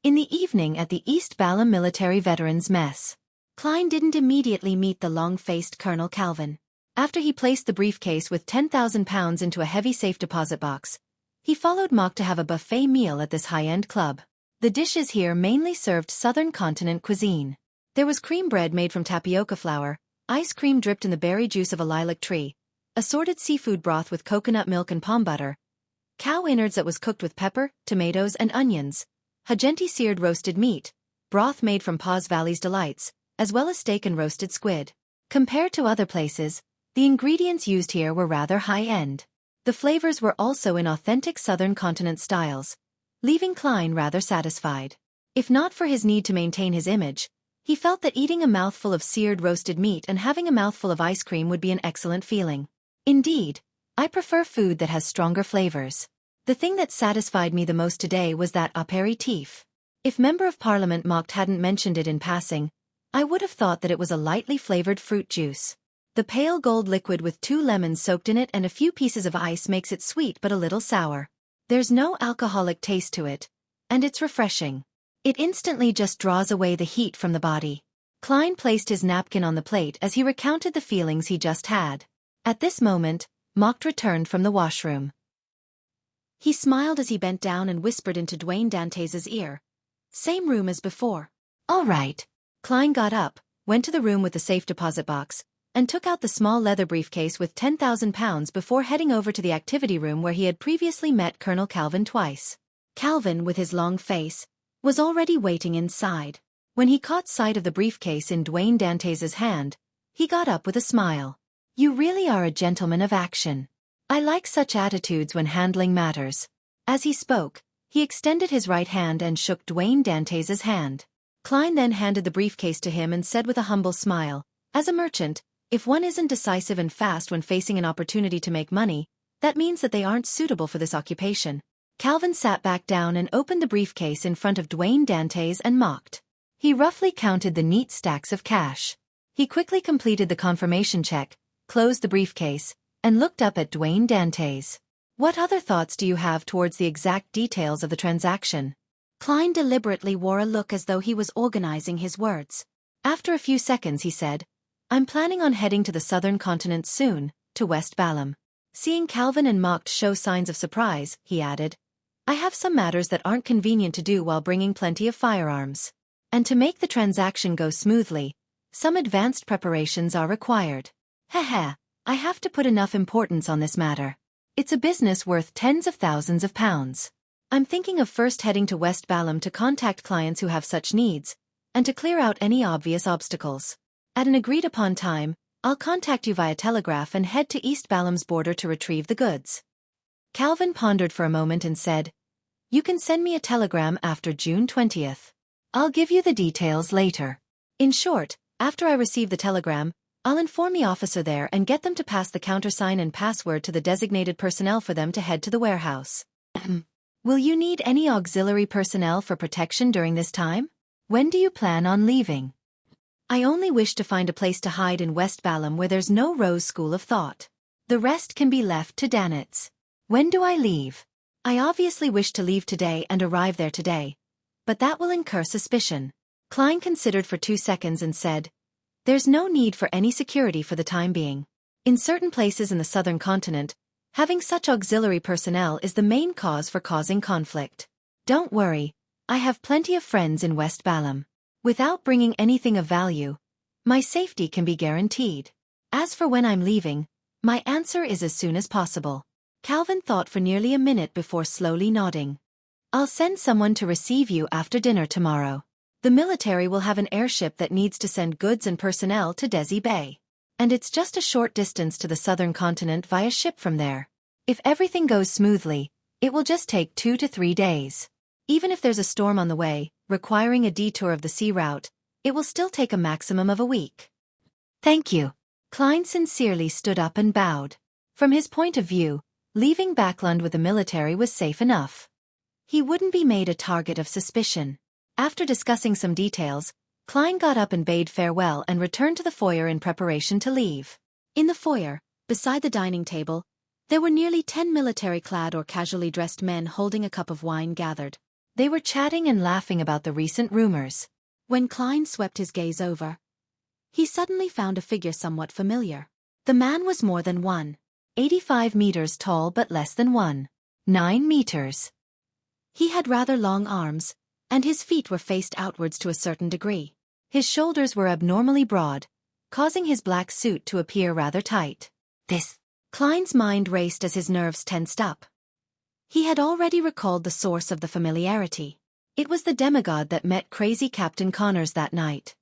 In the evening at the East Balham Military Veterans Mess, Klein didn't immediately meet the long-faced Colonel Calvin. After he placed the briefcase with £10,000 into a heavy safe deposit box, he followed Mock to have a buffet meal at this high-end club. The dishes here mainly served Southern Continent cuisine. There was cream bread made from tapioca flour, ice cream dripped in the berry juice of a lilac tree, assorted seafood broth with coconut milk and palm butter, cow innards that was cooked with pepper, tomatoes, and onions, Hagenti seared roasted meat, broth made from Paws Valley's delights, as well as steak and roasted squid. Compared to other places, the ingredients used here were rather high-end. The flavors were also in authentic Southern Continent styles, leaving Klein rather satisfied. If not for his need to maintain his image, he felt that eating a mouthful of seared roasted meat and having a mouthful of ice cream would be an excellent feeling. Indeed, I prefer food that has stronger flavors. The thing that satisfied me the most today was that aperitif. If Member of Parliament Mocked hadn't mentioned it in passing, I would have thought that it was a lightly flavored fruit juice. The pale gold liquid with 2 lemons soaked in it and a few pieces of ice makes it sweet but a little sour. There's no alcoholic taste to it, and it's refreshing. It instantly just draws away the heat from the body. Klein placed his napkin on the plate as he recounted the feelings he just had. At this moment, Mocked returned from the washroom. He smiled as he bent down and whispered into Dwayne Dantes' ear. Same room as before. All right. Klein got up, went to the room with the safe deposit box, and took out the small leather briefcase with £10,000 before heading over to the activity room where he had previously met Colonel Calvin twice. Calvin, with his long face, was already waiting inside. When he caught sight of the briefcase in Dwayne Dantes' hand, he got up with a smile. You really are a gentleman of action. I like such attitudes when handling matters. As he spoke, he extended his right hand and shook Dwayne Dantes' hand. Klein then handed the briefcase to him and said with a humble smile, as a merchant, if one isn't decisive and fast when facing an opportunity to make money, that means that they aren't suitable for this occupation. Calvin sat back down and opened the briefcase in front of Dwayne Dantes and Mocked. He roughly counted the neat stacks of cash. He quickly completed the confirmation check, closed the briefcase, and looked up at Dwayne Dantes. What other thoughts do you have towards the exact details of the transaction? Klein deliberately wore a look as though he was organizing his words. After a few seconds he said, I'm planning on heading to the southern continent soon, to West Balam. Seeing Calvin and Mocked show signs of surprise, he added, I have some matters that aren't convenient to do while bringing plenty of firearms. And to make the transaction go smoothly, some advanced preparations are required. Heh, I have to put enough importance on this matter. It's a business worth tens of thousands of pounds. I'm thinking of first heading to West Balam to contact clients who have such needs, and to clear out any obvious obstacles. At an agreed-upon time, I'll contact you via telegraph and head to East Balam's border to retrieve the goods. Calvin pondered for a moment and said, You can send me a telegram after June 20th. I'll give you the details later. In short, after I receive the telegram, I'll inform the officer there and get them to pass the countersign and password to the designated personnel for them to head to the warehouse. Will you need any auxiliary personnel for protection during this time? When do you plan on leaving? I only wish to find a place to hide in West Balam where there's no Rose school of thought. The rest can be left to Danitz. When do I leave? I obviously wish to leave today and arrive there today, but that will incur suspicion. Klein considered for 2 seconds and said, There's no need for any security for the time being. In certain places in the southern continent, having such auxiliary personnel is the main cause for causing conflict. Don't worry, I have plenty of friends in West Balam. Without bringing anything of value, my safety can be guaranteed. As for when I'm leaving, my answer is as soon as possible. Calvin thought for nearly a minute before slowly nodding. I'll send someone to receive you after dinner tomorrow. The military will have an airship that needs to send goods and personnel to Desi Bay. And it's just a short distance to the southern continent via ship from there. If everything goes smoothly, it will just take 2 to 3 days. Even if there's a storm on the way, requiring a detour of the sea route, it will still take a maximum of a week. Thank you. Klein sincerely stood up and bowed. From his point of view, leaving Backland with the military was safe enough. He wouldn't be made a target of suspicion. After discussing some details, Klein got up and bade farewell and returned to the foyer in preparation to leave. In the foyer, beside the dining table, there were nearly 10 military-clad or casually dressed men holding a cup of wine gathered. They were chatting and laughing about the recent rumors. When Klein swept his gaze over, he suddenly found a figure somewhat familiar. The man was more than 1.85 meters tall but less than 1.9 meters. He had rather long arms, and his feet were faced outwards to a certain degree. His shoulders were abnormally broad, causing his black suit to appear rather tight. Klein's mind raced as his nerves tensed up. He had already recalled the source of the familiarity. It was the demigod that met crazy Captain Connors that night.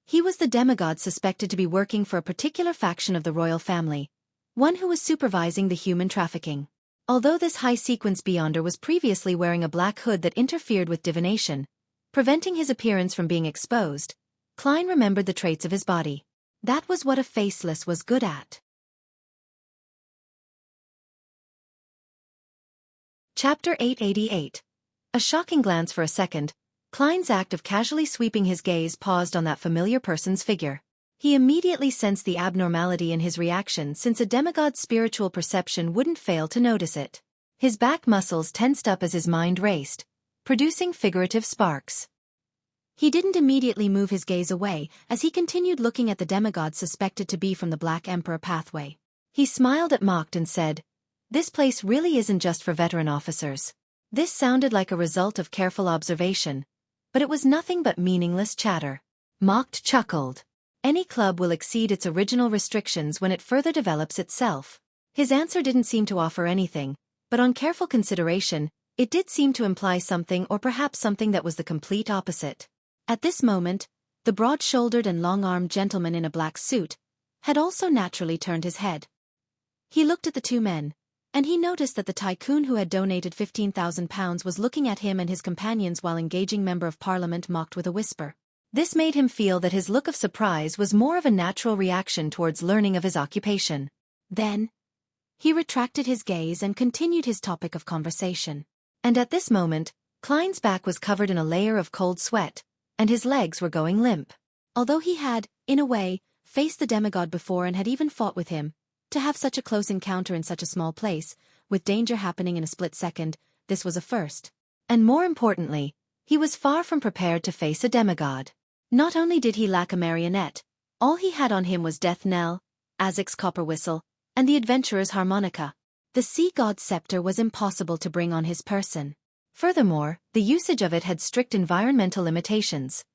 He was the demigod suspected to be working for a particular faction of the royal family, one who was supervising the human trafficking. Although this high-sequence beyonder was previously wearing a black hood that interfered with divination, preventing his appearance from being exposed, Klein remembered the traits of his body. That was what a faceless was good at. Chapter 888. A shocking glance for a second, Klein's act of casually sweeping his gaze paused on that familiar person's figure. He immediately sensed the abnormality in his reaction since a demigod's spiritual perception wouldn't fail to notice it. His back muscles tensed up as his mind raced, producing figurative sparks. He didn't immediately move his gaze away as he continued looking at the demigod suspected to be from the Black Emperor pathway. He smiled at Mocked and said, "This place really isn't just for veteran officers." This sounded like a result of careful observation, but it was nothing but meaningless chatter. Mocked chuckled. Any club will exceed its original restrictions when it further develops itself. His answer didn't seem to offer anything, but on careful consideration, it did seem to imply something, or perhaps something that was the complete opposite. At this moment, the broad-shouldered and long-armed gentleman in a black suit had also naturally turned his head. He looked at the two men, and he noticed that the tycoon who had donated £15,000 was looking at him and his companions while engaging Member of Parliament Mocked with a whisper. This made him feel that his look of surprise was more of a natural reaction towards learning of his occupation. Then, he retracted his gaze and continued his topic of conversation. And at this moment, Klein's back was covered in a layer of cold sweat, and his legs were going limp. Although he had, in a way, faced the demigod before and had even fought with him, to have such a close encounter in such a small place, with danger happening in a split second, this was a first. And more importantly, he was far from prepared to face a demigod. Not only did he lack a marionette, all he had on him was Death Knell, Azek's copper whistle, and the adventurer's harmonica. The sea god's scepter was impossible to bring on his person. Furthermore, the usage of it had strict environmental limitations.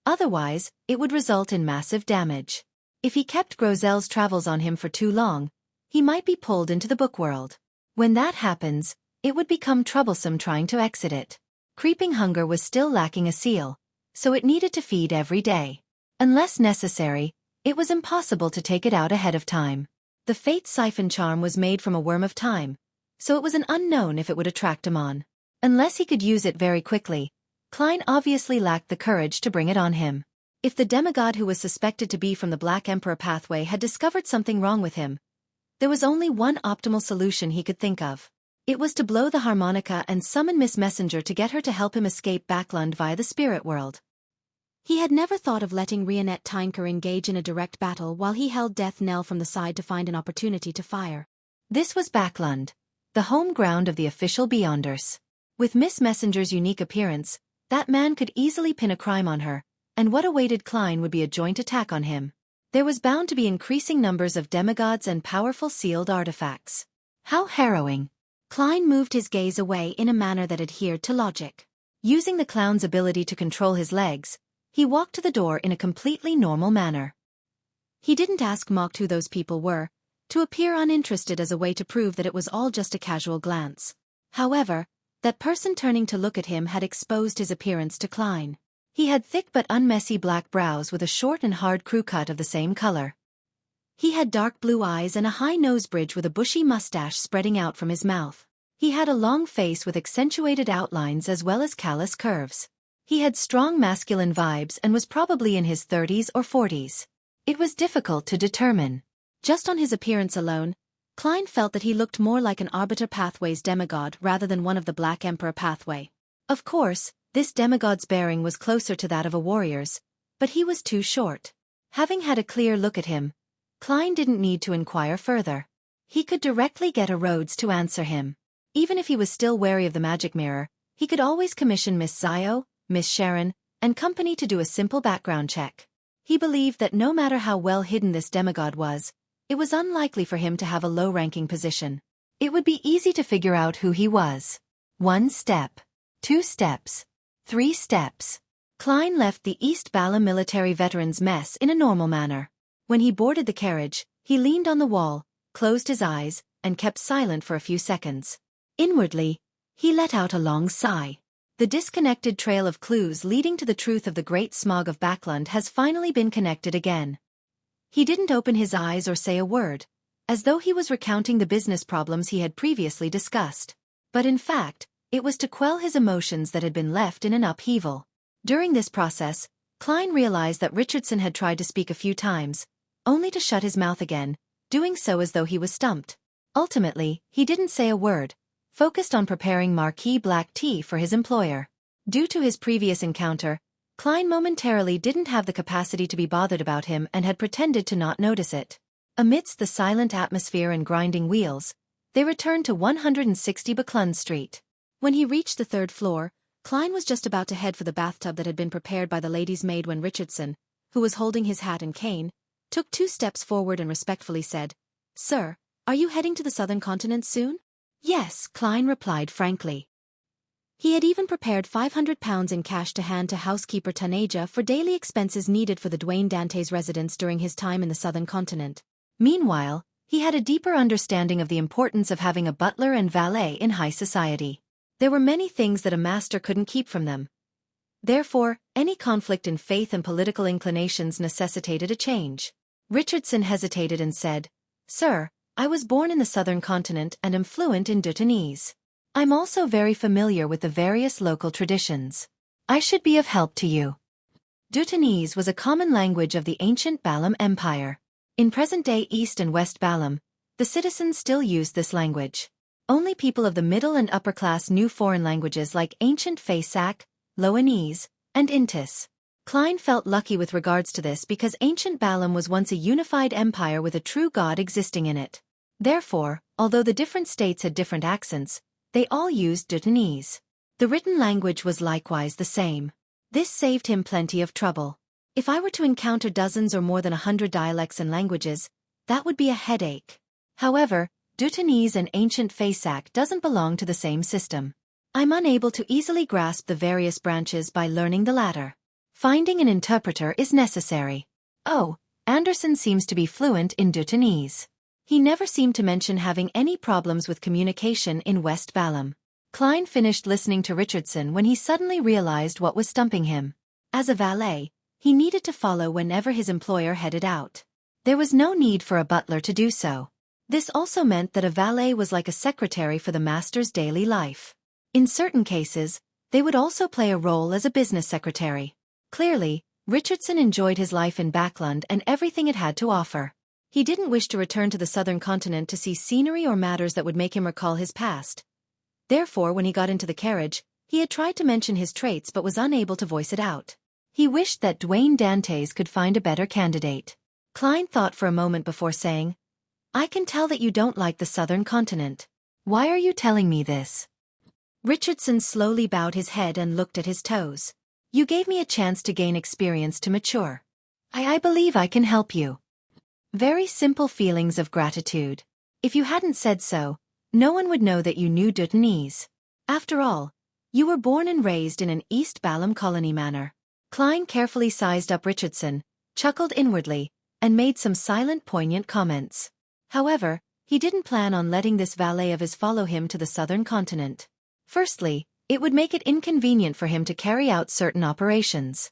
Otherwise, it would result in massive damage. If he kept Grozel's travels on him for too long, he might be pulled into the book world. When that happens, it would become troublesome trying to exit it. Creeping hunger was still lacking a seal, so it needed to feed every day. Unless necessary, it was impossible to take it out ahead of time. The Fate Siphon charm was made from a worm of time, so it was an unknown if it would attract him on. Unless he could use it very quickly, Klein obviously lacked the courage to bring it on him. If the demigod who was suspected to be from the Black Emperor pathway had discovered something wrong with him, there was only one optimal solution he could think of. It was to blow the harmonica and summon Miss Messenger to get her to help him escape Backlund via the spirit world. He had never thought of letting Rionette Tynker engage in a direct battle while he held Death Knell from the side to find an opportunity to fire. This was Backlund, the home ground of the official Beyonders. With Miss Messenger's unique appearance, that man could easily pin a crime on her, and what awaited Klein would be a joint attack on him. There was bound to be increasing numbers of demigods and powerful sealed artifacts. How harrowing! Klein moved his gaze away in a manner that adhered to logic. Using the clown's ability to control his legs, he walked to the door in a completely normal manner. He didn't ask Mocked who those people were, to appear uninterested as a way to prove that it was all just a casual glance. However, that person turning to look at him had exposed his appearance to Klein. He had thick but unmessy black brows with a short and hard crew cut of the same color. He had dark blue eyes and a high nose bridge with a bushy mustache spreading out from his mouth. He had a long face with accentuated outlines as well as callous curves. He had strong masculine vibes and was probably in his 30s or 40s. It was difficult to determine. Just on his appearance alone, Klein felt that he looked more like an Arbiter Pathway's demigod rather than one of the Black Emperor Pathway. Of course, this demigod's bearing was closer to that of a warrior's, but he was too short. Having had a clear look at him, Klein didn't need to inquire further. He could directly get a Rhodes to answer him. Even if he was still wary of the magic mirror, he could always commission Miss Zio, Miss Sharon, and company to do a simple background check. He believed that no matter how well hidden this demigod was, it was unlikely for him to have a low-ranking position. It would be easy to figure out who he was. 1 step. 2 steps. 3 steps. Klein left the East Bala military veterans' mess in a normal manner. When he boarded the carriage, he leaned on the wall, closed his eyes, and kept silent for a few seconds. Inwardly, he let out a long sigh. The disconnected trail of clues leading to the truth of the Great Smog of Backlund has finally been connected again. He didn't open his eyes or say a word, as though he was recounting the business problems he had previously discussed. But in fact, it was to quell his emotions that had been left in an upheaval. During this process, Klein realized that Richardson had tried to speak a few times, only to shut his mouth again, doing so as though he was stumped. Ultimately, he didn't say a word, focused on preparing marquee black tea for his employer. Due to his previous encounter, Klein momentarily didn't have the capacity to be bothered about him and had pretended to not notice it. Amidst the silent atmosphere and grinding wheels, they returned to 160 Buckland Street. When he reached the third floor, Klein was just about to head for the bathtub that had been prepared by the lady's maid when Richardson, who was holding his hat and cane, took 2 steps forward and respectfully said, "Sir, are you heading to the southern continent soon?" "Yes," Klein replied frankly. He had even prepared £500 in cash to hand to housekeeper Taneja for daily expenses needed for the Dwayne Dante's residence during his time in the southern continent. Meanwhile, he had a deeper understanding of the importance of having a butler and valet in high society. There were many things that a master couldn't keep from them. Therefore, any conflict in faith and political inclinations necessitated a change. Richardson hesitated and said, "Sir, I was born in the southern continent and am fluent in Bhutanese. I'm also very familiar with the various local traditions. I should be of help to you." Bhutanese was a common language of the ancient Balam Empire. In present-day East and West Balam, the citizens still used this language. Only people of the middle and upper class knew foreign languages like ancient Faisak, Loanese, and Intis. Klein felt lucky with regards to this because ancient Balam was once a unified empire with a true god existing in it. Therefore, although the different states had different accents, they all used Bhutanese. The written language was likewise the same. This saved him plenty of trouble. If I were to encounter dozens or more than 100 dialects and languages, that would be a headache. However, Bhutanese and ancient Faisak doesn't belong to the same system. I'm unable to easily grasp the various branches by learning the latter. Finding an interpreter is necessary. Oh, Anderson seems to be fluent in Bhutanese. He never seemed to mention having any problems with communication in West Balam. Klein finished listening to Richardson when he suddenly realized what was stumping him. As a valet, he needed to follow whenever his employer headed out. There was no need for a butler to do so. This also meant that a valet was like a secretary for the master's daily life. In certain cases, they would also play a role as a business secretary. Clearly, Richardson enjoyed his life in Backland and everything it had to offer. He didn't wish to return to the southern continent to see scenery or matters that would make him recall his past. Therefore, when he got into the carriage, he had tried to mention his traits but was unable to voice it out. He wished that Dwayne Dantes could find a better candidate. Klein thought for a moment before saying, "I can tell that you don't like the southern continent. Why are you telling me this?" Richardson slowly bowed his head and looked at his toes. "You gave me a chance to gain experience to mature. I believe I can help you." Very simple feelings of gratitude. If you hadn't said so, no one would know that you knew Bhutanese. After all, you were born and raised in an East Balam colony manor. Klein carefully sized up Richardson, chuckled inwardly, and made some silent poignant comments. However, he didn't plan on letting this valet of his follow him to the southern continent. Firstly, it would make it inconvenient for him to carry out certain operations.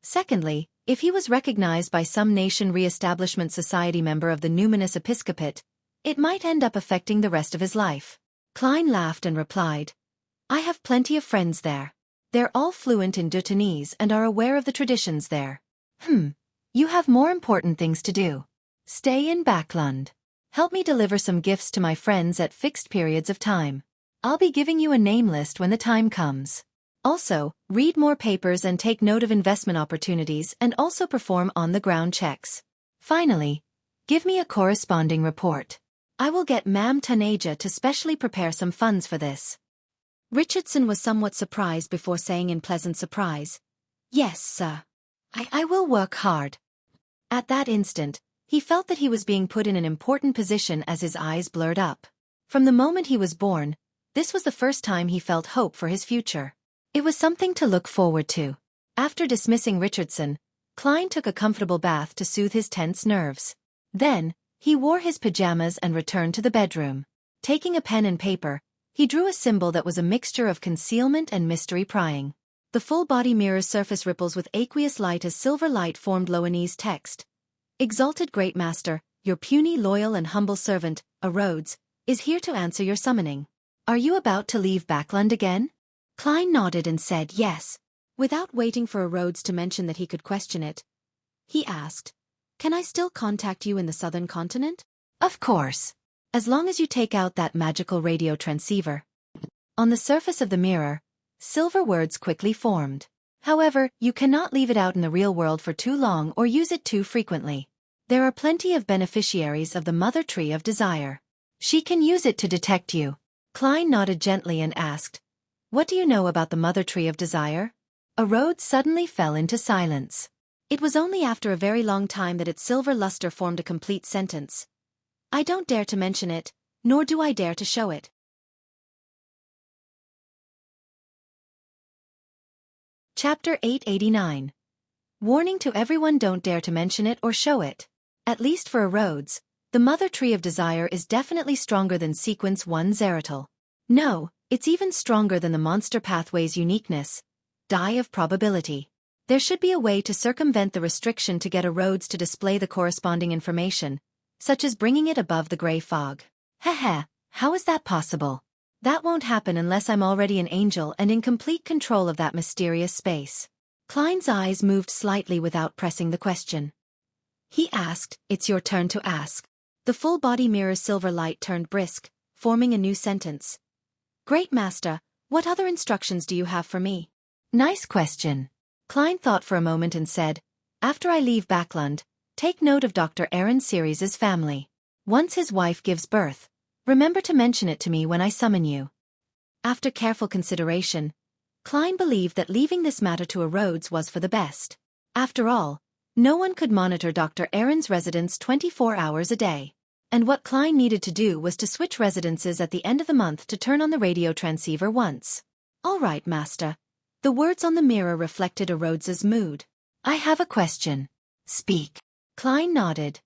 Secondly, if he was recognized by some nation re-establishment society member of the numinous episcopate, it might end up affecting the rest of his life. Klein laughed and replied, "I have plenty of friends there. They're all fluent in Bhutanese and are aware of the traditions there." You have more important things to do. Stay in Backland. Help me deliver some gifts to my friends at fixed periods of time. I'll be giving you a name list when the time comes. Also, read more papers and take note of investment opportunities and also perform on-the-ground checks. Finally, give me a corresponding report. I will get Ma'am Taneja to specially prepare some funds for this. Richardson was somewhat surprised before saying in pleasant surprise, "Yes, sir. I will work hard." At that instant, he felt that he was being put in an important position as his eyes blurred up. From the moment he was born, this was the first time he felt hope for his future. It was something to look forward to. After dismissing Richardson, Klein took a comfortable bath to soothe his tense nerves. Then, he wore his pajamas and returned to the bedroom. Taking a pen and paper, he drew a symbol that was a mixture of concealment and mystery prying. The full-body mirror's surface ripples with aqueous light as silver light formed Loanese text. "Exalted Great Master, your puny, loyal and humble servant, a Rhodes, is here to answer your summoning. Are you about to leave Backland again?" Klein nodded and said yes. Without waiting for a Rhodes to mention that he could question it, he asked, "Can I still contact you in the southern continent?" "Of course. as long as you take out that magical radio transceiver. On the surface of the mirror, silver words quickly formed. However, you cannot leave it out in the real world for too long or use it too frequently. There are plenty of beneficiaries of the Mother Tree of Desire. She can use it to detect you. Klein nodded gently and asked, "What do you know about the Mother Tree of Desire?" A road suddenly fell into silence. It was only after a very long time that its silver luster formed a complete sentence. "I don't dare to mention it, nor do I dare to show it." Chapter 889. Warning to everyone: don't dare to mention it or show it. At least for a Rhodes, the Mother Tree of Desire is definitely stronger than Sequence 1 Zeratal. No, it's even stronger than the Monster Pathway's uniqueness, Die of Probability. There should be a way to circumvent the restriction to get a Rhodes to display the corresponding information, such as bringing it above the gray fog. Heh, how is that possible? That won't happen unless I'm already an angel and in complete control of that mysterious space. Klein's eyes moved slightly without pressing the question. He asked, "It's your turn to ask." The full-body mirror's silver light turned brisk, forming a new sentence. "Great Master, what other instructions do you have for me?" "Nice question." Klein thought for a moment and said, "After I leave Backlund, take note of Dr. Aaron Sirius's family. Once his wife gives birth, remember to mention it to me when I summon you." After careful consideration, Klein believed that leaving this matter to a Rhodes was for the best. After all, no one could monitor Dr. Aaron's residence 24 hours a day. And what Klein needed to do was to switch residences at the end of the month to turn on the radio transceiver once. "All right, Master." The words on the mirror reflected a Rhodes's mood. "I have a question." "Speak." Klein nodded,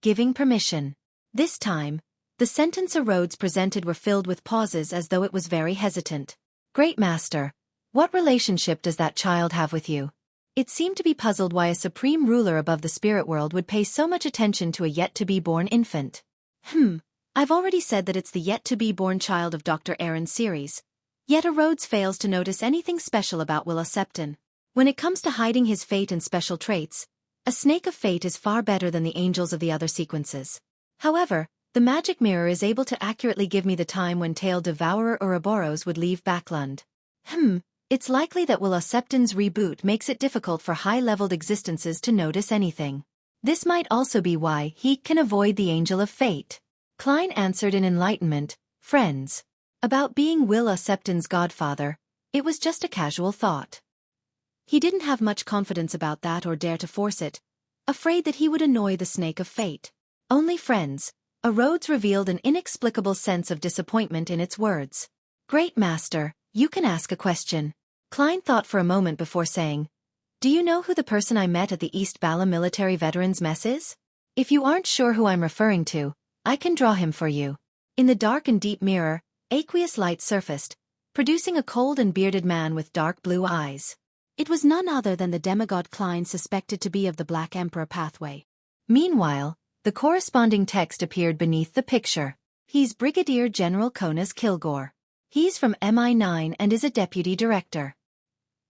giving permission. This time, the sentence a Rhodes presented were filled with pauses as though it was very hesitant. "Great Master, what relationship does that child have with you?" It seemed to be puzzled why a supreme ruler above the spirit world would pay so much attention to a yet-to-be-born infant. I've already said that it's the yet-to-be-born child of Dr. Aaron Series. Yet a Rhodes fails to notice anything special about Will Septon. When it comes to hiding his fate and special traits, a snake of fate is far better than the angels of the other sequences. However, the magic mirror is able to accurately give me the time when Tail Devourer Ouroboros would leave Backlund. It's likely that Will Septon's reboot makes it difficult for high-leveled existences to notice anything. This might also be why he can avoid the Angel of Fate. Klein answered in enlightenment, "Friends." About being Will Septon's godfather, it was just a casual thought. He didn't have much confidence about that or dare to force it, afraid that he would annoy the Snake of Fate. Only friends. A Rhodes revealed an inexplicable sense of disappointment in its words. "Great Master, you can ask a question." Klein thought for a moment before saying, "Do you know who the person I met at the East Bala Military Veterans Mess is? If you aren't sure who I'm referring to, I can draw him for you." In the dark and deep mirror, aqueous light surfaced, producing a cold and bearded man with dark blue eyes. It was none other than the demigod Klein suspected to be of the Black Emperor pathway. Meanwhile, the corresponding text appeared beneath the picture. "He's Brigadier General Konas Kilgore. He's from MI9 and is a deputy director.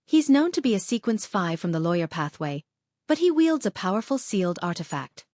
He's known to be a Sequence 5 from the lawyer pathway, but he wields a powerful sealed artifact."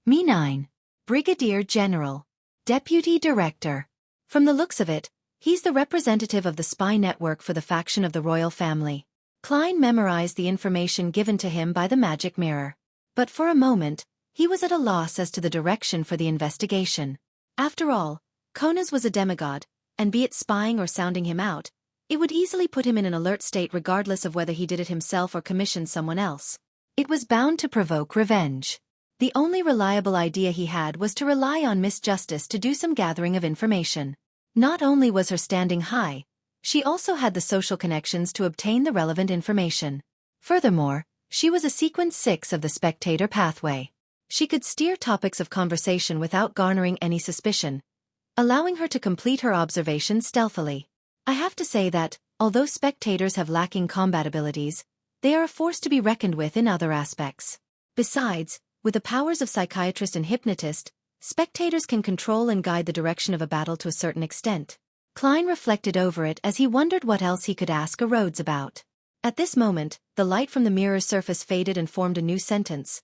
MI9. Brigadier General. Deputy Director. From the looks of it, he's the representative of the spy network for the faction of the royal family. Klein memorized the information given to him by the magic mirror. But for a moment, he was at a loss as to the direction for the investigation. After all, Konas was a demigod, and be it spying or sounding him out, it would easily put him in an alert state regardless of whether he did it himself or commissioned someone else. It was bound to provoke revenge. The only reliable idea he had was to rely on Miss Justice to do some gathering of information. Not only was her standing high, she also had the social connections to obtain the relevant information. Furthermore, she was a Sequence 6 of the Spectator pathway. She could steer topics of conversation without garnering any suspicion, allowing her to complete her observations stealthily. I have to say that, although spectators have lacking combat abilities, they are a force to be reckoned with in other aspects. Besides, with the powers of psychiatrist and hypnotist, spectators can control and guide the direction of a battle to a certain extent. Klein reflected over it as he wondered what else he could ask a Rhodes about. At this moment, the light from the mirror's surface faded and formed a new sentence.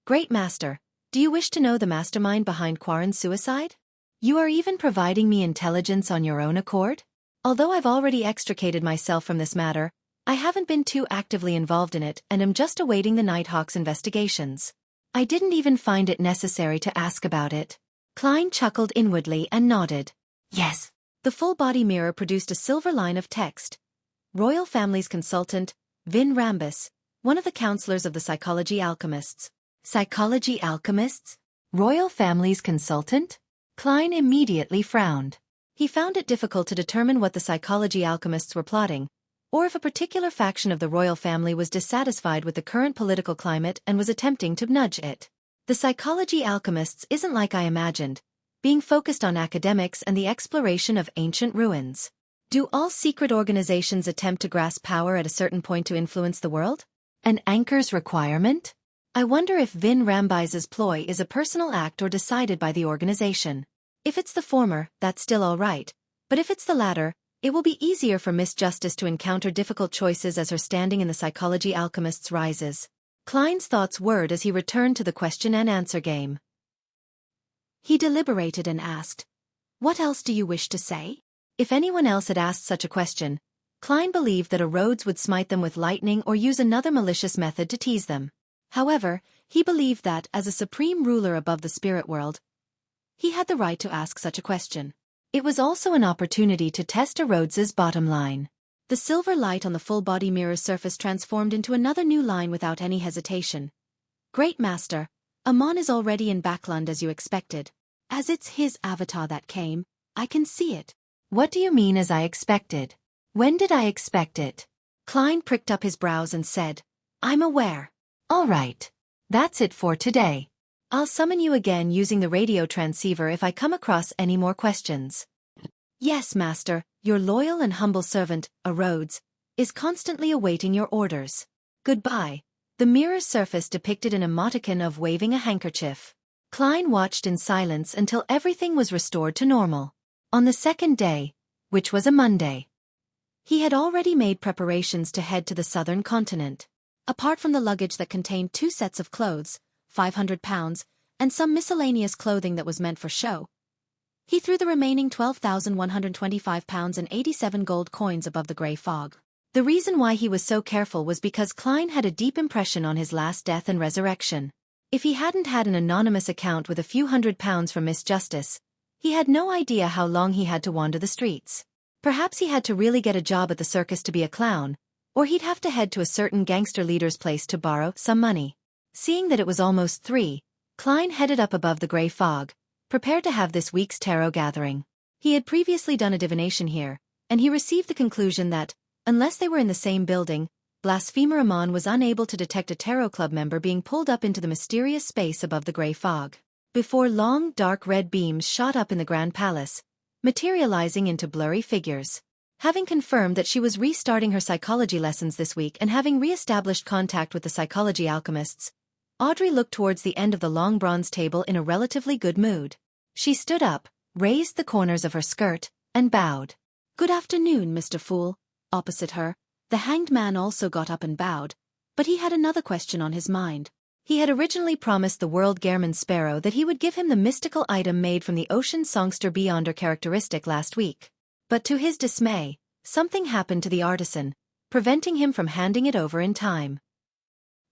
"Great Master, do you wish to know the mastermind behind Quarren's suicide?" You are even providing me intelligence on your own accord? Although I've already extricated myself from this matter, I haven't been too actively involved in it and am just awaiting the Nighthawk's investigations. I didn't even find it necessary to ask about it. Klein chuckled inwardly and nodded. Yes. The full-body mirror produced a silver line of text. Royal Family's consultant, Vin Rambus, one of the counselors of the Psychology Alchemists. Psychology Alchemists? Royal Family's consultant? Klein immediately frowned. He found it difficult to determine what the Psychology Alchemists were plotting, or if a particular faction of the royal family was dissatisfied with the current political climate and was attempting to nudge it. The Psychology Alchemists isn't like I imagined, being focused on academics and the exploration of ancient ruins. Do all secret organizations attempt to grasp power at a certain point to influence the world? An anchor's requirement? I wonder if Vin Rambis's ploy is a personal act or decided by the organization. If it's the former, that's still all right, but if it's the latter, it will be easier for Miss Justice to encounter difficult choices as her standing in the Psychology Alchemists rises. Klein's thoughts whirred as he returned to the question-and-answer game. He deliberated and asked, "What else do you wish to say?" If anyone else had asked such a question, Klein believed that a Rhodes would smite them with lightning or use another malicious method to tease them. However, he believed that, as a supreme ruler above the spirit world, he had the right to ask such a question. It was also an opportunity to test a Rhodes's bottom line. The silver light on the full-body mirror's surface transformed into another new line without any hesitation. "Great Master, Amon is already in Backlund as you expected. As it's his avatar that came, I can see it." What do you mean as I expected? When did I expect it? Klein pricked up his brows and said, "I'm aware." All right. That's it for today. I'll summon you again using the radio transceiver if I come across any more questions. Yes, Master, your loyal and humble servant, a Rhodes, is constantly awaiting your orders. Goodbye. The mirror's surface depicted an emoticon of waving a handkerchief. Klein watched in silence until everything was restored to normal. On the second day, which was a Monday, he had already made preparations to head to the southern continent. Apart from the luggage that contained 2 sets of clothes, 500 pounds, and some miscellaneous clothing that was meant for show, he threw the remaining 12,125 pounds and 87 gold coins above the grey fog. The reason why he was so careful was because Klein had a deep impression on his last death and resurrection. If he hadn't had an anonymous account with a few £100 from Miss Justice, he had no idea how long he had to wander the streets. Perhaps he had to really get a job at the circus to be a clown, or he'd have to head to a certain gangster leader's place to borrow some money. Seeing that it was almost 3, Klein headed up above the grey fog, prepared to have this week's tarot gathering. He had previously done a divination here, and he received the conclusion that, unless they were in the same building, Blasphemer Amon was unable to detect a tarot club member being pulled up into the mysterious space above the grey fog. Before long, dark red beams shot up in the Grand Palace, materializing into blurry figures. Having confirmed that she was restarting her psychology lessons this week and having re-established contact with the Psychology Alchemists, Audrey looked towards the end of the long bronze table in a relatively good mood. She stood up, raised the corners of her skirt, and bowed. "Good afternoon, Mr. Fool." Opposite her, the hanged man also got up and bowed, but he had another question on his mind. He had originally promised the world Gehrman Sparrow that he would give him the mystical item made from the ocean songster Beyonder characteristic last week. But to his dismay, something happened to the artisan, preventing him from handing it over in time.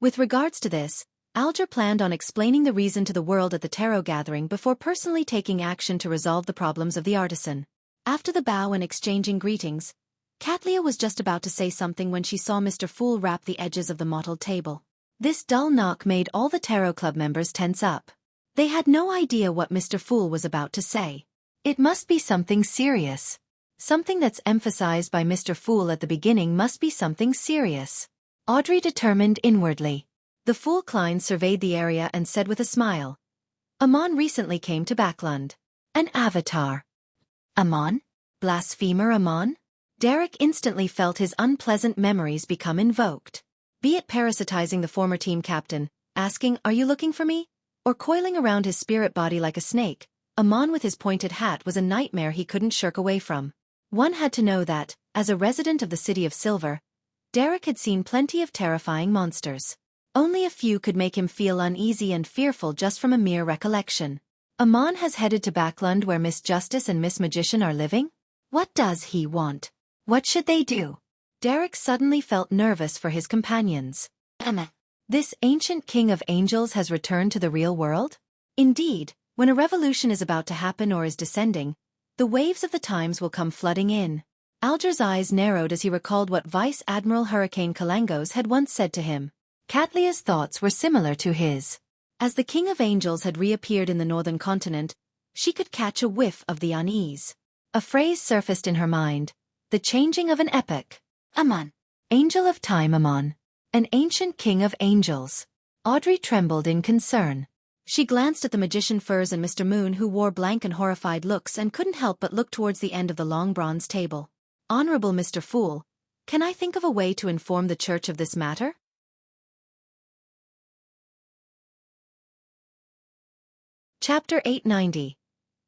With regards to this, Alger planned on explaining the reason to the world at the tarot gathering before personally taking action to resolve the problems of the artisan. After the bow and exchanging greetings, Katlia was just about to say something when she saw Mr. Fool wrap the edges of the mottled table. This dull knock made all the tarot club members tense up. They had no idea what Mr. Fool was about to say. It must be something serious. Something that's emphasized by Mr. Fool at the beginning must be something serious. Audrey determined inwardly. The Fool Klein surveyed the area and said with a smile, "Amon recently came to Backlund. An avatar." Amon? Blasphemer Amon? Derek instantly felt his unpleasant memories become invoked. Be it parasitizing the former team captain, asking, "Are you looking for me?" or coiling around his spirit body like a snake, Amon with his pointed hat was a nightmare he couldn't shirk away from. One had to know that, as a resident of the City of Silver, Derek had seen plenty of terrifying monsters. Only a few could make him feel uneasy and fearful just from a mere recollection. Amon has headed to Backlund where Miss Justice and Miss Magician are living? What does he want? What should they do? Derek suddenly felt nervous for his companions. This ancient king of angels has returned to the real world? Indeed, when a revolution is about to happen or is descending, the waves of the times will come flooding in. Alger's eyes narrowed as he recalled what Vice Admiral Hurricane Kalangos had once said to him. Katlia's thoughts were similar to his. As the king of angels had reappeared in the northern continent, she could catch a whiff of the unease. A phrase surfaced in her mind, the changing of an epoch. Amon. Angel of time Amon. An ancient king of angels. Audrey trembled in concern. She glanced at the magician Furs and Mr. Moon who wore blank and horrified looks and couldn't help but look towards the end of the long bronze table. Honorable Mr. Fool, can I think of a way to inform the church of this matter? Chapter 890.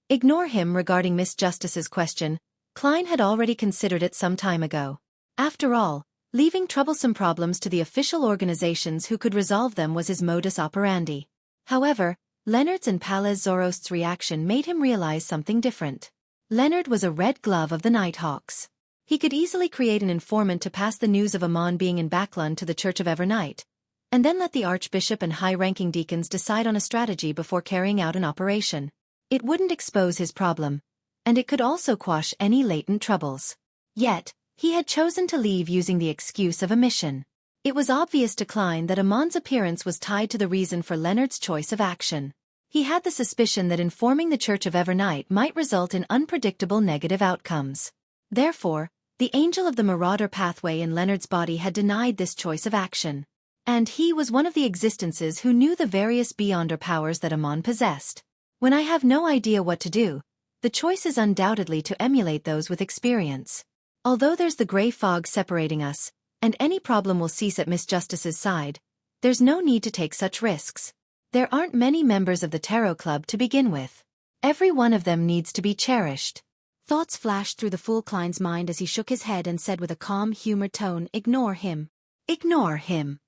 Ignore him. Regarding Miss Justice's question, Klein had already considered it some time ago. After all, leaving troublesome problems to the official organizations who could resolve them was his modus operandi. However, Leonard's and Palaz Zorost's reaction made him realize something different. Leonard was a red glove of the Nighthawks. He could easily create an informant to pass the news of Amon being in Backlund to the Church of Evernight, and then let the Archbishop and high-ranking deacons decide on a strategy before carrying out an operation. It wouldn't expose his problem, and it could also quash any latent troubles. Yet, he had chosen to leave using the excuse of a mission. It was obvious to Klein that Amon's appearance was tied to the reason for Leonard's choice of action. He had the suspicion that informing the Church of Evernight might result in unpredictable negative outcomes. Therefore, the angel of the marauder pathway in Leonard's body had denied this choice of action. And he was one of the existences who knew the various beyonder powers that Amon possessed. When I have no idea what to do, the choice is undoubtedly to emulate those with experience. Although there's the gray fog separating us, and any problem will cease at Miss Justice's side, there's no need to take such risks. There aren't many members of the Tarot Club to begin with. Every one of them needs to be cherished. Thoughts flashed through the fool Klein's mind as he shook his head and said with a calm, humored tone, "Ignore him. Ignore him."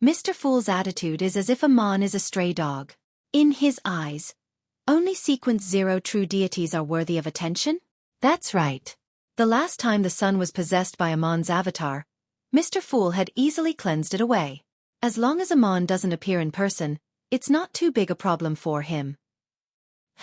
Mr. Fool's attitude is as if Amon is a stray dog. In his eyes, only Sequence 0 true deities are worthy of attention? That's right. The last time the sun was possessed by Amon's avatar, Mr. Fool had easily cleansed it away. As long as Amon doesn't appear in person, it's not too big a problem for him.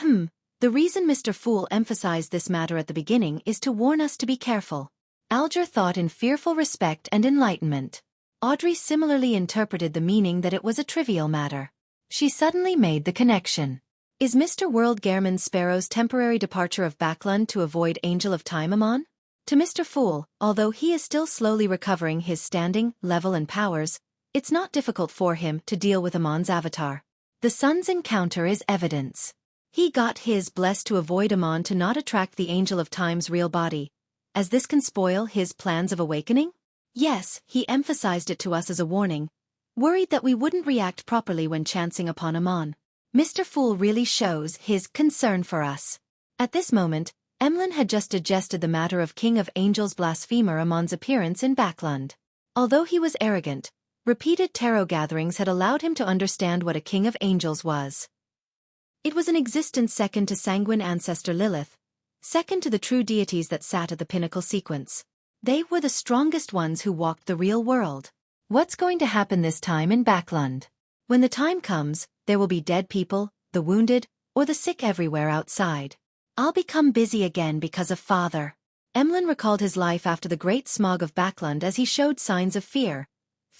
The reason Mr. Fool emphasized this matter at the beginning is to warn us to be careful. Alger thought in fearful respect and enlightenment. Audrey similarly interpreted the meaning that it was a trivial matter. She suddenly made the connection. Is Mr. World Gehrman Sparrow's temporary departure of Backlund to avoid Angel of Time Amon? To Mr. Fool, although he is still slowly recovering his standing, level and powers, it's not difficult for him to deal with Amon's avatar. The sun's encounter is evidence. He got his blessed to avoid Amon to not attract the Angel of Time's real body, as this can spoil his plans of awakening? Yes, he emphasized it to us as a warning, worried that we wouldn't react properly when chancing upon Amon. Mr. Fool really shows his concern for us. At this moment, Emlyn had just digested the matter of King of Angels blasphemer Amon's appearance in Backlund. Although he was arrogant, repeated tarot gatherings had allowed him to understand what a King of Angels was. It was an existence second to sanguine ancestor Lilith, second to the true deities that sat at the pinnacle sequence. They were the strongest ones who walked the real world. What's going to happen this time in Backlund? When the time comes, there will be dead people, the wounded, or the sick everywhere outside. I'll become busy again because of Father. Emlyn recalled his life after the great smog of Backlund as he showed signs of fear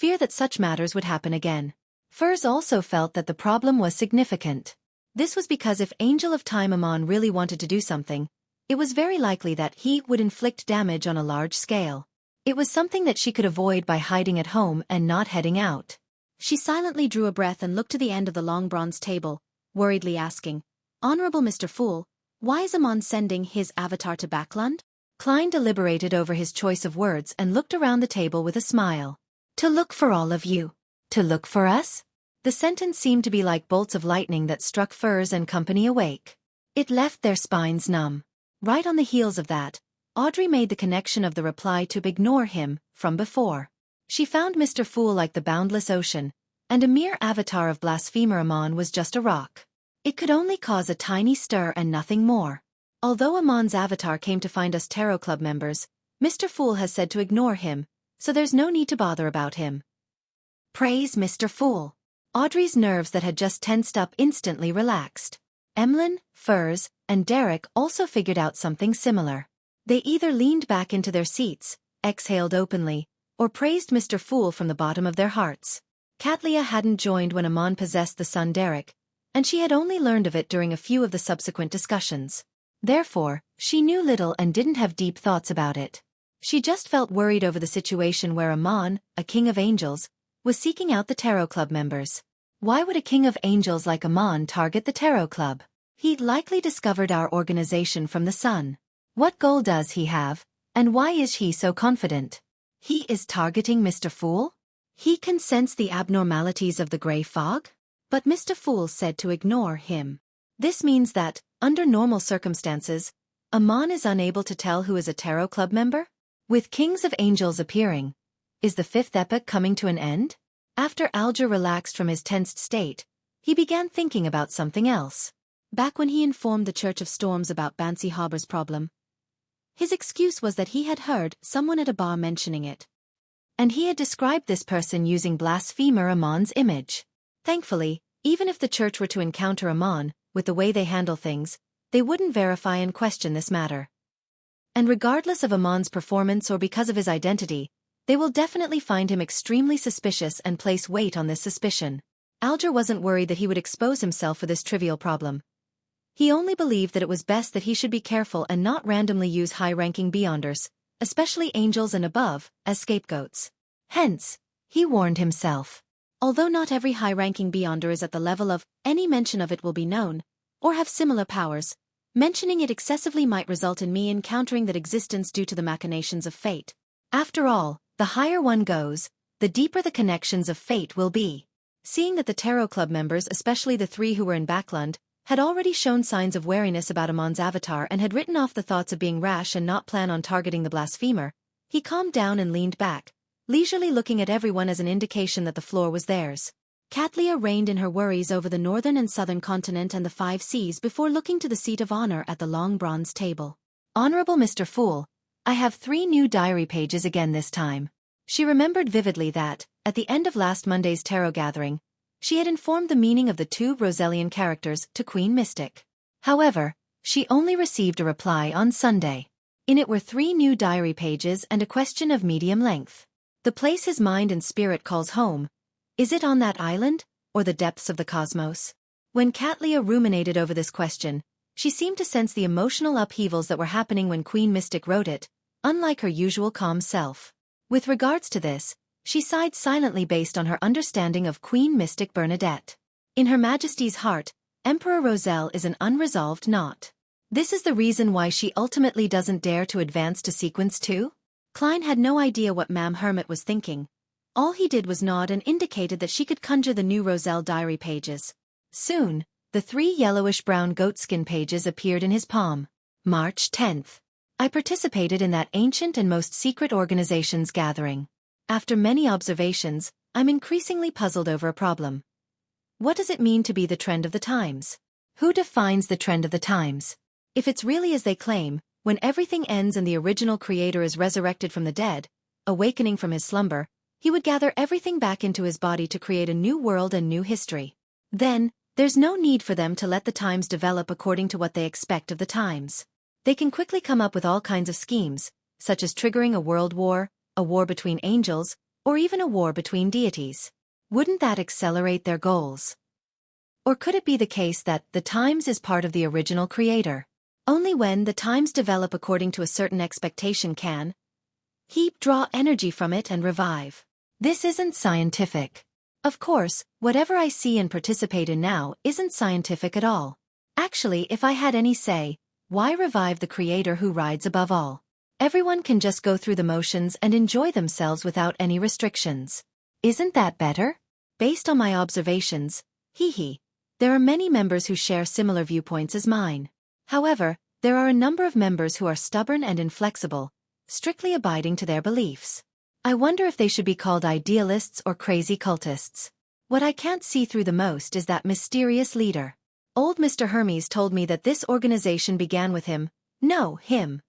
that such matters would happen again. Furs also felt that the problem was significant. This was because if Angel of Time Amon really wanted to do something, it was very likely that he would inflict damage on a large scale. It was something that she could avoid by hiding at home and not heading out. She silently drew a breath and looked to the end of the long bronze table, worriedly asking, "Honorable Mr. Fool, why is Amon sending his avatar to Backlund?" Klein deliberated over his choice of words and looked around the table with a smile. "To look for all of you. To look for us?" The sentence seemed to be like bolts of lightning that struck Furs and company awake. It left their spines numb. Right on the heels of that, Audrey made the connection of the reply to "ignore him" from before. She found Mr. Fool like the boundless ocean, and a mere avatar of blasphemer Amon was just a rock. It could only cause a tiny stir and nothing more. Although Amon's avatar came to find us Tarot Club members, Mr. Fool has said to ignore him, so there's no need to bother about him. Praise Mr. Fool. Audrey's nerves that had just tensed up instantly relaxed. Emlyn, Furs, and Derek also figured out something similar. They either leaned back into their seats, exhaled openly, or praised Mr. Fool from the bottom of their hearts. Katlia hadn't joined when Amon possessed the son Derek, and she had only learned of it during a few of the subsequent discussions. Therefore, she knew little and didn't have deep thoughts about it. She just felt worried over the situation where Amon, a king of angels, was seeking out the Tarot Club members. Why would a king of angels like Amon target the Tarot Club? He'd likely discovered our organization from the sun. What goal does he have, and why is he so confident? He is targeting Mr. Fool? He can sense the abnormalities of the grey fog? But Mr. Fool said to ignore him. This means that, under normal circumstances, Amon is unable to tell who is a Tarot Club member? With Kings of Angels appearing, is the fifth epoch coming to an end? After Alger relaxed from his tensed state, he began thinking about something else. Back when he informed the Church of Storms about Bansi Harbour's problem, his excuse was that he had heard someone at a bar mentioning it. And he had described this person using blasphemer Amon's image. Thankfully, even if the church were to encounter Amon, with the way they handle things, they wouldn't verify and question this matter. And regardless of Amon's performance or because of his identity, they will definitely find him extremely suspicious and place weight on this suspicion. Alger wasn't worried that he would expose himself for this trivial problem. He only believed that it was best that he should be careful and not randomly use high-ranking Beyonders, especially angels and above, as scapegoats. Hence, he warned himself. Although not every high-ranking Beyonder is at the level of any mention of it will be known, or have similar powers, mentioning it excessively might result in me encountering that existence due to the machinations of fate. After all, the higher one goes, the deeper the connections of fate will be. Seeing that the Tarot Club members, especially the three who were in Backlund, had already shown signs of wariness about Amon's avatar and had written off the thoughts of being rash and not plan on targeting the blasphemer, he calmed down and leaned back, leisurely looking at everyone as an indication that the floor was theirs. Katlia reigned in her worries over the northern and southern continent and the 5 seas before looking to the seat of honor at the long bronze table. Honorable Mr. Fool, I have 3 new diary pages again this time. She remembered vividly that, at the end of last Monday's tarot gathering, she had informed the meaning of the 2 Roselian characters to Queen Mystic. However, she only received a reply on Sunday. In it were 3 new diary pages and a question of medium length. The place his mind and spirit calls home, is it on that island, or the depths of the cosmos? When Katlia ruminated over this question, she seemed to sense the emotional upheavals that were happening when Queen Mystic wrote it, unlike her usual calm self. With regards to this, she sighed silently based on her understanding of Queen Mystic Bernadette. In Her Majesty's heart, Emperor Roselle is an unresolved knot. This is the reason why she ultimately doesn't dare to advance to Sequence 2? Klein had no idea what Ma'am Hermit was thinking. All he did was nod and indicated that she could conjure the new Roselle diary pages. Soon, the 3 yellowish-brown goatskin pages appeared in his palm. March 10th. I participated in that ancient and most secret organization's gathering. After many observations, I'm increasingly puzzled over a problem. What does it mean to be the trend of the times? Who defines the trend of the times? If it's really as they claim, when everything ends and the original creator is resurrected from the dead, awakening from his slumber, he would gather everything back into his body to create a new world and new history. Then, there's no need for them to let the times develop according to what they expect of the times. They can quickly come up with all kinds of schemes, such as triggering a world war, a war between angels, or even a war between deities. Wouldn't that accelerate their goals? Or could it be the case that the times is part of the original creator? Only when the times develop according to a certain expectation can he draw energy from it and revive. This isn't scientific. Of course, whatever I see and participate in now isn't scientific at all. Actually, if I had any say, why revive the creator who rides above all? Everyone can just go through the motions and enjoy themselves without any restrictions. Isn't that better? Based on my observations, there are many members who share similar viewpoints as mine. However, there are a number of members who are stubborn and inflexible, strictly abiding to their beliefs. I wonder if they should be called idealists or crazy cultists. What I can't see through the most is that mysterious leader. Old Mr. Hermes told me that this organization began with him. No, him.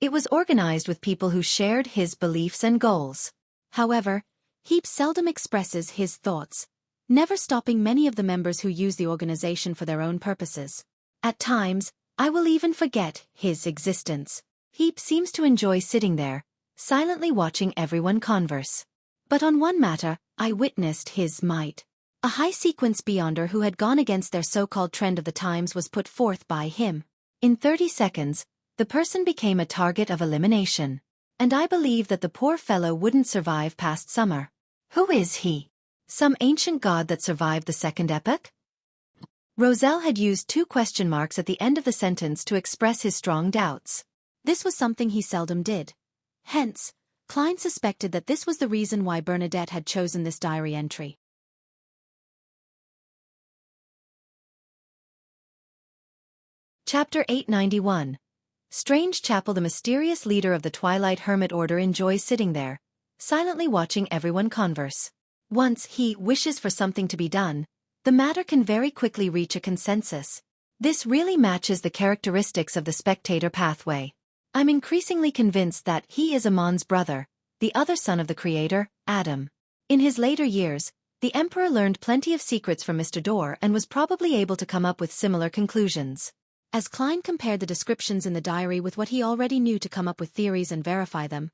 It was organized with people who shared his beliefs and goals. However, Heap seldom expresses his thoughts, never stopping many of the members who use the organization for their own purposes. At times, I will even forget his existence. Heap seems to enjoy sitting there, silently watching everyone converse. But on one matter, I witnessed his might. A high-sequence beyonder who had gone against their so-called trend of the times was put forth by him. In 30 seconds, the person became a target of elimination. And I believe that the poor fellow wouldn't survive past summer. Who is he? Some ancient god that survived the second epoch? Roselle had used 2 question marks at the end of the sentence to express his strong doubts. This was something he seldom did. Hence, Klein suspected that this was the reason why Bernadette had chosen this diary entry. Chapter 891. Strange Chapel. The mysterious leader of the Twilight Hermit Order enjoys sitting there, silently watching everyone converse. Once he wishes for something to be done, the matter can very quickly reach a consensus. This really matches the characteristics of the spectator pathway. I'm increasingly convinced that he is Amon's brother, the other son of the creator, Adam. In his later years, the Emperor learned plenty of secrets from Mr. Dorr and was probably able to come up with similar conclusions. As Klein compared the descriptions in the diary with what he already knew to come up with theories and verify them,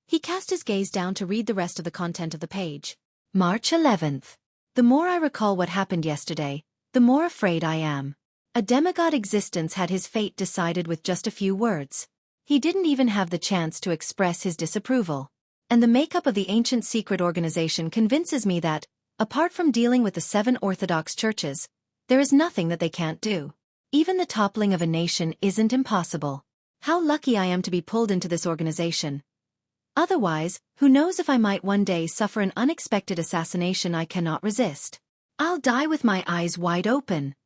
he cast his gaze down to read the rest of the content of the page. March 11th. The more I recall what happened yesterday, the more afraid I am. A demigod existence had his fate decided with just a few words. He didn't even have the chance to express his disapproval. And the makeup of the ancient secret organization convinces me that, apart from dealing with the 7 Orthodox churches, there is nothing that they can't do. Even the toppling of a nation isn't impossible. How lucky I am to be pulled into this organization. Otherwise, who knows if I might one day suffer an unexpected assassination I cannot resist. I'll die with my eyes wide open.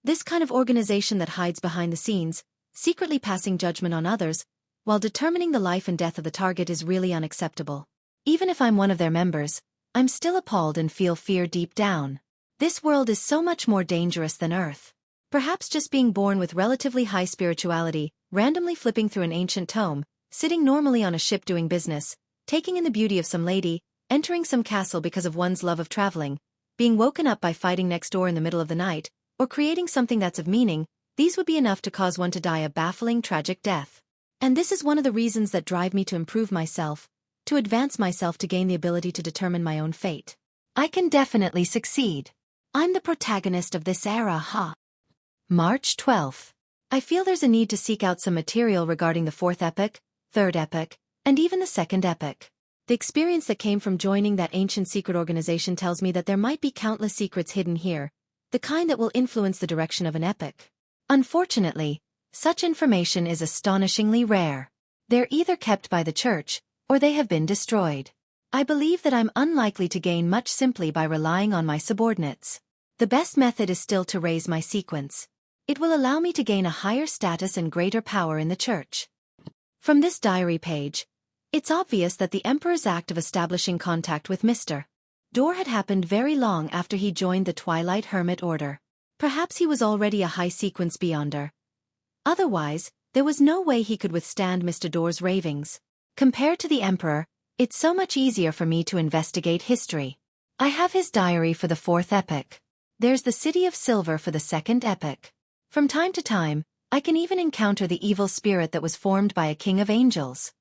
This kind of organization that hides behind the scenes, secretly passing judgment on others, while determining the life and death of the target is really unacceptable. Even if I'm one of their members, I'm still appalled and feel fear deep down. This world is so much more dangerous than Earth. Perhaps just being born with relatively high spirituality, randomly flipping through an ancient tome, sitting normally on a ship doing business, taking in the beauty of some lady, entering some castle because of one's love of traveling, being woken up by fighting next door in the middle of the night, or creating something that's of meaning, these would be enough to cause one to die a baffling, tragic death. And this is one of the reasons that drive me to improve myself, to advance myself, to gain the ability to determine my own fate. I can definitely succeed. I'm the protagonist of this era, huh? March 12th. I feel there's a need to seek out some material regarding the 4th epoch, 3rd epoch, and even the 2nd epoch. The experience that came from joining that ancient secret organization tells me that there might be countless secrets hidden here, the kind that will influence the direction of an epoch. Unfortunately, such information is astonishingly rare. They're either kept by the church, or they have been destroyed. I believe that I'm unlikely to gain much simply by relying on my subordinates. The best method is still to raise my sequence. It will allow me to gain a higher status and greater power in the church. From this diary page, it's obvious that the Emperor's act of establishing contact with Mr. Dorr had happened very long after he joined the Twilight Hermit Order. Perhaps he was already a high-sequence beyonder. Otherwise, there was no way he could withstand Mr. Dorr's ravings. Compared to the Emperor, it's so much easier for me to investigate history. I have his diary for the 4th epoch. There's the City of Silver for the 2nd epoch. From time to time, I can even encounter the evil spirit that was formed by a king of angels.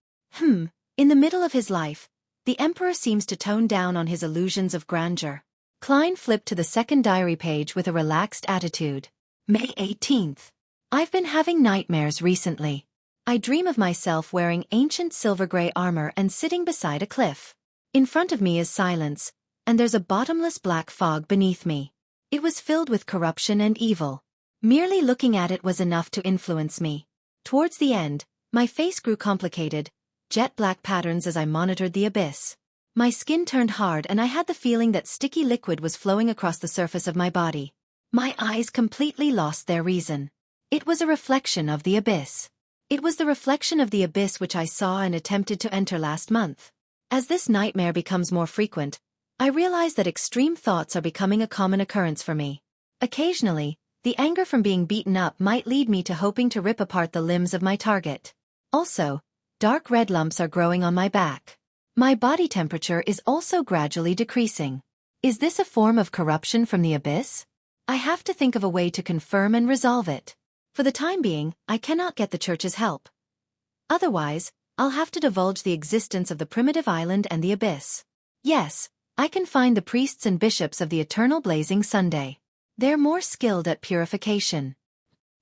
In the middle of his life, the Emperor seems to tone down on his illusions of grandeur. Klein flipped to the 2nd diary page with a relaxed attitude. May 18th. I've been having nightmares recently. I dream of myself wearing ancient silver-gray armor and sitting beside a cliff. In front of me is silence, and there's a bottomless black fog beneath me. It was filled with corruption and evil. Merely looking at it was enough to influence me. Towards the end, my face grew complicated, jet-black patterns as I monitored the abyss. My skin turned hard and I had the feeling that sticky liquid was flowing across the surface of my body. My eyes completely lost their reason. It was a reflection of the abyss. It was the reflection of the abyss which I saw and attempted to enter last month. As this nightmare becomes more frequent, I realize that extreme thoughts are becoming a common occurrence for me. Occasionally, the anger from being beaten up might lead me to hoping to rip apart the limbs of my target. Also, dark red lumps are growing on my back. My body temperature is also gradually decreasing. Is this a form of corruption from the abyss? I have to think of a way to confirm and resolve it. For the time being, I cannot get the church's help. Otherwise, I'll have to divulge the existence of the primitive island and the abyss. Yes, I can find the priests and bishops of the eternal blazing Sunday. They're more skilled at purification.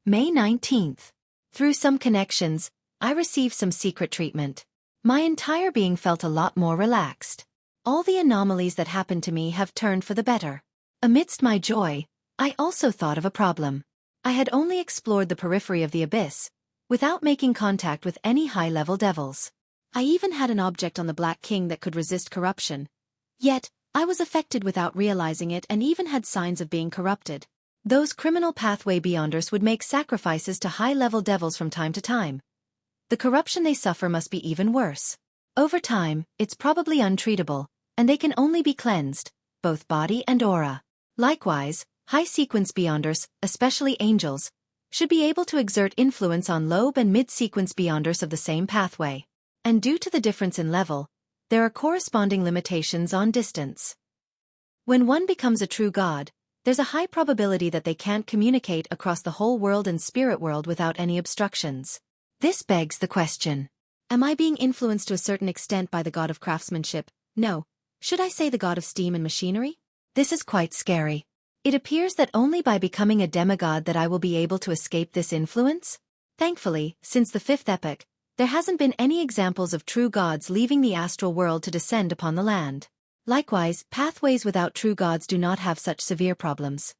May 19th. Through some connections, I received some secret treatment. My entire being felt a lot more relaxed. All the anomalies that happened to me have turned for the better. Amidst my joy, I also thought of a problem. I had only explored the periphery of the abyss, without making contact with any high-level devils. I even had an object on the Black King that could resist corruption. Yet, I was affected without realizing it and even had signs of being corrupted. Those criminal pathway beyonders would make sacrifices to high-level devils from time to time. The corruption they suffer must be even worse. Over time, it's probably untreatable, and they can only be cleansed, both body and aura. Likewise, high-sequence beyonders, especially angels, should be able to exert influence on low and mid-sequence beyonders of the same pathway. And due to the difference in level, there are corresponding limitations on distance. When one becomes a true god, there's a high probability that they can't communicate across the whole world and spirit world without any obstructions. This begs the question. Am I being influenced to a certain extent by the god of craftsmanship? No. Should I say the god of steam and machinery? This is quite scary. It appears that only by becoming a demigod that I will be able to escape this influence. Thankfully, since the 5th epoch, there hasn't been any examples of true gods leaving the astral world to descend upon the land. Likewise, pathways without true gods do not have such severe problems.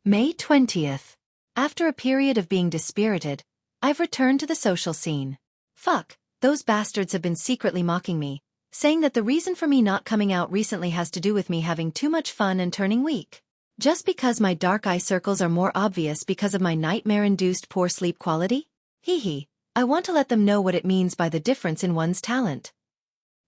May 20th. After a period of being dispirited, I've returned to the social scene. Fuck, those bastards have been secretly mocking me, saying that the reason for me not coming out recently has to do with me having too much fun and turning weak. Just because my dark eye circles are more obvious because of my nightmare-induced poor sleep quality? Hee hee. I want to let them know what it means by the difference in one's talent.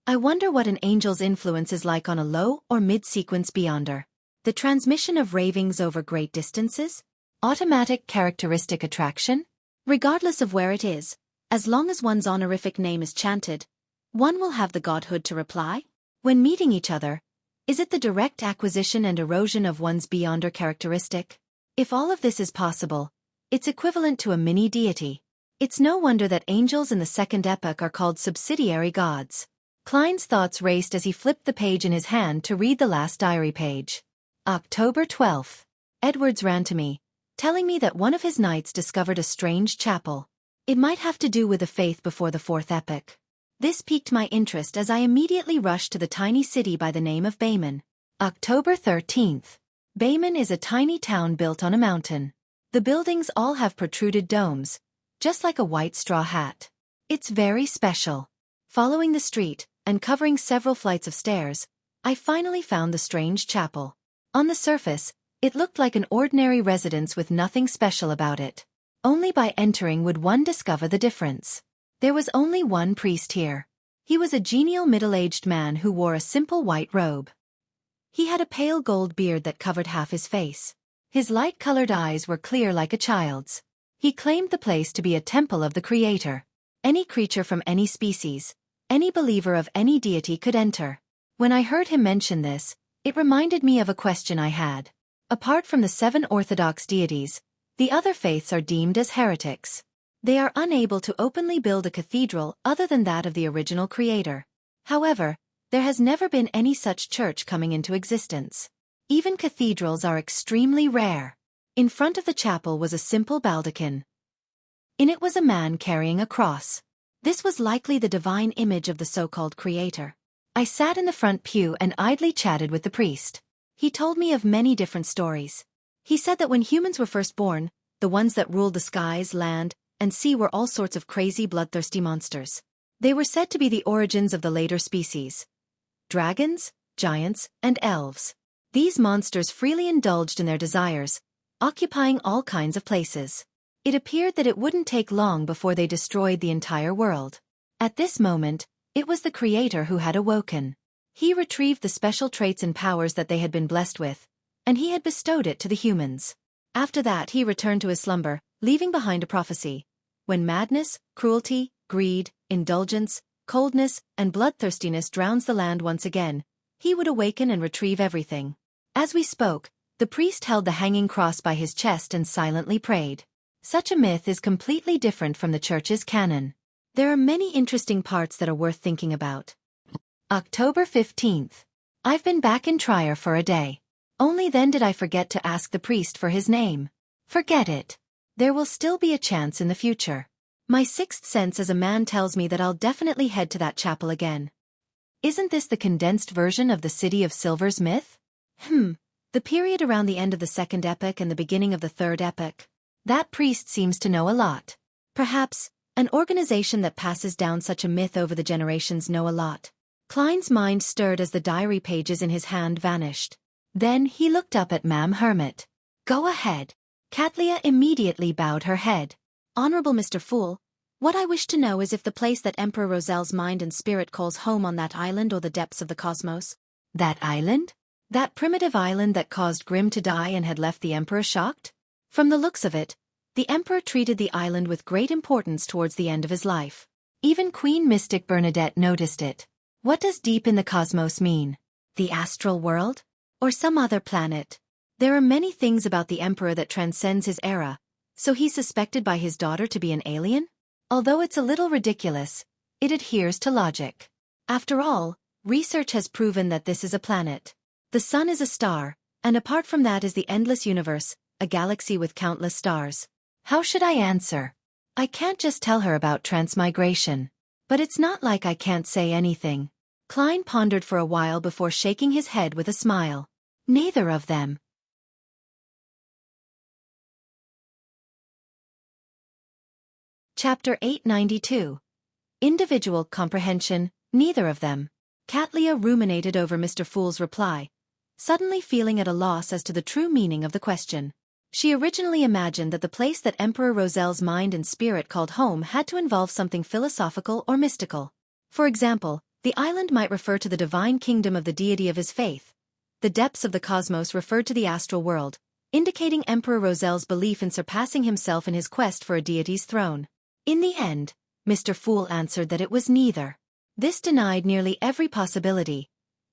I wonder what an angel's influence is like on a low or mid-sequence beyonder. The transmission of ravings over great distances? Automatic characteristic attraction? Regardless of where it is, as long as one's honorific name is chanted, one will have the godhood to reply. When meeting each other, is it the direct acquisition and erosion of one's beyonder characteristic? If all of this is possible, it's equivalent to a mini-deity. It's no wonder that angels in the 2nd epoch are called subsidiary gods. Klein's thoughts raced as he flipped the page in his hand to read the last diary page. October 12th. Edwards ran to me, telling me that one of his knights discovered a strange chapel. It might have to do with the faith before the 4th epoch. This piqued my interest as I immediately rushed to the tiny city by the name of Bayman. October 13th. Bayman is a tiny town built on a mountain. The buildings all have protruded domes, just like a white straw hat. It's very special. Following the street, and covering several flights of stairs, I finally found the strange chapel. On the surface, it looked like an ordinary residence with nothing special about it. Only by entering would one discover the difference. There was only one priest here. He was a genial middle-aged man who wore a simple white robe. He had a pale gold beard that covered half his face. His light-colored eyes were clear like a child's. He claimed the place to be a temple of the Creator. Any creature from any species, any believer of any deity could enter. When I heard him mention this, it reminded me of a question I had. Apart from the 7 orthodox deities, the other faiths are deemed as heretics. They are unable to openly build a cathedral other than that of the original Creator. However, there has never been any such church coming into existence. Even cathedrals are extremely rare. In front of the chapel was a simple baldachin. In it was a man carrying a cross. This was likely the divine image of the so-called Creator. I sat in the front pew and idly chatted with the priest. He told me of many different stories. He said that when humans were first born, the ones that ruled the skies, land, and sea were all sorts of crazy bloodthirsty monsters. They were said to be the origins of the later species: dragons, giants, and elves. These monsters freely indulged in their desires, occupying all kinds of places. It appeared that it wouldn't take long before they destroyed the entire world. At this moment, it was the Creator who had awoken. He retrieved the special traits and powers that they had been blessed with, and he had bestowed it to the humans. After that he returned to his slumber, leaving behind a prophecy. When madness, cruelty, greed, indulgence, coldness, and bloodthirstiness drowns the land once again, he would awaken and retrieve everything. As we spoke, the priest held the hanging cross by his chest and silently prayed. Such a myth is completely different from the church's canon. There are many interesting parts that are worth thinking about. October 15th. I've been back in Trier for a day. Only then did I forget to ask the priest for his name. Forget it. There will still be a chance in the future. My sixth sense as a man tells me that I'll definitely head to that chapel again. Isn't this the condensed version of the City of Silver's myth? The period around the end of the second epoch and the beginning of the third epoch. That priest seems to know a lot. Perhaps, an organization that passes down such a myth over the generations know a lot. Klein's mind stirred as the diary pages in his hand vanished. Then he looked up at Ma'am Hermit. Go ahead. Katlia immediately bowed her head. Honorable Mr. Fool, what I wish to know is if the place that Emperor Roselle's mind and spirit calls home on that island or the depths of the cosmos. That island? That primitive island that caused Grimm to die and had left the Emperor shocked? From the looks of it, the Emperor treated the island with great importance towards the end of his life. Even Queen Mystic Bernadette noticed it. What does deep in the cosmos mean? The astral world? Or some other planet? There are many things about the Emperor that transcends his era, so he's suspected by his daughter to be an alien? Although it's a little ridiculous, it adheres to logic. After all, research has proven that this is a planet. The sun is a star, and apart from that is the endless universe, a galaxy with countless stars. How should I answer? I can't just tell her about transmigration. But it's not like I can't say anything. Klein pondered for a while before shaking his head with a smile. Neither of them. Chapter 892. Individual comprehension, neither of them. Katlia ruminated over Mr. Fool's reply, suddenly feeling at a loss as to the true meaning of the question. She originally imagined that the place that Emperor Roselle's mind and spirit called home had to involve something philosophical or mystical. For example, the island might refer to the divine kingdom of the deity of his faith. The depths of the cosmos referred to the astral world, indicating Emperor Roselle's belief in surpassing himself in his quest for a deity's throne. In the end, Mr. Fool answered that it was neither. This denied nearly every possibility,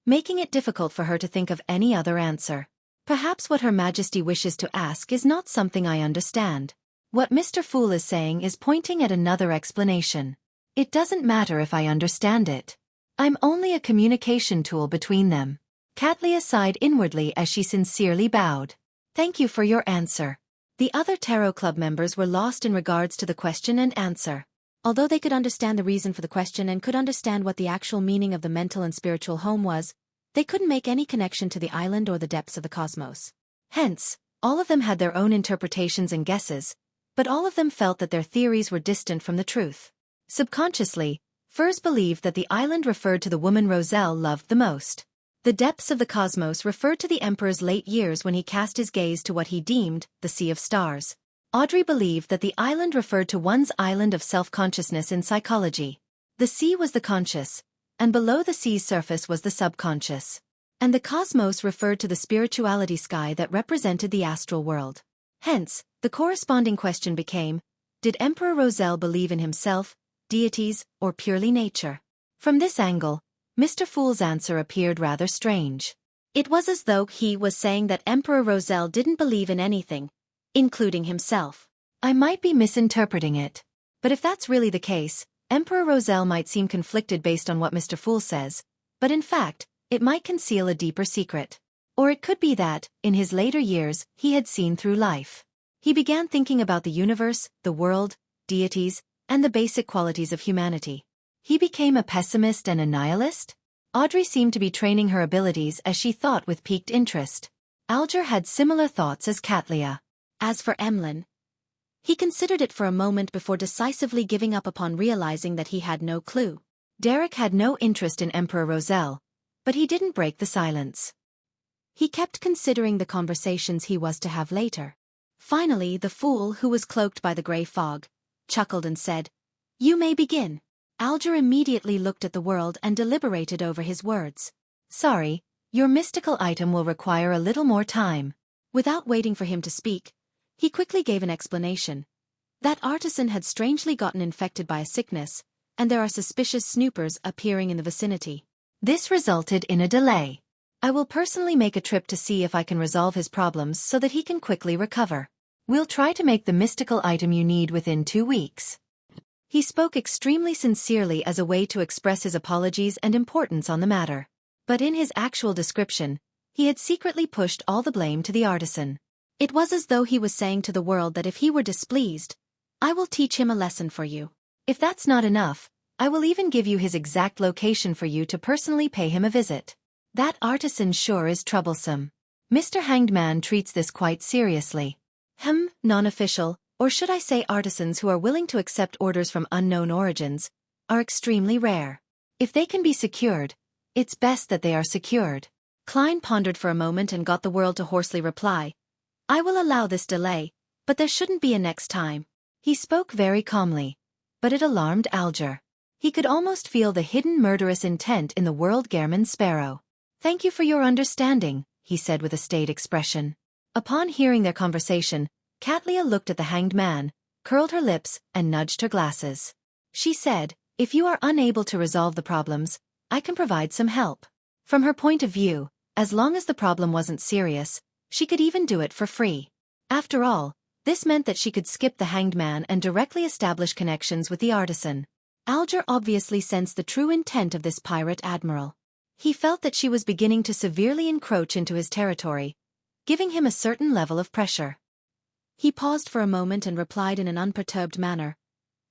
making it difficult for her to think of any other answer. Perhaps what Her Majesty wishes to ask is not something I understand. What Mr. Fool is saying is pointing at another explanation. It doesn't matter if I understand it. I'm only a communication tool between them. Katlia sighed inwardly as she sincerely bowed. Thank you for your answer. The other Tarot Club members were lost in regards to the question and answer. Although they could understand the reason for the question and could understand what the actual meaning of the mental and spiritual home was, they couldn't make any connection to the island or the depths of the cosmos. Hence, all of them had their own interpretations and guesses, but all of them felt that their theories were distant from the truth. Subconsciously, Furs believed that the island referred to the woman Roselle loved the most. The depths of the cosmos referred to the Emperor's late years when he cast his gaze to what he deemed the Sea of Stars. Audrey believed that the island referred to one's island of self-consciousness in psychology. The sea was the conscious, and below the sea's surface was the subconscious. And the cosmos referred to the spirituality sky that represented the astral world. Hence, the corresponding question became, did Emperor Roselle believe in himself, deities, or purely nature? From this angle, Mr. Fool's answer appeared rather strange. It was as though he was saying that Emperor Roselle didn't believe in anything, including himself. I might be misinterpreting it. But if that's really the case, Emperor Roselle might seem conflicted based on what Mr. Fool says, but in fact, it might conceal a deeper secret. Or it could be that, in his later years, he had seen through life. He began thinking about the universe, the world, deities, and the basic qualities of humanity. He became a pessimist and a nihilist? Audrey seemed to be training her abilities as she thought with piqued interest. Alger had similar thoughts as Katlia. As for Emlyn, he considered it for a moment before decisively giving up upon realizing that he had no clue. Derek had no interest in Emperor Roselle, but he didn't break the silence. He kept considering the conversations he was to have later. Finally, the fool, who was cloaked by the grey fog, chuckled and said, "You may begin." Alger immediately looked at the world and deliberated over his words. "Sorry, Your mystical item will require a little more time. Without waiting for him to speak, he quickly gave an explanation. That artisan had strangely gotten infected by a sickness, and there are suspicious snoopers appearing in the vicinity. This resulted in a delay. I will personally make a trip to see if I can resolve his problems so that he can quickly recover. We'll try to make the mystical item you need within 2 weeks. He spoke extremely sincerely as a way to express his apologies and importance on the matter. But in his actual description, he had secretly pushed all the blame to the artisan. It was as though he was saying to the world that if he were displeased, I will teach him a lesson for you. If that's not enough, I will even give you his exact location for you to personally pay him a visit. That artisan sure is troublesome. Mr. Hanged Man treats this quite seriously. Non-official, or should I say artisans who are willing to accept orders from unknown origins, are extremely rare. If they can be secured, it's best that they are secured. Klein pondered for a moment and got the world to hoarsely reply, I will allow this delay, but there shouldn't be a next time. He spoke very calmly, but it alarmed Alger. He could almost feel the hidden murderous intent in the world Gehrman Sparrow. Thank you for your understanding, he said with a staid expression. Upon hearing their conversation, Katlia looked at the Hanged Man, curled her lips, and nudged her glasses. She said, if you are unable to resolve the problems, I can provide some help. From her point of view, as long as the problem wasn't serious, she could even do it for free. After all, this meant that she could skip the Hanged Man and directly establish connections with the artisan. Alger obviously sensed the true intent of this pirate admiral. He felt that she was beginning to severely encroach into his territory, giving him a certain level of pressure. He paused for a moment and replied in an unperturbed manner.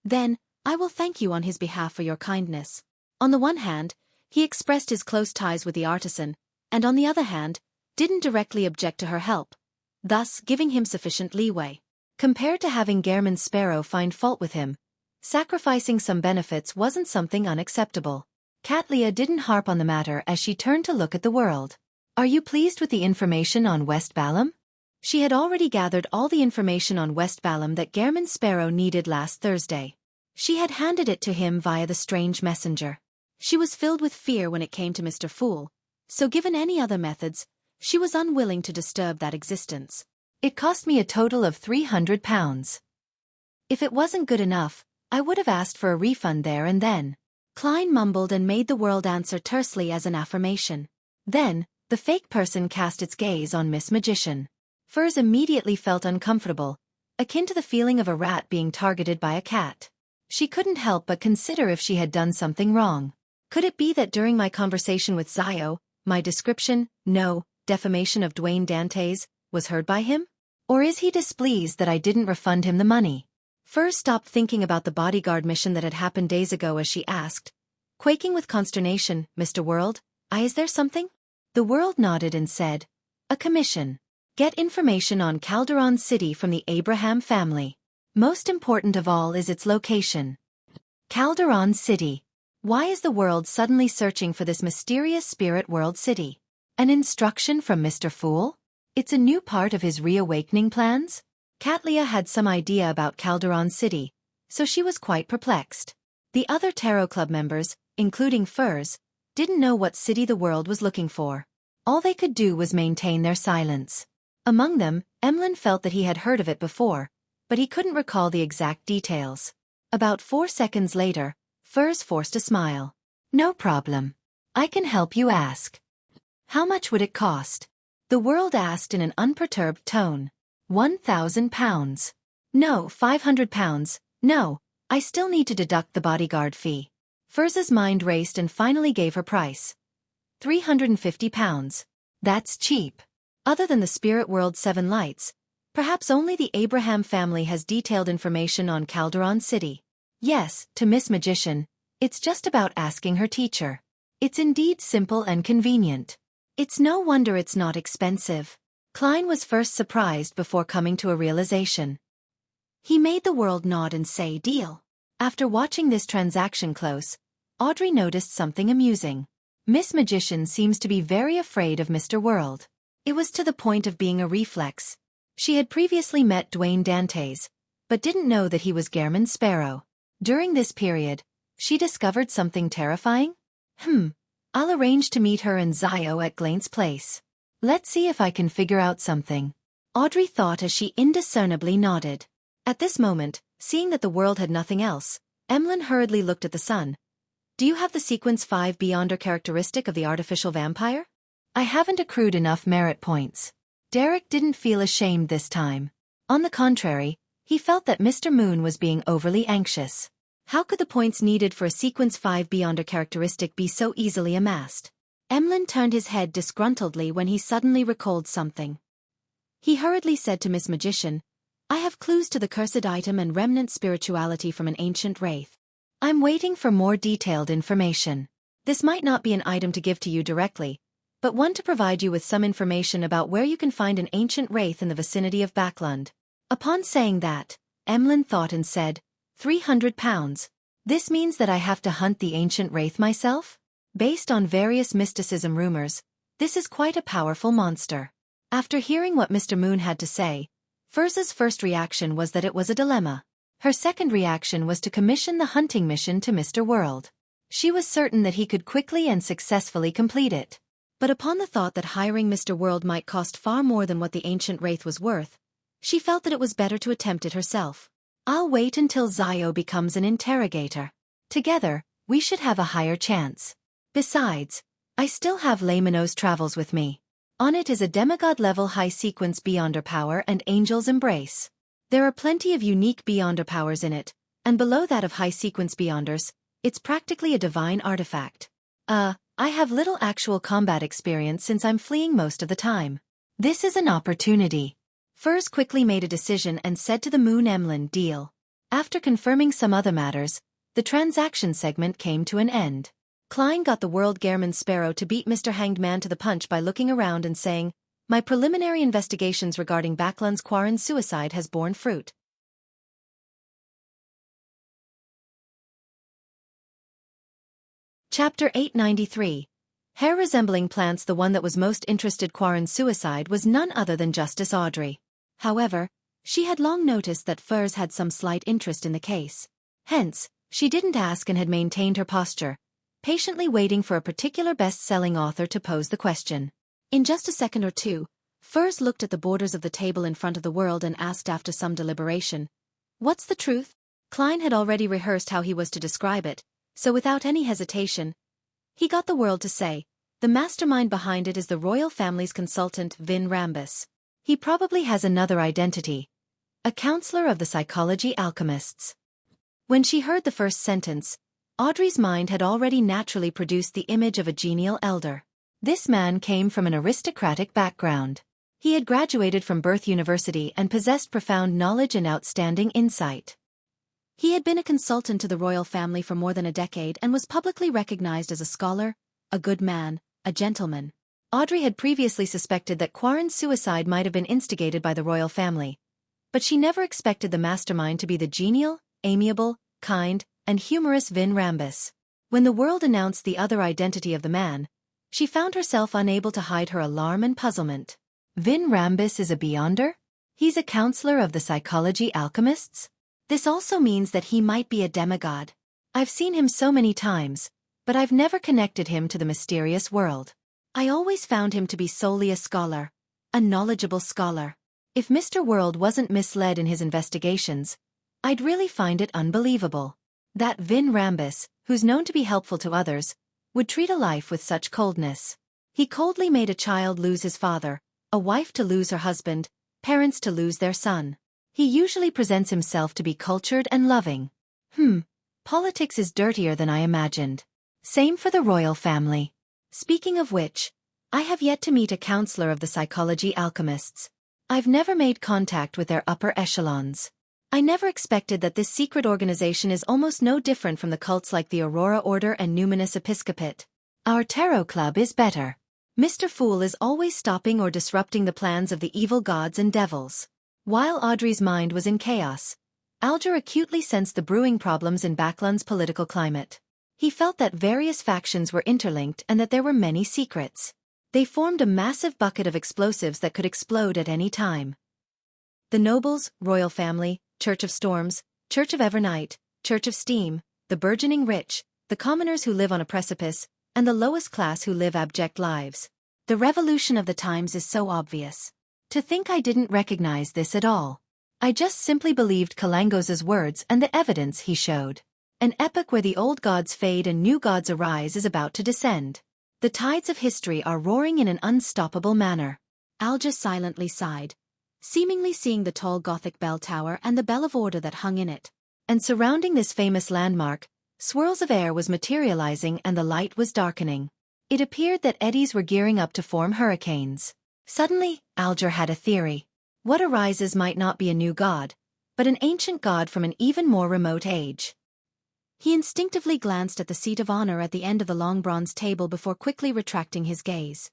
Then, I will thank you on his behalf for your kindness. On the one hand, he expressed his close ties with the artisan, and on the other hand, didn't directly object to her help, thus giving him sufficient leeway. Compared to having Gehrman Sparrow find fault with him, sacrificing some benefits wasn't something unacceptable. Katlia didn't harp on the matter as she turned to look at the world. Are you pleased with the information on West Balam? She had already gathered all the information on West Balam that Gehrman Sparrow needed last Thursday. She had handed it to him via the strange messenger. She was filled with fear when it came to Mr. Fool, so given any other methods, she was unwilling to disturb that existence. It cost me a total of £300. If it wasn't good enough, I would have asked for a refund there and then. Klein mumbled and made the world answer tersely as an affirmation. Then, the fake person cast its gaze on Miss Magician. Furs immediately felt uncomfortable, akin to the feeling of a rat being targeted by a cat. She couldn't help but consider if she had done something wrong. Could it be that during my conversation with Zio, my description, defamation of Dwayne Dantes, was heard by him? Or is he displeased that I didn't refund him the money? Furs stopped thinking about the bodyguard mission that had happened days ago as she asked, quaking with consternation, Mr. World, is there something? The world nodded and said, a commission. Get information on Calderon City from the Abraham family. Most important of all is its location. Calderon City. Why is the world suddenly searching for this mysterious spirit world city? An instruction from Mr. Fool? It's a new part of his reawakening plans? Katlia had some idea about Calderon City, so she was quite perplexed. The other Tarot Club members, including Furs, didn't know what city the world was looking for. All they could do was maintain their silence. Among them, Emlyn felt that he had heard of it before, but he couldn't recall the exact details. About 4 seconds later, Furs forced a smile. No problem. I can help you ask. How much would it cost? The world asked in an unperturbed tone. £1,000. No, £500. No, I still need to deduct the bodyguard fee. Furs's mind raced and finally gave her price. £350. That's cheap. Other than the Spirit World 7 lights, perhaps only the Abraham family has detailed information on Calderon City. Yes, to Miss Magician, it's just about asking her teacher. It's indeed simple and convenient. It's no wonder it's not expensive. Klein was first surprised before coming to a realization. He made the world nod and say, deal. After watching this transaction close, Audrey noticed something amusing. Miss Magician seems to be very afraid of Mr. World. It was to the point of being a reflex. She had previously met Dwayne Dantes, but didn't know that he was Gehrman Sparrow. During this period, she discovered something terrifying? I'll arrange to meet her and Zio at Glaine's place. Let's see if I can figure out something. Audrey thought as she indiscernibly nodded. At this moment, seeing that the world had nothing else, Emlyn hurriedly looked at the sun. Do you have the sequence 5 Beyonder characteristic of the artificial vampire? I haven't accrued enough merit points. Derek didn't feel ashamed this time. On the contrary, he felt that Mr. Moon was being overly anxious. How could the points needed for a sequence 5 Beyonder characteristic be so easily amassed? Emlyn turned his head disgruntledly when he suddenly recalled something. He hurriedly said to Miss Magician, I have clues to the cursed item and remnant spirituality from an ancient wraith. I'm waiting for more detailed information. This might not be an item to give to you directly, but one to provide you with some information about where you can find an ancient wraith in the vicinity of Backlund. Upon saying that, Emlyn thought and said, 300 pounds. This means that I have to hunt the ancient wraith myself? Based on various mysticism rumors, this is quite a powerful monster. After hearing what Mr. Moon had to say, Furza's first reaction was that it was a dilemma. Her second reaction was to commission the hunting mission to Mr. World. She was certain that he could quickly and successfully complete it. But upon the thought that hiring Mr. World might cost far more than what the ancient wraith was worth, she felt that it was better to attempt it herself. I'll wait until Zio becomes an interrogator. Together, we should have a higher chance. Besides, I still have Laymanos Travels with me. On it is a demigod-level high-sequence Beyonder power and Angel's Embrace. There are plenty of unique Beyonder powers in it, and below that of high-sequence Beyonders, it's practically a divine artifact. I have little actual combat experience since I'm fleeing most of the time. This is an opportunity. Furs quickly made a decision and said to the Moon Emlyn, deal. After confirming some other matters, the transaction segment came to an end. Klein got the World Gehrman Sparrow to beat Mr. Hanged Man to the punch by looking around and saying, my preliminary investigations regarding Backlund's Quarren suicide has borne fruit. Chapter 893. Hair resembling plants. The one that was most interested Quarren's suicide was none other than Justice Audrey. However, she had long noticed that Furs had some slight interest in the case. Hence, she didn't ask and had maintained her posture, patiently waiting for a particular best-selling author to pose the question. In just a second or two, Furs looked at the borders of the table in front of the World and asked after some deliberation, what's the truth? Klein had already rehearsed how he was to describe it, so without any hesitation, he got the World to say, the mastermind behind it is the royal family's consultant Vin Rambus. He probably has another identity, a counselor of the psychology alchemists. When she heard the first sentence, Audrey's mind had already naturally produced the image of a genial elder. This man came from an aristocratic background. He had graduated from Birth University and possessed profound knowledge and outstanding insight. He had been a consultant to the royal family for more than a decade and was publicly recognized as a scholar, a good man, a gentleman. Audrey had previously suspected that Quarren's suicide might have been instigated by the royal family, but she never expected the mastermind to be the genial, amiable, kind, and humorous Vin Rambus. When the World announced the other identity of the man, she found herself unable to hide her alarm and puzzlement. Vin Rambus is a Beyonder? He's a counselor of the psychology alchemists? This also means that he might be a demigod. I've seen him so many times, but I've never connected him to the mysterious world. I always found him to be solely a scholar, a knowledgeable scholar. If Mr. World wasn't misled in his investigations, I'd really find it unbelievable that Vin Rambus, who's known to be helpful to others, would treat a life with such coldness. He coldly made a child lose his father, a wife to lose her husband, parents to lose their son. He usually presents himself to be cultured and loving. Politics is dirtier than I imagined. Same for the royal family. Speaking of which, I have yet to meet a counselor of the psychology alchemists. I've never made contact with their upper echelons. I never expected that this secret organization is almost no different from the cults like the Aurora Order and Numinous Episcopate. Our tarot club is better. Mr. Fool is always stopping or disrupting the plans of the evil gods and devils. While Audrey's mind was in chaos, Alger acutely sensed the brewing problems in Backlund's political climate. He felt that various factions were interlinked and that there were many secrets. They formed a massive bucket of explosives that could explode at any time. The nobles, royal family, Church of Storms, Church of Evernight, Church of Steam, the burgeoning rich, the commoners who live on a precipice, and the lowest class who live abject lives. The revolution of the times is so obvious. To think I didn't recognize this at all. I just simply believed Kalangos's words and the evidence he showed. An epoch where the old gods fade and new gods arise is about to descend. The tides of history are roaring in an unstoppable manner. Alger silently sighed, seemingly seeing the tall Gothic bell tower and the bell of order that hung in it. And surrounding this famous landmark, swirls of air was materializing and the light was darkening. It appeared that eddies were gearing up to form hurricanes. Suddenly, Alger had a theory. What arises might not be a new god, but an ancient god from an even more remote age. He instinctively glanced at the seat of honor at the end of the long bronze table before quickly retracting his gaze.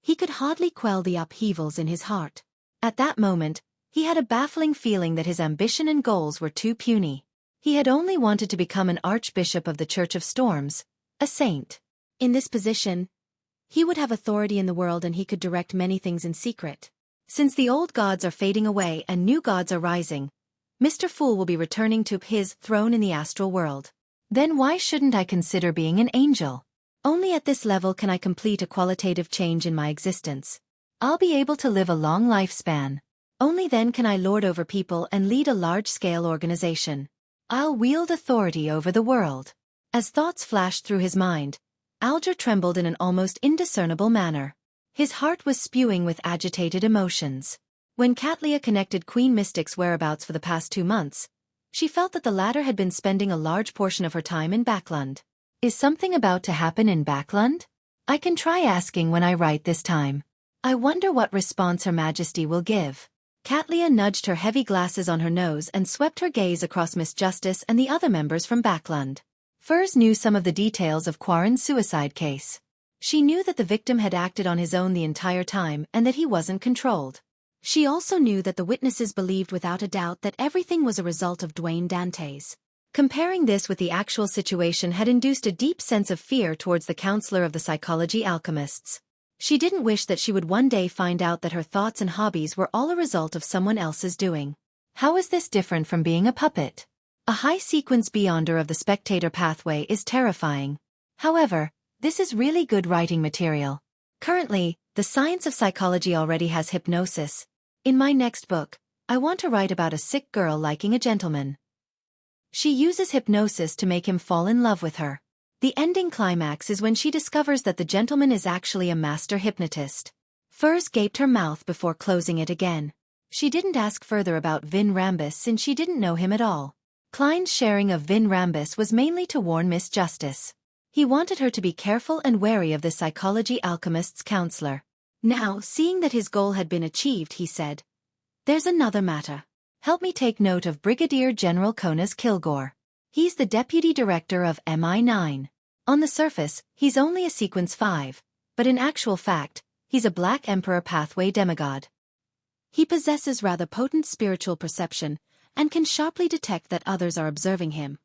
He could hardly quell the upheavals in his heart. At that moment, he had a baffling feeling that his ambition and goals were too puny. He had only wanted to become an archbishop of the Church of Storms, a saint. In this position, he would have authority in the world and he could direct many things in secret. Since the old gods are fading away and new gods are rising, Mr. Fool will be returning to his throne in the astral world. Then why shouldn't I consider being an angel? Only at this level can I complete a qualitative change in my existence. I'll be able to live a long lifespan. Only then can I lord over people and lead a large-scale organization. I'll wield authority over the world. As thoughts flashed through his mind, Alger trembled in an almost indiscernible manner. His heart was spewing with agitated emotions. When Katlia connected Queen Mystic's whereabouts for the past 2 months, she felt that the latter had been spending a large portion of her time in Backlund. Is something about to happen in Backlund? I can try asking when I write this time. I wonder what response Her Majesty will give. Katlia nudged her heavy glasses on her nose and swept her gaze across Miss Justice and the other members from Backlund. Furs knew some of the details of Quarren's suicide case. She knew that the victim had acted on his own the entire time and that he wasn't controlled. She also knew that the witnesses believed without a doubt that everything was a result of Dwayne Dantes. Comparing this with the actual situation had induced a deep sense of fear towards the counselor of the psychology alchemists. She didn't wish that she would one day find out that her thoughts and hobbies were all a result of someone else's doing. How is this different from being a puppet? A high-sequence beyonder of the spectator pathway is terrifying. However, this is really good writing material. Currently, the science of psychology already has hypnosis. In my next book, I want to write about a sick girl liking a gentleman. She uses hypnosis to make him fall in love with her. The ending climax is when she discovers that the gentleman is actually a master hypnotist. Furs gaped her mouth before closing it again. She didn't ask further about Vin Rambus since she didn't know him at all. Klein's sharing of Vin Rambus was mainly to warn Miss Justice. He wanted her to be careful and wary of the psychology alchemist's counselor. Now, seeing that his goal had been achieved, he said, "There's another matter. Help me take note of Brigadier General Konas Kilgore. He's the deputy director of MI9. On the surface, he's only a sequence 5, but in actual fact, he's a Black Emperor pathway demigod. He possesses rather potent spiritual perception and can sharply detect that others are observing him."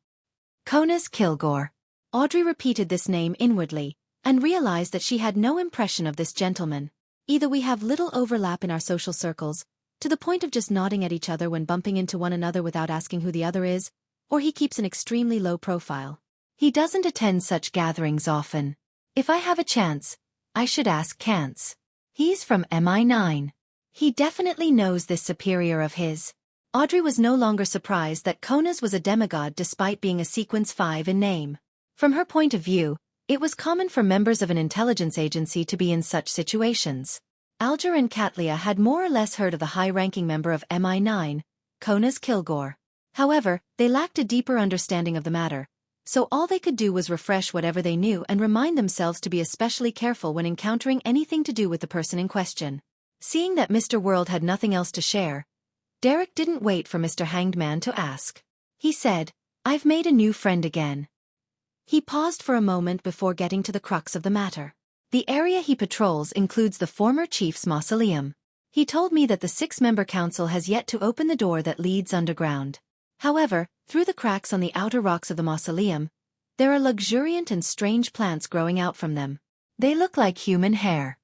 Konas Kilgore. Audrey repeated this name inwardly and realized that she had no impression of this gentleman. Either we have little overlap in our social circles, to the point of just nodding at each other when bumping into one another without asking who the other is, or he keeps an extremely low profile. He doesn't attend such gatherings often. If I have a chance, I should ask Kantz. He's from MI9. He definitely knows this superior of his. Audrey was no longer surprised that Konas was a demigod despite being a sequence 5 in name. From her point of view, it was common for members of an intelligence agency to be in such situations. Alger and Katlia had more or less heard of the high-ranking member of MI9, Konas Kilgore. However, they lacked a deeper understanding of the matter, so all they could do was refresh whatever they knew and remind themselves to be especially careful when encountering anything to do with the person in question. Seeing that Mr. World had nothing else to share, Derek didn't wait for Mr. Hanged Man to ask. He said, "I've made a new friend again." He paused for a moment before getting to the crux of the matter. The area he patrols includes the former chief's mausoleum. He told me that the 6-member council has yet to open the door that leads underground. However, through the cracks on the outer rocks of the mausoleum, there are luxuriant and strange plants growing out from them. They look like human hair.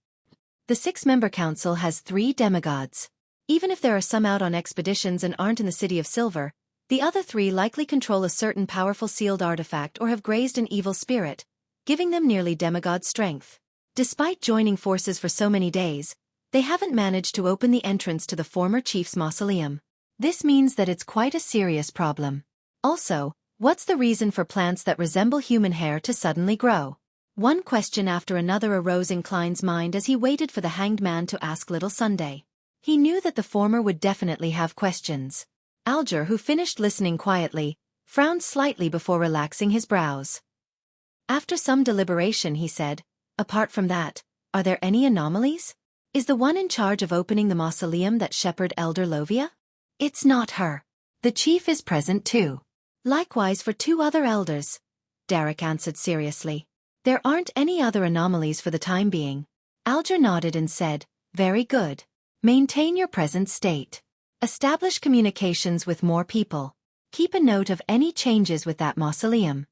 The 6-member council has 3 demigods. Even if there are some out on expeditions and aren't in the City of Silver, the other 3 likely control a certain powerful sealed artifact or have grazed an evil spirit, giving them nearly demigod strength. Despite joining forces for so many days, they haven't managed to open the entrance to the former chief's mausoleum. This means that it's quite a serious problem. Also, what's the reason for plants that resemble human hair to suddenly grow? One question after another arose in Klein's mind as he waited for the hanged man to ask Little Sunday. He knew that the former would definitely have questions. Alger, who finished listening quietly, frowned slightly before relaxing his brows. After some deliberation he said, "Apart from that, are there any anomalies? Is the one in charge of opening the mausoleum that shepherd Elder Lovia?" "It's not her. The chief is present too. Likewise for 2 other elders," Derek answered seriously. "There aren't any other anomalies for the time being." Alger nodded and said, "Very good. Maintain your present state. Establish communications with more people. Keep a note of any changes with that mausoleum."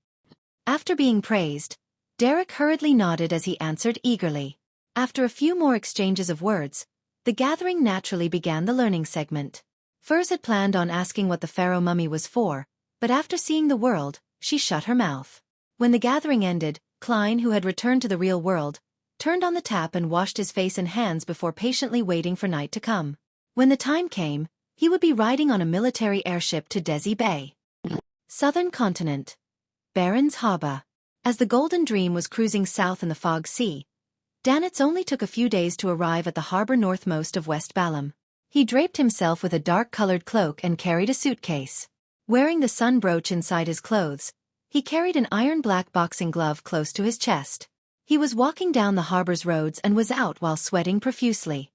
After being praised, Derek hurriedly nodded as he answered eagerly. After a few more exchanges of words, the gathering naturally began the learning segment. Furs had planned on asking what the pharaoh mummy was for, but after seeing the world, she shut her mouth. When the gathering ended, Klein, who had returned to the real world, turned on the tap and washed his face and hands before patiently waiting for night to come. When the time came, he would be riding on a military airship to Desi Bay. Southern continent. Baron's Harbor. As the Golden Dream was cruising south in the Fog Sea, Danitz only took a few days to arrive at the harbor northmost of West Balam. He draped himself with a dark-colored cloak and carried a suitcase. Wearing the sun brooch inside his clothes, he carried an iron-black boxing glove close to his chest. He was walking down the harbor's roads and was out while sweating profusely.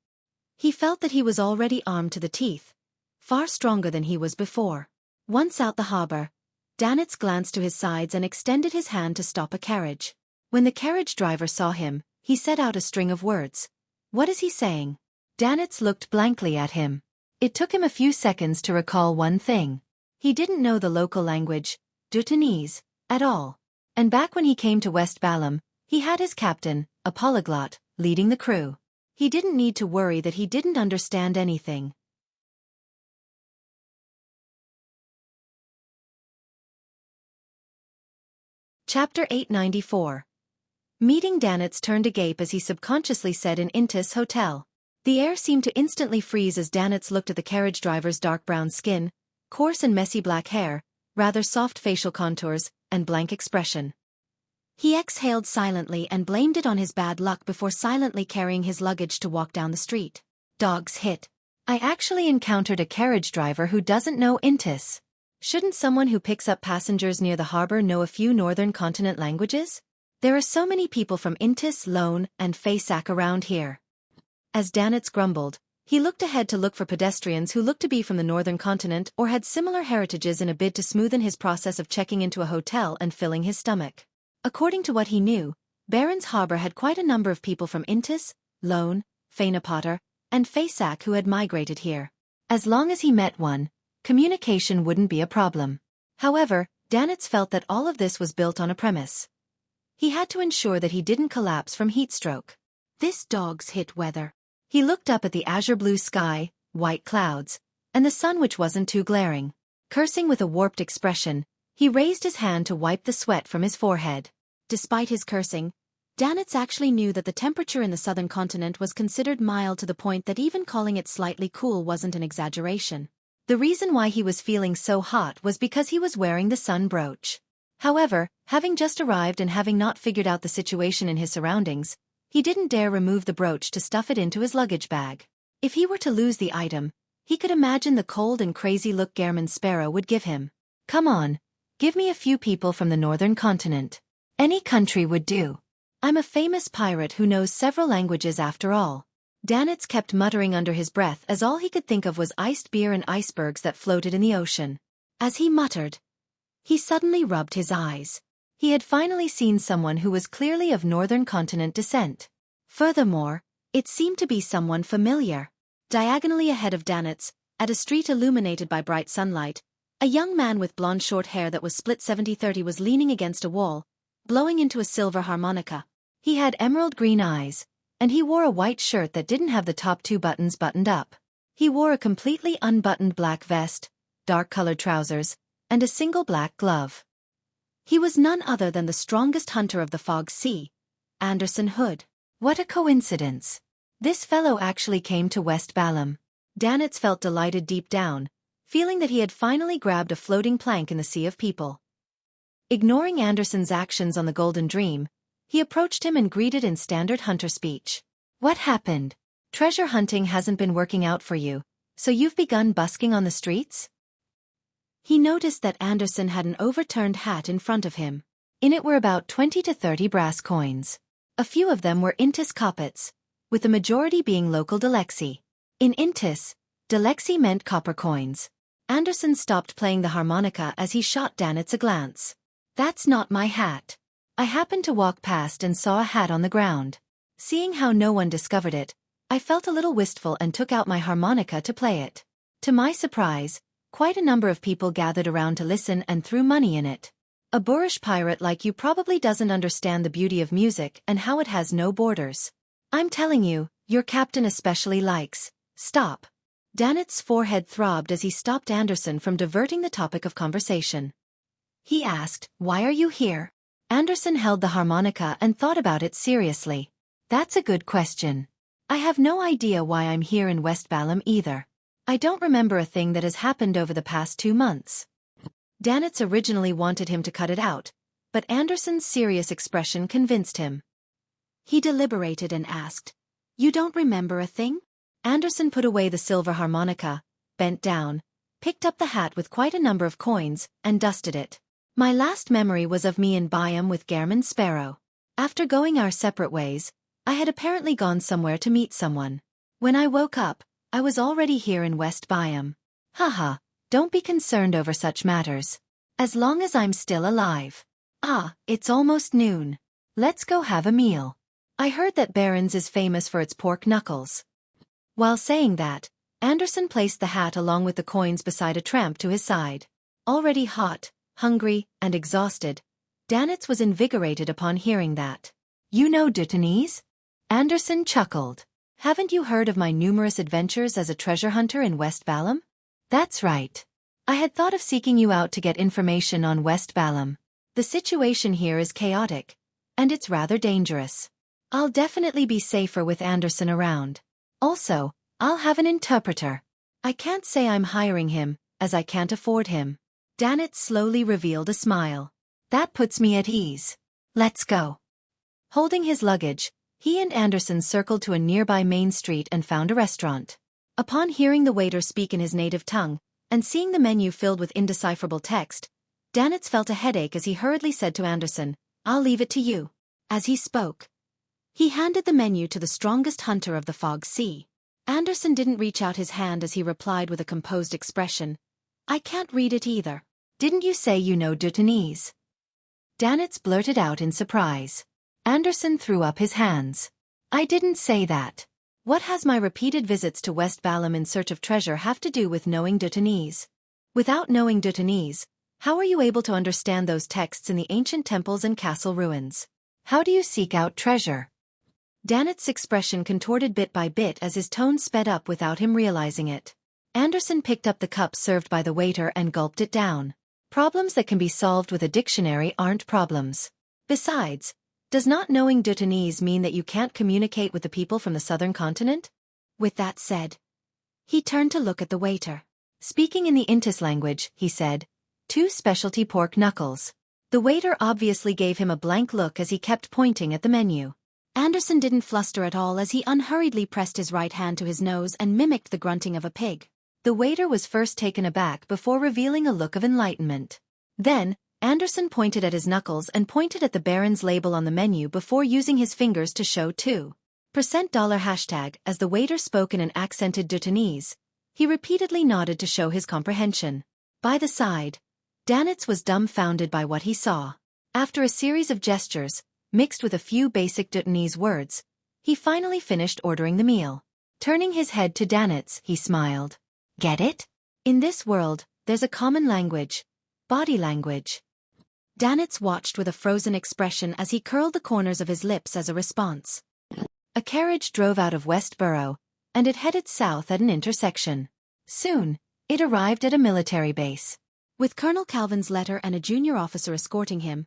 He felt that he was already armed to the teeth, far stronger than he was before. Once out the harbor, Danitz glanced to his sides and extended his hand to stop a carriage. When the carriage driver saw him, he set out a string of words. "What is he saying?" Danitz looked blankly at him. It took him a few seconds to recall one thing. He didn't know the local language, Dutanese, at all. And back when he came to West Balam, he had his captain, a polyglot, leading the crew. He didn't need to worry that he didn't understand anything. Chapter 894. Meeting Danitz turned agape as he subconsciously said in Intis Hotel. The air seemed to instantly freeze as Danitz looked at the carriage driver's dark brown skin, coarse and messy black hair, rather soft facial contours, and blank expression. He exhaled silently and blamed it on his bad luck before silently carrying his luggage to walk down the street. Dog's hit. I actually encountered a carriage driver who doesn't know Intis. Shouldn't someone who picks up passengers near the harbor know a few northern continent languages? There are so many people from Intis, Lone, and Faisak around here. As Danitz grumbled, he looked ahead to look for pedestrians who looked to be from the northern continent or had similar heritages in a bid to smoothen his process of checking into a hotel and filling his stomach. According to what he knew, Baron's Harbor had quite a number of people from Intis, Lone, Fainapotter, and Faisak who had migrated here. As long as he met one, communication wouldn't be a problem. However, Danitz felt that all of this was built on a premise. He had to ensure that he didn't collapse from heatstroke. This dog's hit weather. He looked up at the azure blue sky, white clouds, and the sun which wasn't too glaring. Cursing with a warped expression, he raised his hand to wipe the sweat from his forehead. Despite his cursing, Danitz actually knew that the temperature in the southern continent was considered mild to the point that even calling it slightly cool wasn't an exaggeration. The reason why he was feeling so hot was because he was wearing the sun brooch. However, having just arrived and having not figured out the situation in his surroundings, he didn't dare remove the brooch to stuff it into his luggage bag. If he were to lose the item, he could imagine the cold and crazy look Gehrman's sparrow would give him. "Come on, give me a few people from the northern continent. Any country would do. I'm a famous pirate who knows several languages after all." Danitz kept muttering under his breath as all he could think of was iced beer and icebergs that floated in the ocean. As he muttered, he suddenly rubbed his eyes. He had finally seen someone who was clearly of northern continent descent. Furthermore, it seemed to be someone familiar. Diagonally ahead of Danitz, at a street illuminated by bright sunlight, a young man with blonde short hair that was split 70-30 was leaning against a wall, blowing into a silver harmonica. He had emerald green eyes, and he wore a white shirt that didn't have the top 2 buttons buttoned up. He wore a completely unbuttoned black vest, dark-colored trousers, and a single black glove. He was none other than the strongest hunter of the Fog Sea, Anderson Hood. What a coincidence. This fellow actually came to West Balam. Danitz felt delighted deep down, feeling that he had finally grabbed a floating plank in the sea of people. Ignoring Anderson's actions on the Golden Dream, he approached him and greeted in standard hunter speech. What happened? Treasure hunting hasn't been working out for you, so you've begun busking on the streets? He noticed that Anderson had an overturned hat in front of him. In it were about 20 to 30 brass coins. A few of them were Intis kopecks, with the majority being local Delexi. In Intis, Delexi meant copper coins. Anderson stopped playing the harmonica as he shot Danitz a glance. That's not my hat. I happened to walk past and saw a hat on the ground. Seeing how no one discovered it, I felt a little wistful and took out my harmonica to play it. To my surprise, quite a number of people gathered around to listen and threw money in it. A boorish pirate like you probably doesn't understand the beauty of music and how it has no borders. I'm telling you, your captain especially likes. Stop. Danitz's forehead throbbed as he stopped Anderson from diverting the topic of conversation. He asked, "Why are you here?" Anderson held the harmonica and thought about it seriously. That's a good question. I have no idea why I'm here in West Balam either. I don't remember a thing that has happened over the past 2 months. Danitz originally wanted him to cut it out, but Anderson's serious expression convinced him. He deliberated and asked, "You don't remember a thing?" Anderson put away the silver harmonica, bent down, picked up the hat with quite a number of coins, and dusted it. My last memory was of me in Byam with Gairman Sparrow. After going our separate ways, I had apparently gone somewhere to meet someone. When I woke up, I was already here in West Byam. Haha, don't be concerned over such matters. As long as I'm still alive. Ah, it's almost noon. Let's go have a meal. I heard that Barron's is famous for its pork knuckles. While saying that, Anderson placed the hat along with the coins beside a tramp to his side. Already hot, hungry, and exhausted, Danitz was invigorated upon hearing that. "You know Dutanese?" Anderson chuckled. "Haven't you heard of my numerous adventures as a treasure hunter in West Balam?" "That's right. I had thought of seeking you out to get information on West Balam. The situation here is chaotic, and it's rather dangerous. I'll definitely be safer with Anderson around. Also, I'll have an interpreter. I can't say I'm hiring him, as I can't afford him." Danitz slowly revealed a smile. "That puts me at ease. Let's go." Holding his luggage, he and Anderson circled to a nearby main street and found a restaurant. Upon hearing the waiter speak in his native tongue, and seeing the menu filled with indecipherable text, Danitz felt a headache as he hurriedly said to Anderson, "I'll leave it to you." As he spoke, he handed the menu to the strongest hunter of the Fog Sea. Anderson didn't reach out his hand as he replied with a composed expression, "I can't read it either." "Didn't you say you know Dutanese?" Danitz blurted out in surprise. Anderson threw up his hands. "I didn't say that. What has my repeated visits to West Balam in search of treasure have to do with knowing Dutanese? Without knowing Dutanese, how are you able to understand those texts in the ancient temples and castle ruins? How do you seek out treasure?" Danitz's expression contorted bit by bit as his tone sped up without him realizing it. Anderson picked up the cup served by the waiter and gulped it down. Problems that can be solved with a dictionary aren't problems. Besides, does not knowing Dutanese mean that you can't communicate with the people from the southern continent? With that said, he turned to look at the waiter. Speaking in the Intis language, he said, "2 specialty pork knuckles." The waiter obviously gave him a blank look as he kept pointing at the menu. Anderson didn't fluster at all as he unhurriedly pressed his right hand to his nose and mimicked the grunting of a pig. The waiter was first taken aback before revealing a look of enlightenment. Then, Anderson pointed at his knuckles and pointed at the Baron's label on the menu before using his fingers to show $2 hashtag as the waiter spoke in an accented Dutanese. He repeatedly nodded to show his comprehension. By the side, Danitz was dumbfounded by what he saw. After a series of gestures, mixed with a few basic Dutanese words, he finally finished ordering the meal. Turning his head to Danitz, he smiled. "Get it? In this world, there's a common language. Body language." Danitz watched with a frozen expression as he curled the corners of his lips as a response. A carriage drove out of Westboro, and it headed south at an intersection. Soon, it arrived at a military base. With Colonel Calvin's letter and a junior officer escorting him,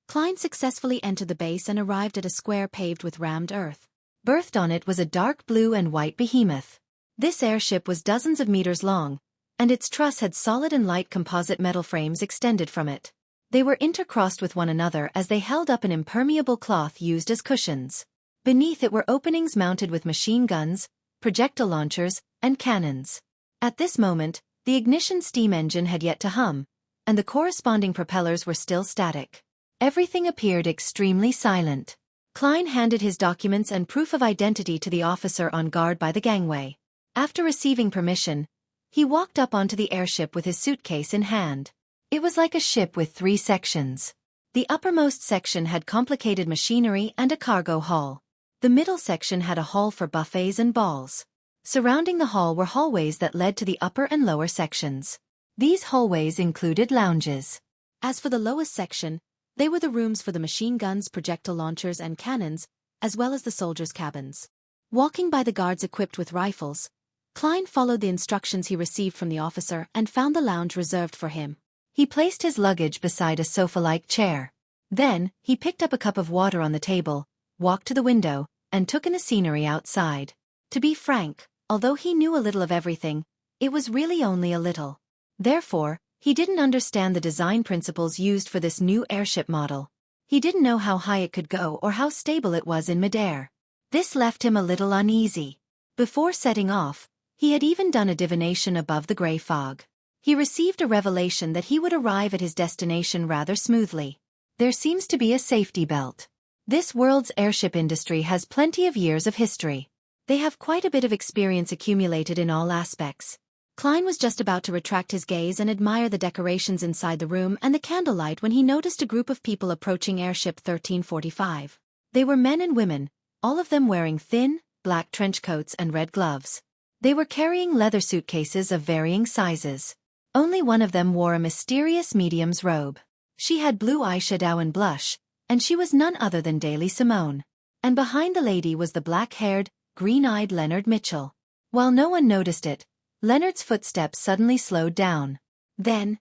Klein successfully entered the base and arrived at a square paved with rammed earth. Berthed on it was a dark blue and white behemoth. This airship was dozens of meters long, and its truss had solid and light composite metal frames extended from it. They were intercrossed with one another as they held up an impermeable cloth used as cushions. Beneath it were openings mounted with machine guns, projectile launchers, and cannons. At this moment, the ignition steam engine had yet to hum, and the corresponding propellers were still static. Everything appeared extremely silent. Klein handed his documents and proof of identity to the officer on guard by the gangway. After receiving permission, he walked up onto the airship with his suitcase in hand. It was like a ship with 3 sections. The uppermost section had complicated machinery and a cargo hall. The middle section had a hall for buffets and balls. Surrounding the hall were hallways that led to the upper and lower sections. These hallways included lounges. As for the lowest section, they were the rooms for the machine guns, projectile launchers, and cannons, as well as the soldiers' cabins. Walking by the guards equipped with rifles, Klein followed the instructions he received from the officer and found the lounge reserved for him. He placed his luggage beside a sofa-like chair. Then, he picked up a cup of water on the table, walked to the window, and took in the scenery outside. To be frank, although he knew a little of everything, it was really only a little. Therefore, he didn't understand the design principles used for this new airship model. He didn't know how high it could go or how stable it was in midair. This left him a little uneasy. Before setting off, he had even done a divination above the gray fog. He received a revelation that he would arrive at his destination rather smoothly. There seems to be a safety belt. This world's airship industry has plenty of years of history. They have quite a bit of experience accumulated in all aspects. Klein was just about to retract his gaze and admire the decorations inside the room and the candlelight when he noticed a group of people approaching airship 1345. They were men and women, all of them wearing thin, black trench coats and red gloves. They were carrying leather suitcases of varying sizes. Only one of them wore a mysterious medium's robe. She had blue eyeshadow and blush, and she was none other than Daly Simone. And behind the lady was the black-haired, green-eyed Leonard Mitchell. While no one noticed it, Leonard's footsteps suddenly slowed down. Then,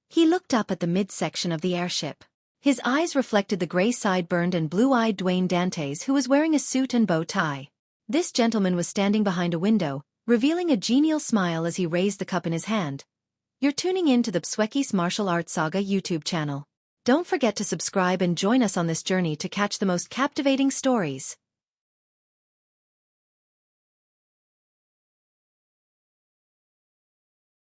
he looked up at the midsection of the airship. His eyes reflected the gray side-burned and blue-eyed Dwayne Dantes, who was wearing a suit and bow tie. This gentleman was standing behind a window, revealing a genial smile as he raised the cup in his hand. You're tuning in to the Xueqi's Martial Arts Saga YouTube channel. Don't forget to subscribe and join us on this journey to catch the most captivating stories.